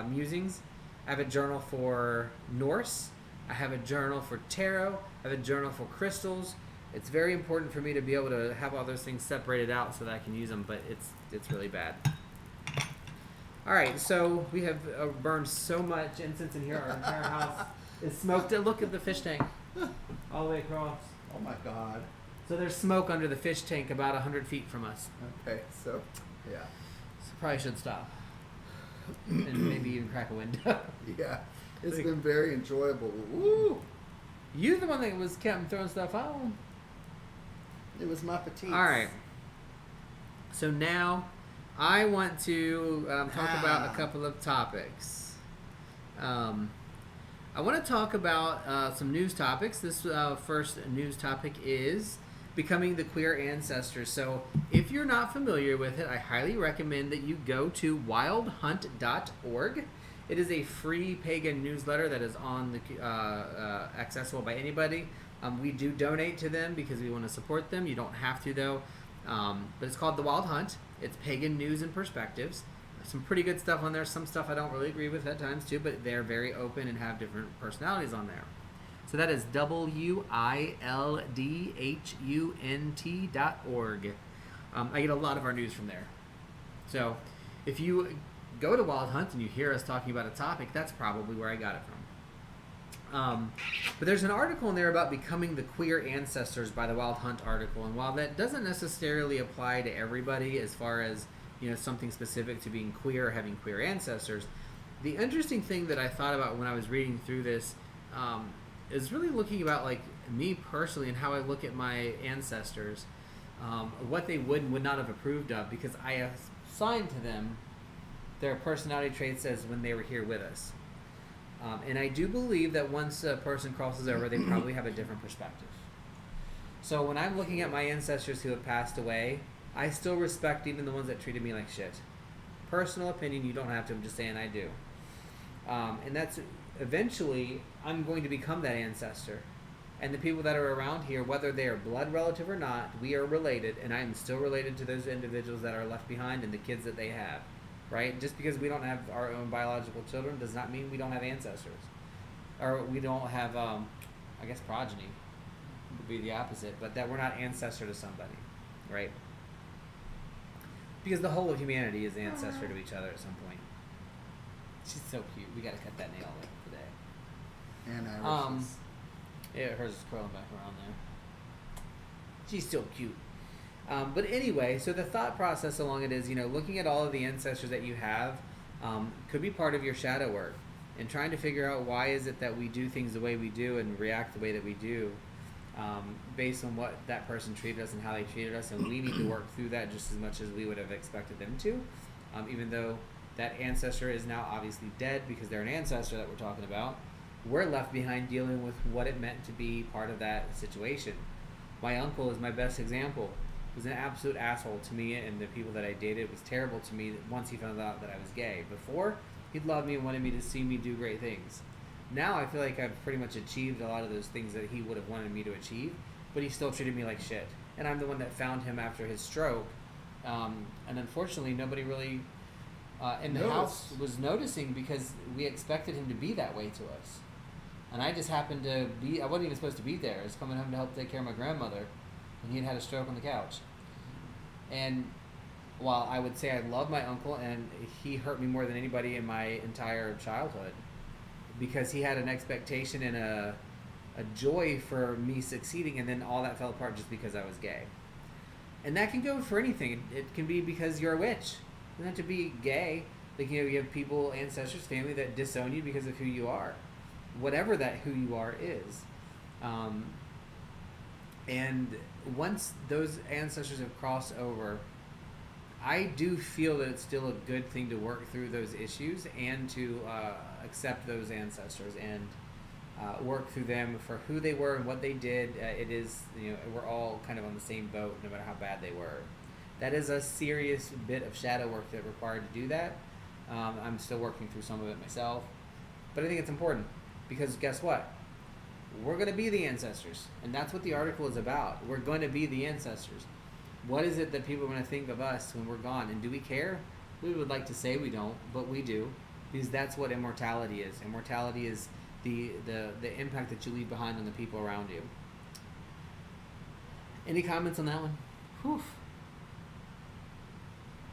musings. I have a journal for Norse. I have a journal for tarot. I have a journal for crystals. It's very important for me to be able to have all those things separated out so that I can use them, but it's really bad. All right, so we have burned so much incense in here. Our entire house is smoked. Look at the fish tank all the way across. Oh my God. So there's smoke under the fish tank about 100 feet from us. Okay, so yeah. So probably should stop and maybe even crack a window. Yeah, it's been very enjoyable. Woo! You're the one that kept throwing stuff out. It was my petite. All right. So now I want to talk about a couple of topics. I want to talk about some news topics. This first news topic is becoming the queer ancestors. So if you're not familiar with it, I highly recommend that you go to wildhunt.org. It is a free pagan newsletter that is on the accessible by anybody. We do donate to them because we want to support them. You don't have to though. But it's called The Wild Hunt. It's pagan news and perspectives. Some pretty good stuff on there. Some stuff I don't really agree with at times too, but they're very open and have different personalities on there. So that is wildhunt.org. I get a lot of our news from there. So if you go to Wild Hunt and you hear us talking about a topic, that's probably where I got it from. But there's an article in there about becoming the queer ancestors by the Wild Hunt article, and while that doesn't necessarily apply to everybody as far as something specific to being queer or having queer ancestors, the interesting thing that I thought about when I was reading through this is really looking about like me personally and how I look at my ancestors, what they would and would not have approved of, because I assigned to them their personality traits as when they were here with us. And I do believe that once a person crosses over, they probably have a different perspective. So when I'm looking at my ancestors who have passed away, I still respect even the ones that treated me like shit. Personal opinion, you don't have to, I'm just saying I do. And that's eventually, I'm going to become that ancestor. And the people that are around here, whether they are blood relative or not, we are related, and I am still related to those individuals that are left behind and the kids that they have. Right? Just because we don't have our own biological children does not mean we don't have ancestors. Or we don't have, progeny would be the opposite, but that we're not ancestor to somebody. Right? Because the whole of humanity is ancestor to each other at some point. She's so cute. We gotta cut that nail today. And Irish's. Yeah, hers is curling back around there. She's still cute. But anyway, so the thought process along it is, looking at all of the ancestors that you have could be part of your shadow work, and trying to figure out why is it that we do things the way we do and react the way that we do based on what that person treated us and how they treated us, and we need to work through that just as much as we would have expected them to, even though that ancestor is now obviously dead because they're an ancestor that we're talking about. We're left behind dealing with what it meant to be part of that situation. My uncle is my best example. He was an absolute asshole to me and the people that I dated. Was terrible to me once he found out that I was gay. Before, he'd love me and wanted me to see me do great things. Now I feel like I've pretty much achieved a lot of those things that he would have wanted me to achieve, but he still treated me like shit. And I'm the one that found him after his stroke. And unfortunately, nobody really in the house was noticing because we expected him to be that way to us. And I just happened to be, I wasn't even supposed to be there. I was coming home to help take care of my grandmother, and he had had a stroke on the couch. And while I would say I love my uncle, and he hurt me more than anybody in my entire childhood, because he had an expectation and a joy for me succeeding, and then all that fell apart just because I was gay. And that can go for anything. It can be because you're a witch. It doesn't have to be gay. Like, you have people, ancestors, family that disown you because of who you are. Whatever that who you are is. And once those ancestors have crossed over, I do feel that it's still a good thing to work through those issues and to accept those ancestors and work through them for who they were and what they did. It is, we're all kind of on the same boat no matter how bad they were. That is a serious bit of shadow work that required to do that. I'm still working through some of it myself. But I think it's important. Because guess what? We're going to be the ancestors. And that's what the article is about. We're going to be the ancestors. What is it that people are going to think of us when we're gone? And do we care? We would like to say we don't, but we do. Because that's what immortality is. Immortality is the impact that you leave behind on the people around you. Any comments on that one? Whew.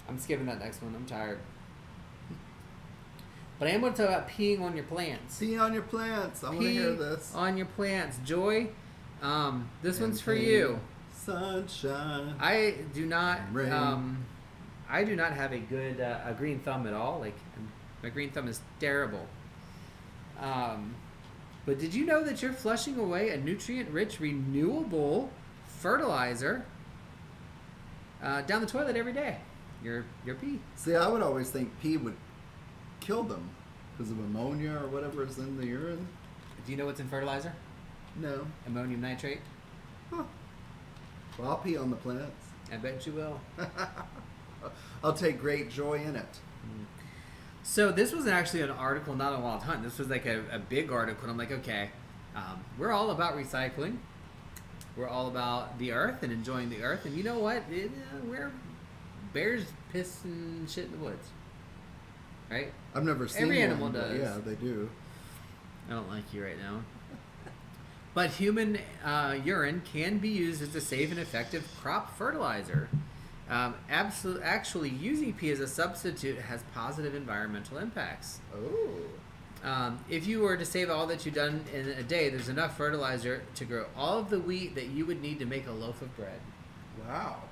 I'm skipping that next one. I'm tired. But I am going to talk about peeing on your plants. Pee on your plants. I want to hear this. On your plants. Joy, this one's for pain, you. Sunshine. I do not rain. I do not have a good a green thumb at all. Like, my green thumb is terrible. But did you know that you're flushing away a nutrient-rich, renewable fertilizer down the toilet every day? Your pee. See, I would always think pee would kill them because of ammonia or whatever is in the urine. Do you know what's in fertilizer? No. Ammonium nitrate. Huh. Well, I'll pee on the plants. I bet you will. I'll take great joy in it. So this was actually an article, not on Wild Hunt. This was like a big article. And I'm like, okay, we're all about recycling. We're all about the earth and enjoying the earth. And you know what? We're bears piss and shit in the woods. Right? I've never seen Every one, animal but does. yeah, they do. I don't like you right now. But human urine can be used as a safe and effective crop fertilizer. Actually, using pee as a substitute has positive environmental impacts. Oh. If you were to save all that you've done in a day, there's enough fertilizer to grow all of the wheat that you would need to make a loaf of bread. Wow.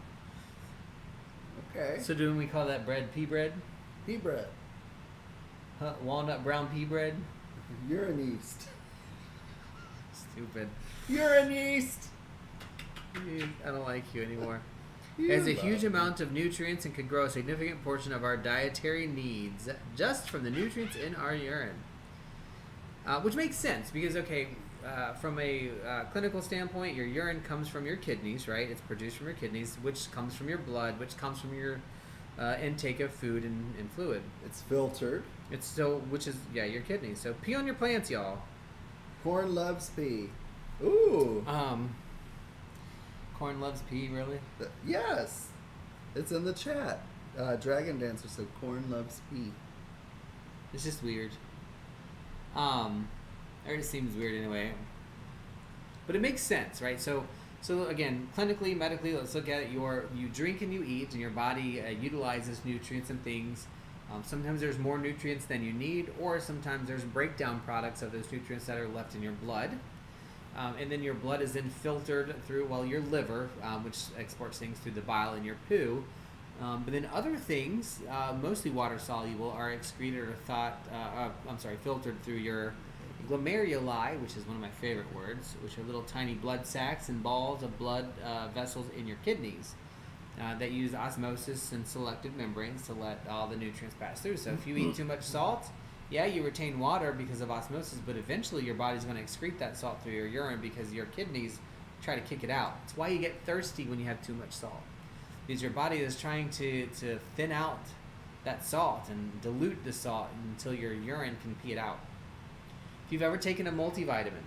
Okay. So do we call that bread pea bread? Pea bread. Huh? Walnut brown pea bread? Urine yeast. Stupid. Urine yeast. I don't like you anymore. You It has a love huge me. amount of nutrients and can grow a significant portion of our dietary needs just from the nutrients in our urine. Which makes sense because, okay, from a clinical standpoint, your urine comes from your kidneys, right? It's produced from your kidneys, which comes from your blood, which comes from your intake of food and fluid. It's filtered. Which is, your kidneys. So pee on your plants, y'all. Corn loves pee. Ooh. Corn loves pee, really? Yes. It's in the chat. Dragon Dancer said corn loves pee. It's just weird. It just seems weird anyway. But it makes sense, right? So again, clinically, medically, let's look at it. You drink and you eat, and your body utilizes nutrients and things Sometimes there's more nutrients than you need, or sometimes there's breakdown products of those nutrients that are left in your blood. And then your blood is then filtered through, your liver, which exports things through the bile in your poo. But then other things, mostly water soluble, are excreted or filtered through your glomeruli, which is one of my favorite words, which are little tiny blood sacs and balls of blood vessels in your kidneys that use osmosis and selective membranes to let all the nutrients pass through. So if you eat too much salt, you retain water because of osmosis, but eventually your body's going to excrete that salt through your urine because your kidneys try to kick it out. It's why you get thirsty when you have too much salt, because your body is trying to thin out that salt and dilute the salt until your urine can pee it out. If you've ever taken a multivitamin,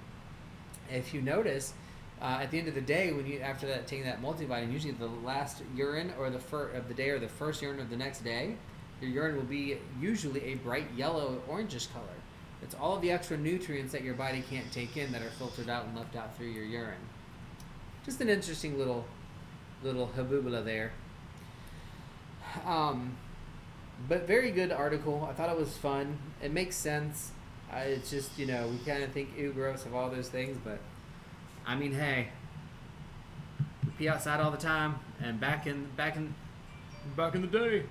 if you notice, at the end of the day, after taking that multivitamin, usually the last urine or of the day or the first urine of the next day, your urine will be usually a bright yellow, orangish color. It's all of the extra nutrients that your body can't take in that are filtered out and left out through your urine. Just an interesting little haboobla there. But very good article. I thought it was fun. It makes sense. It's just, we kind of think, ew, gross of all those things, but I mean, hey, we pee outside all the time, and back in the day,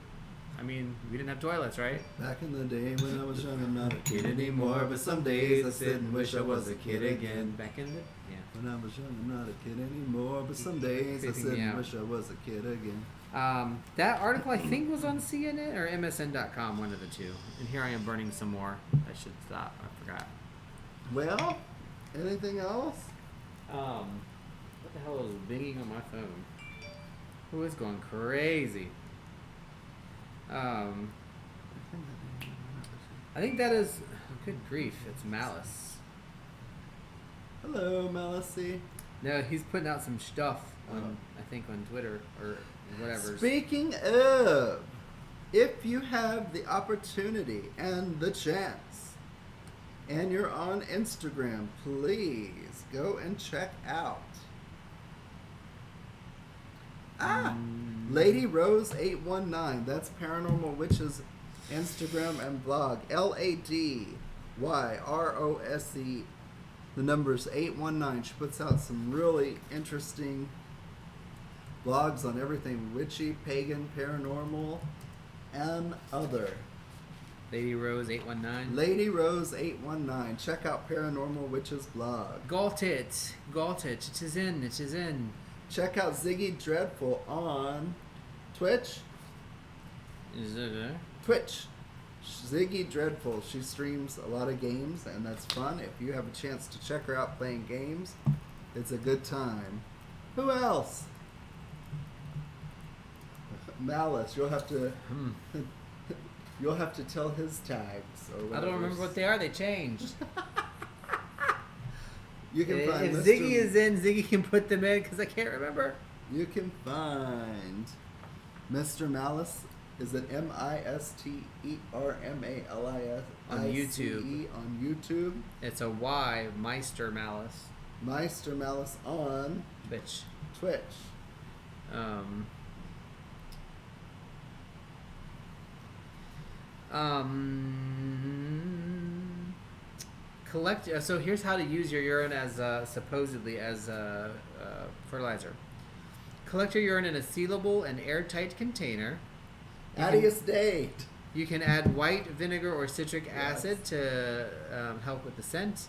I mean, we didn't have toilets, right? Back in the day when I was young, I'm not a kid anymore, but some days I sit and wish I was a kid again. When I was young, I'm not a kid anymore, but some days I sit and wish I was a kid again. That article, I think, was on CNN or MSN.com, one of the two. And here I am burning some more. I should stop. I forgot. Well, anything else? What the hell is binging on my phone? Who is going crazy? I think that is... Good grief, it's Malice. Hello, Malice. No, he's putting out some stuff on, I think, on Twitter or whatever. Speaking of, if you have the opportunity and the chance, and you're on Instagram, please go and check out Lady Rose 819. That's Paranormal Witches Instagram and blog. LADYROSE, the number's 819. She puts out some really interesting blogs on everything witchy, pagan, paranormal, and other. Lady Rose 819. Lady Rose 819. Check out Paranormal Witches blog. Got it. It is in. Check out Ziggy Dreadful on Twitch. Is it there? Twitch. Ziggy Dreadful. She streams a lot of games, and that's fun. If you have a chance to check her out playing games, it's a good time. Who else? Malice. You'll have to tell his tags or whatever. I don't remember what they are. They changed. You can find if Ziggy is in, Ziggy can put them in because I can't remember. You can find Mr. Malice. Is it MISTERMALICE on YouTube? On YouTube. It's a Y, Meister Malice. Meister Malice on Twitch. Collect. So here's how to use your urine as supposedly as fertilizer. Collect your urine in a sealable and airtight container. Adios date. You can add white vinegar or citric acid to help with the scent.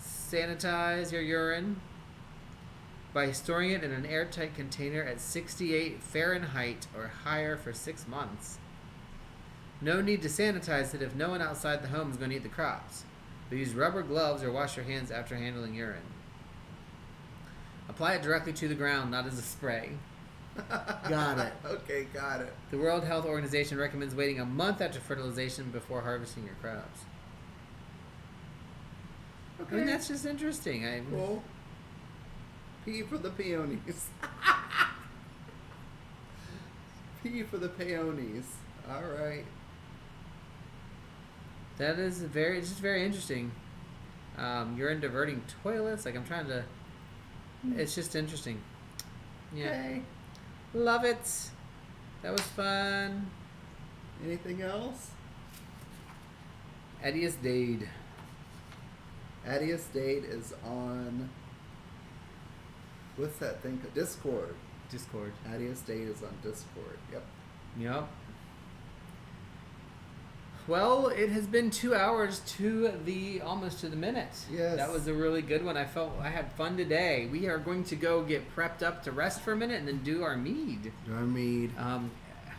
Sanitize your urine by storing it in an airtight container at 68 Fahrenheit or higher for 6 months. No need to sanitize it if no one outside the home is going to eat the crops. But use rubber gloves or wash your hands after handling urine. Apply it directly to the ground, not as a spray. Got it. Okay, got it. The World Health Organization recommends waiting a month after fertilization before harvesting your crops. Okay. I mean, that's just interesting. Cool. P for the peonies. P for the peonies. All right. That is it's just very interesting. Urine diverting toilets. Like, I'm trying to... It's just interesting. Yeah. Okay. Love it. That was fun. Anything else? Adius Dade. Adius Date is on. What's that thing? Discord. Discord. Adius Date is on Discord. Yep. Yep. Well, it has been 2 hours to the almost to the minute. Yes. That was a really good one. I felt I had fun today. We are going to go get prepped up to rest for a minute and then do our mead. Our mead.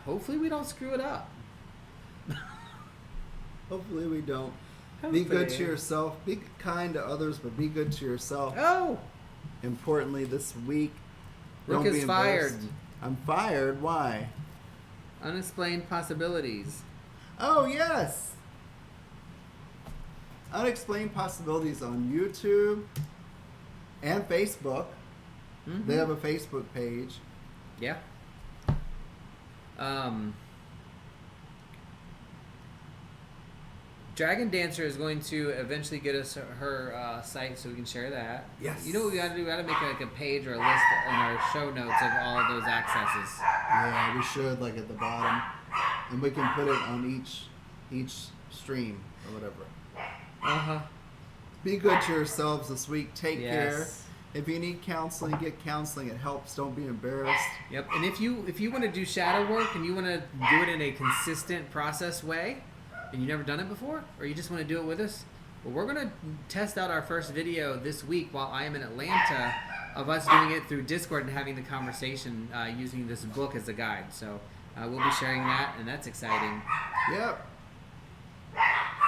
Hopefully we don't screw it up. Hopefully we don't. Hopefully. Be good to yourself. Be kind to others, but be good to yourself. Oh! Importantly, this week, Rook don't be is fired. embarrassed. I'm fired. Why? Unexplained possibilities. Oh, yes. Unexplained Possibilities on YouTube and Facebook. Mm-hmm. They have a Facebook page. Yeah. Dragon Dancer is going to eventually get us her site so we can share that. Yes. You know what we gotta do? We gotta make like a page or a list in our show notes of all of those accesses. Yeah, we should, like at the bottom. And we can put it on each stream or whatever. Uh-huh. Be good to yourselves this week. Take care. Yes. If you need counseling, get counseling. It helps. Don't be embarrassed. Yep. And if you want to do shadow work and you want to do it in a consistent process way, and you've never done it before, or you just want to do it with us, well, we're going to test out our first video this week while I am in Atlanta of us doing it through Discord and having the conversation using this book as a guide. So we'll be sharing that, and that's exciting. Yep.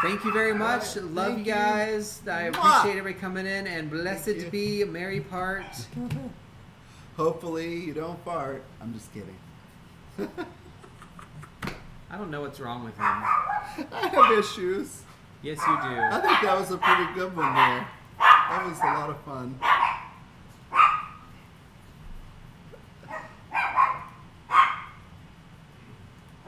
Thank you very much. Right. Love Thank you guys. I appreciate everybody coming in, and blessed be Mary Part. Hopefully you don't fart. I'm just kidding. I don't know what's wrong with him. I have issues. Yes, you do. I think that was a pretty good one there. That was a lot of fun.